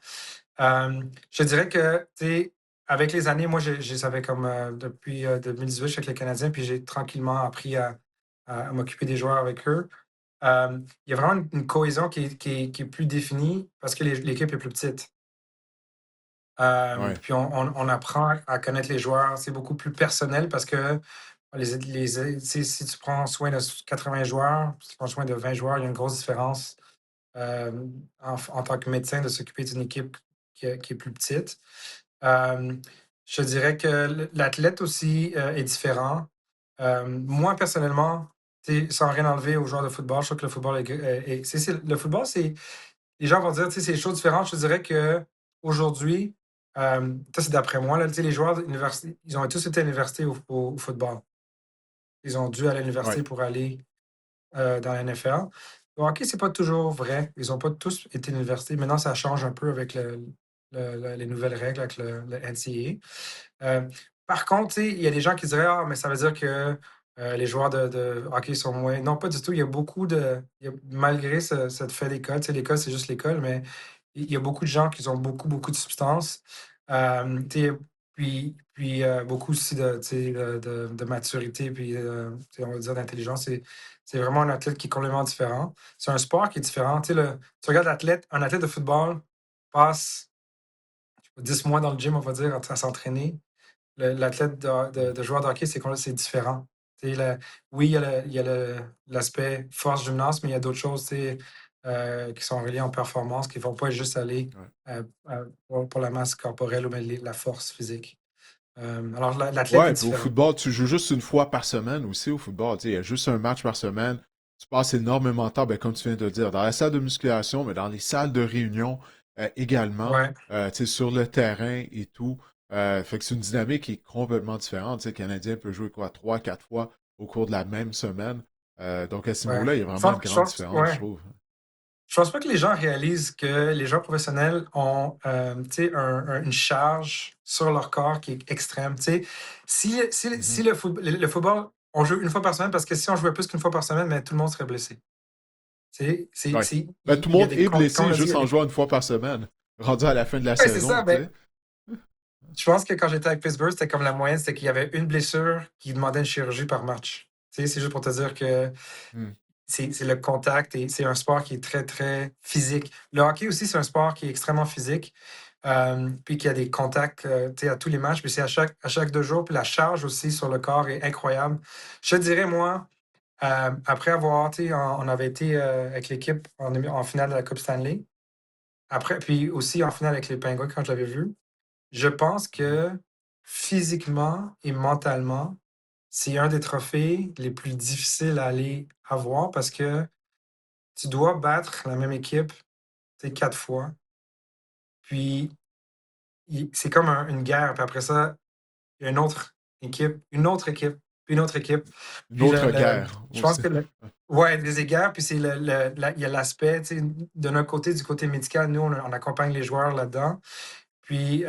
Je dirais que, tu sais, avec les années, moi, ça fait comme depuis 2018, je suis avec les Canadiens, puis j'ai tranquillement appris à m'occuper des joueurs avec eux. Il y a vraiment une cohésion qui est plus définie parce que l'équipe est plus petite. Ouais, Puis on apprend à connaître les joueurs. C'est beaucoup plus personnel parce que tu sais, si tu prends soin de 80 joueurs, si tu prends soin de 20 joueurs, il y a une grosse différence en tant que médecin de s'occuper d'une équipe qui est plus petite. Euh, je dirais que l'athlète aussi est différent. Moi, personnellement, tu sais, sans rien enlever aux joueurs de football, je trouve que le football le football, les gens vont dire, tu sais, c'est des choses différentes. Je dirais que aujourd'hui, ça c'est d'après moi, là, tu sais, les joueurs d'université, ils ont tous été à l'université au football. Ils ont dû aller à l'université ouais. pour aller dans la NFL. Le hockey, c'est pas toujours vrai. Ils n'ont pas tous été à l'université. Maintenant, ça change un peu avec les nouvelles règles, avec le NCAA. Par contre, tu sais, il y a des gens qui diraient, ah, mais ça veut dire que les joueurs de hockey sont moins. Non, pas du tout. Il y a malgré ce fait d'école, tu sais, l'école, c'est juste l'école, mais il y a beaucoup de gens qui ont beaucoup, beaucoup de substances. Tu sais, puis beaucoup aussi tu sais, de maturité, puis tu sais, on va dire d'intelligence. C'est vraiment un athlète qui est complètement différent. C'est un sport qui est différent. Tu sais, tu regardes un athlète de football passe 10 mois dans le gym, on va dire, à s'entraîner. L'athlète Mm. de joueur de hockey, c'est différent. Tu sais, oui, il y a l'aspect force gymnase, mais il y a d'autres choses tu sais, qui sont reliées en performance, qui ne vont pas juste aller Ouais. pour la masse corporelle ou bien la force physique. Alors, l'athlète est Ouais, puis au différent. football, tu joues juste une fois par semaine aussi au football. Tu sais, il y a juste un match par semaine. Tu passes énormément de temps, ben, comme tu viens de le dire, dans la salle de musculation, mais dans les salles de réunion également, Ouais, tu sais, sur le terrain et tout. Fait que c'est une dynamique qui est complètement différente. Tu sais, le Canadien peut jouer quoi, trois, quatre fois au cours de la même semaine. Donc à ce ouais. niveau-là, il y a vraiment une grande différence, je Ouais. trouve. Je pense pas que les gens réalisent que les joueurs professionnels ont tu sais, une charge sur leur corps qui est extrême. Tu sais, si Mhm. le football, on joue une fois par semaine parce que si on jouait plus qu'une fois par semaine, mais tout le monde serait blessé. Tu sais, Ouais. Ben, tout le il y a monde des, est comme on blessé l'a dit, juste en jouant une fois par semaine, rendu à la fin de la ouais, c'est ça. saison, tu Mais sais. je pense que quand j'étais avec Pittsburgh, c'était comme la moyenne, c'était qu'il y avait une blessure qui demandait une chirurgie par match. Tu sais, c'est juste pour te dire que Hmm. c'est le contact et c'est un sport qui est très, très physique. Le hockey aussi, c'est un sport qui est extrêmement physique, puis qui a des contacts tu sais, à tous les matchs, puis c'est à chaque 2 jours, puis la charge aussi sur le corps est incroyable. Je te dirais, moi, après avoir, tu sais, on avait été avec l'équipe en finale de la Coupe Stanley, après, puis aussi en finale avec les Penguins quand je l'avais vu, je pense Mhm. que physiquement et mentalement, c'est un des trophées les plus difficiles à aller avoir parce que tu dois battre la même équipe, tu sais, 4 fois. Puis, c'est comme une guerre. Puis après ça, il y a une autre équipe puis une autre équipe. Une Puis autre guerre je pense aussi. que ouais, des égards, puis c'est il y a l'aspect, tu sais, de notre côté, du côté médical, nous, on accompagne les joueurs là-dedans. Puis,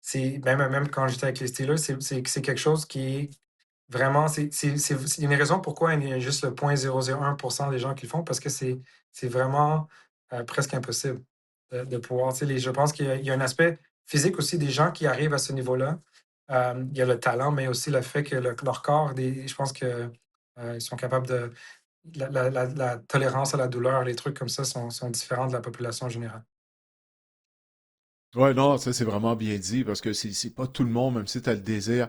c'est même quand j'étais avec les Steelers, c'est quelque chose qui est vraiment, c'est une raison pourquoi il y a juste le 0,001% des gens qui le font, parce que c'est vraiment presque impossible de pouvoir, tu sais, je pense qu'il y a un aspect physique aussi des gens qui arrivent à ce niveau-là. Il y a le talent, mais aussi le fait que leur corps, je pense que ils sont capables de. La tolérance à la douleur, les trucs comme ça sont différents de la population générale. Ouais, non, ça c'est vraiment bien dit parce que c'est pas tout le monde, même si tu as le désir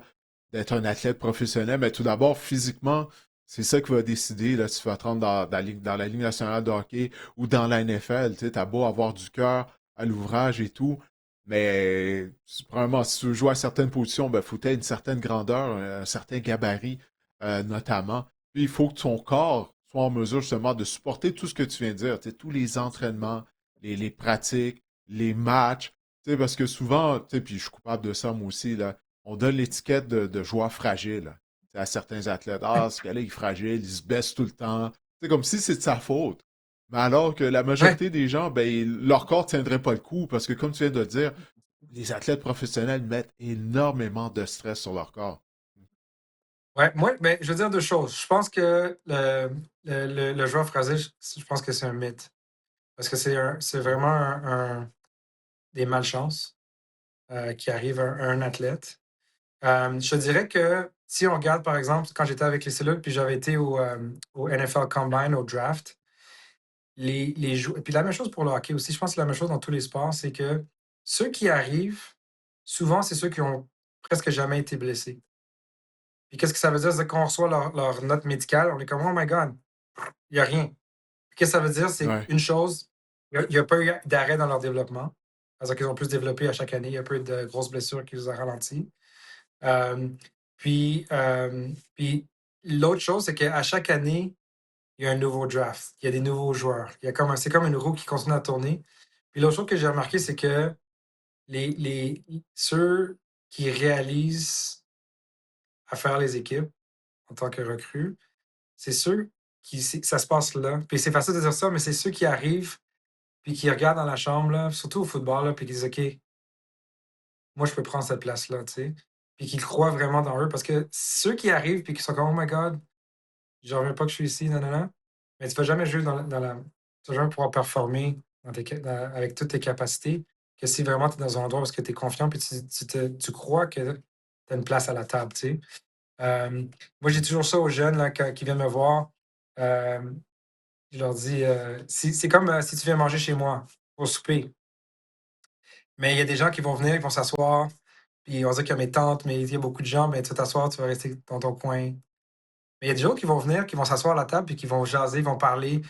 d'être un athlète professionnel, mais tout d'abord, physiquement, c'est ça qui va décider là, si tu vas te rendre dans la Ligue nationale de hockey ou dans la NFL. Tu sais, t'as beau avoir du cœur à l'ouvrage et tout, mais probablement, si tu veux jouer à certaines positions, ben, faut que tu aies une certaine grandeur, un certain gabarit, notamment. Puis il faut que ton corps soit en mesure justement de supporter tout ce que tu viens de dire, tu sais, tous les entraînements, les pratiques, les matchs. Tu sais, parce que souvent, tu sais, puis je suis coupable de ça moi aussi, là, on donne l'étiquette de joueur fragile là, tu sais, à certains athlètes. Ah, ce gars-là, il est fragile, il se baisse tout le temps. C'est comme si c'est de sa faute. Mais alors que la Ouais, majorité des gens, ben, leur corps ne tiendrait pas le coup parce que, comme tu viens de le dire, les athlètes professionnels mettent énormément de stress sur leur corps. ouais. Moi, ben, je veux dire deux choses. Je pense que le joueur phrasé, je pense que c'est un mythe. Parce que c'est vraiment des malchances qui arrivent à un athlète. Je te dirais que si on regarde, par exemple, quand j'étais avec les cellules, puis j'avais été au NFL Combine, au draft, les joueurs. Puis la même chose pour le hockey aussi. Je pense que c'est la même chose dans tous les sports, c'est que ceux qui arrivent, souvent, c'est ceux qui ont presque jamais été blessés. Puis qu'est-ce que ça veut dire? C'est qu'on reçoit leur note médicale, on est comme, oh my God, il n'y a rien. Qu'est-ce que ça veut dire? C'est Ouais, une chose, il n'y a pas eu d'arrêt dans leur développement. C'est-à-dire qu'ils ont plus développé à chaque année. Il y a peu de grosses blessures qui les ont ralentis. Euh, puis l'autre chose, c'est qu'à chaque année, il y a un nouveau draft. Il y a des nouveaux joueurs. C'est comme une roue qui continue à tourner. Puis l'autre chose que j'ai remarqué, c'est que ceux qui réalisent à faire les équipes en tant que recrues, c'est ceux ça se passe là. Puis c'est facile de dire ça, mais c'est ceux qui arrivent puis qui regardent dans la chambre, là, surtout au football, là, puis qui disent OK, moi je peux prendre cette place-là, tu sais. Puis qui croient vraiment dans eux. Parce que ceux qui arrivent puis qui sont comme Oh my God, je reviens pas que je suis ici, non, non, non. Mais tu vas jamais jouer tu vas jamais pouvoir performer avec toutes tes capacités que si vraiment tu es dans un endroit où tu es confiant puis tu crois que tu as une place à la table, tu sais. Euh, Moi, j'ai toujours ça aux jeunes là, qui viennent me voir. Euh, je leur dis, c'est comme si tu viens manger chez moi au souper. Mais il y a des gens qui vont venir, ils vont s'asseoir, puis on va dire qu'il y a mes tantes, mais il y a beaucoup de gens, mais tu vas t'asseoir, tu vas rester dans ton coin. Mais il y a des gens qui vont venir, qui vont s'asseoir à la table, puis qui vont jaser, ils vont parler.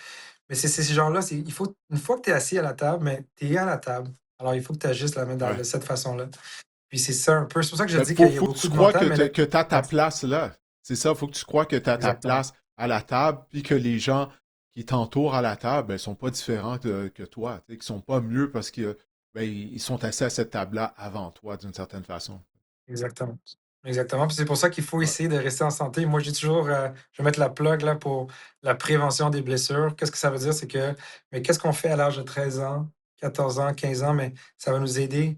Mais c'est ces gens-là, une fois que tu es assis à la table, mais tu es à la table. Alors, il faut que tu agisses de ouais. cette façon-là. Puis c'est ça un peu. C'est pour ça que je Mais dis qu'il y a faut que beaucoup tu de crois mental, mais que tu as ta ouais, place là. C'est ça, faut que tu crois que tu as ta exactement. place à la table, puis que les gens qui t'entourent à la table, ben, sont pas différents que toi, tu sais, qui sont pas mieux parce que ben, ils sont assis à cette table-là avant toi, d'une certaine façon. Exactement. Exactement. Puis c'est pour ça qu'il faut Ouais, essayer de rester en santé. Moi, je dis toujours, je vais mettre la plug là, pour la prévention des blessures. Qu'est-ce que ça veut dire? C'est que, mais qu'est-ce qu'on fait à l'âge de 13 ans, 14 ans, 15 ans? Mais ça va nous aider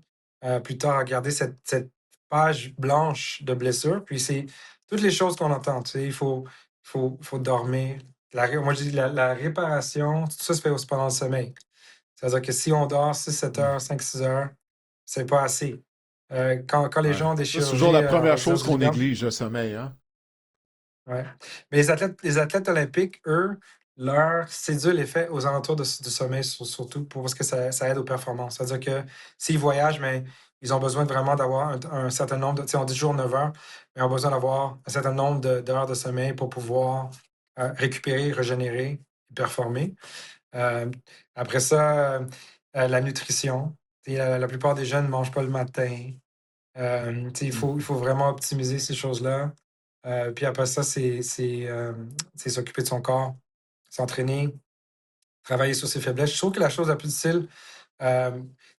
plus tard à garder cette page blanche de blessures. Puis c'est toutes les choses qu'on entend. Tu sais, faut dormir. Moi, je dis la réparation, tout ça se fait pendant le sommeil. C'est-à-dire que si on dort 6 7 heures, hmm, 5 6 heures, c'est pas assez. Quand les ouais. gens ont des Ça, c'est toujours chirurgies, la on première va dire chose du qu'on sperme, néglige, le sommeil, hein? ouais. Mais les athlètes olympiques, eux, leur cédule est faite aux alentours du sommeil, surtout parce que ça aide aux performances. C'est-à-dire que s'ils voyagent, mais ils ont besoin vraiment d'avoir un certain nombre tu sais, on dit toujours 9 heures, mais ils ont besoin d'avoir un certain nombre d'heures de sommeil pour pouvoir récupérer, régénérer et performer. Euh, Après ça, la nutrition. Tu sais, la plupart des jeunes ne mangent pas le matin. Tu sais, Hmm. il faut vraiment optimiser ces choses-là. Puis après ça, c'est s'occuper de son corps, s'entraîner, travailler sur ses faiblesses. Je trouve que la chose la plus difficile, tu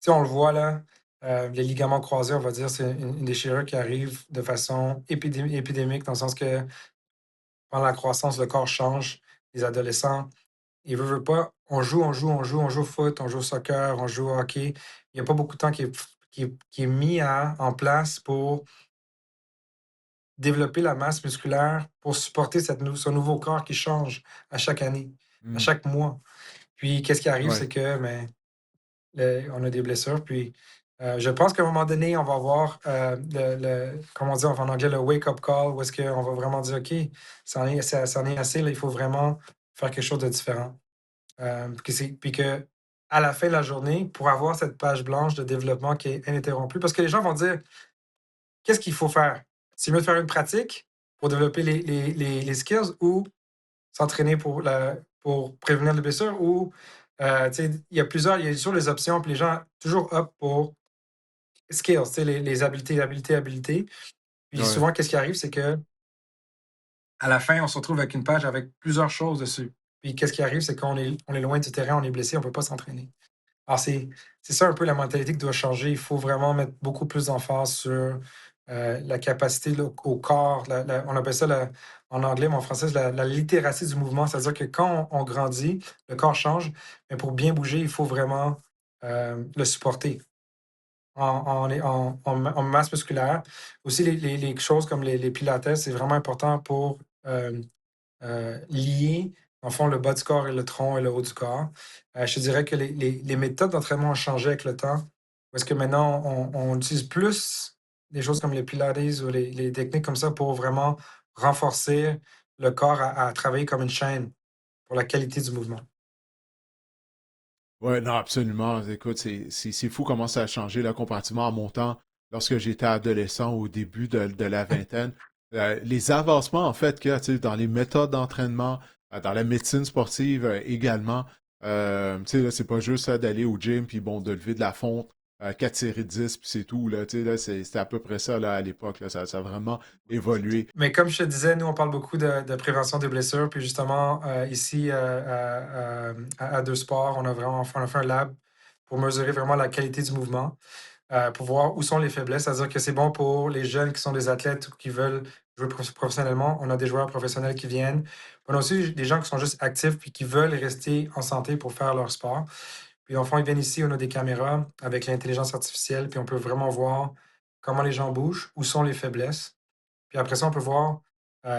sais, on le voit là, les ligaments croisés, on va dire, c'est une déchirure qui arrive de façon épidémique, dans le sens que pendant la croissance, le corps change. Les adolescents, ils veulent pas, on joue au foot, on joue au soccer, on joue au hockey. Il n'y a pas beaucoup de temps qui est mis en place pour développer la masse musculaire, pour supporter ce nouveau corps qui change à chaque année, à Hmm. chaque mois. Puis, qu'est-ce qui arrive, Ouais. c'est que on a des blessures. Puis, je pense qu'à un moment donné, on va avoir, comment on dit en anglais, le wake-up call, où est-ce qu'on va vraiment dire, OK, ça en est assez, là, il faut vraiment faire quelque chose de différent. Puis que, à la fin de la journée, pour avoir cette page blanche de développement qui est ininterrompue, parce que les gens vont dire, qu'est-ce qu'il faut faire? C'est mieux de faire une pratique pour développer les skills ou s'entraîner pour prévenir les blessures ou, tu sais, il y a toujours les options, puis les gens toujours optent pour skills, tu sais, les habiletés. Puis Ouais. souvent, qu'est-ce qui arrive, c'est que à la fin, on se retrouve avec une page avec plusieurs choses dessus. Puis qu'est-ce qui arrive, c'est on est loin du terrain, on est blessé, on ne peut pas s'entraîner. Alors, c'est ça un peu la mentalité qui doit changer. Il faut vraiment mettre beaucoup plus d'emphase sur la capacité au corps. On appelle ça en anglais, mais en français, c'est la littératie du mouvement. C'est-à-dire que quand on grandit, le corps change, mais pour bien bouger, il faut vraiment le supporter en masse musculaire. Aussi, les choses comme les pilates, c'est vraiment important pour lier, en fond, le bas du corps et le tronc et le haut du corps. Je te dirais que les méthodes d'entraînement ont changé avec le temps. Parce que maintenant, on utilise plus des choses comme les pilates ou les techniques comme ça pour vraiment renforcer le corps à travailler comme une chaîne pour la qualité du mouvement. Ouais, non, absolument. Écoute, c'est fou comment ça a changé là, comparativement à mon temps lorsque j'étais adolescent au début de la vingtaine. Les avancements, en fait, qu'il y a tu sais, dans les méthodes d'entraînement, dans la médecine sportive également. Tu sais, là, c'est pas juste d'aller au gym puis bon, de lever de la fonte, 4 séries de 10 puis c'est tout. Là, tu sais, là, c'était à peu près ça là, à l'époque. Là, ça a vraiment évolué. Mais comme je te disais, nous, on parle beaucoup de prévention des blessures. Puis justement, ici, à Deux Sports, on a fait un lab pour mesurer vraiment la qualité du mouvement. Pour voir où sont les faiblesses. C'est-à-dire que c'est bon pour les jeunes qui sont des athlètes ou qui veulent jouer professionnellement. On a des joueurs professionnels qui viennent. On a aussi des gens qui sont juste actifs puis qui veulent rester en santé pour faire leur sport. Puis enfin, ils viennent ici, on a des caméras avec l'intelligence artificielle, puis on peut vraiment voir comment les gens bougent, où sont les faiblesses. Puis après ça, on peut voir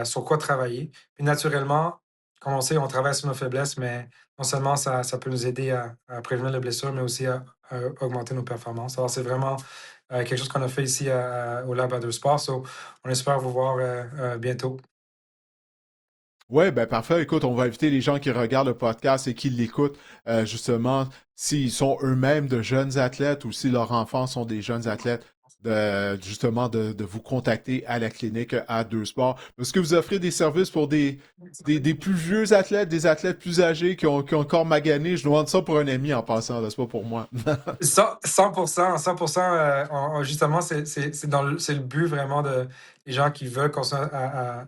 sur quoi travailler. Puis naturellement, comme on sait, on travaille sur nos faiblesses, mais non seulement ça peut nous aider à prévenir les blessures, mais aussi à augmenter nos performances. Alors, c'est vraiment quelque chose qu'on a fait ici au Lab à Deux Sports. So, on espère vous voir bientôt. Ouais, ben parfait. Écoute, on va inviter les gens qui regardent le podcast et qui l'écoutent, justement, s'ils sont eux-mêmes de jeunes athlètes ou si leurs enfants sont des jeunes athlètes, justement, de vous contacter à la clinique à Deux Sports. Est-ce que vous offrez des services pour des plus vieux athlètes, des athlètes plus âgés qui ont encore magané? Je demande ça pour un ami en passant, là, c'est pas pour moi. 100%, justement, c'est le but vraiment des gens qui veulent continuer à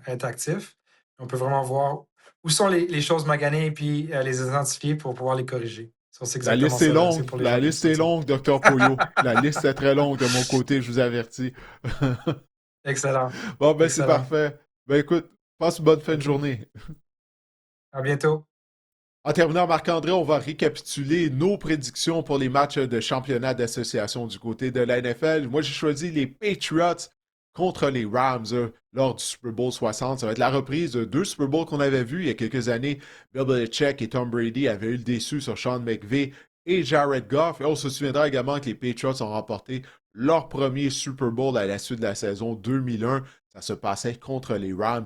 être actifs. On peut vraiment voir où sont les choses maganées et puis les identifier pour pouvoir les corriger. So, c'est La exactement liste est ça, là. C'est longue. pour les La gens qui liste sont est ça. longue, Docteur Poyo. La liste est très longue de mon côté, je vous avertis. Excellent. Bon, ben c'est Excellent. parfait. Ben écoute, passe une bonne fin de OK. journée. À bientôt. En terminant, Marc-André, on va récapituler nos prédictions pour les matchs de championnat d'association du côté de la NFL. Moi, j'ai choisi les Patriots contre les Rams lors du Super Bowl 60. Ça va être la reprise de deux Super Bowls qu'on avait vus il y a quelques années. Bill Belichick et Tom Brady avaient eu le déçu sur Sean McVay et Jared Goff. Et on se souviendra également que les Patriots ont remporté leur premier Super Bowl à la suite de la saison 2001. Ça se passait contre les Rams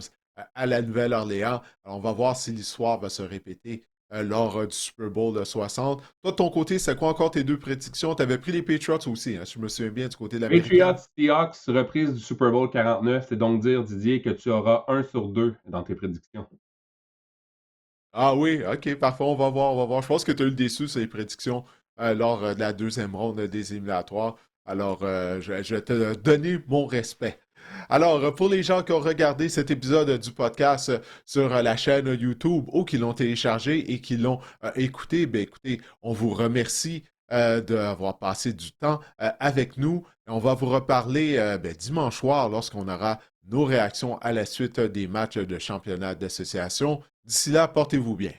à la Nouvelle-Orléans. Alors, on va voir si l'histoire va se répéter lors du Super Bowl de 60. Toi, de ton côté, c'est quoi encore tes deux prédictions? Tu avais pris les Patriots aussi, hein, si je me souviens bien, du côté de l'américaine. Patriots, Seahawks, reprise du Super Bowl 49. C'est donc dire, Didier, que tu auras 1 sur 2 dans tes prédictions. Ah oui, ok, parfait, on va voir, on va voir. Je pense que tu as eu le déçu sur les prédictions lors de la deuxième ronde des éliminatoires. Alors, je vais te donner mon respect. Alors, pour les gens qui ont regardé cet épisode du podcast sur la chaîne YouTube ou qui l'ont téléchargé et qui l'ont écouté, ben écoutez, on vous remercie d'avoir passé du temps avec nous. On va vous reparler dimanche soir lorsqu'on aura nos réactions à la suite des matchs de championnat d'association. D'ici là, portez-vous bien.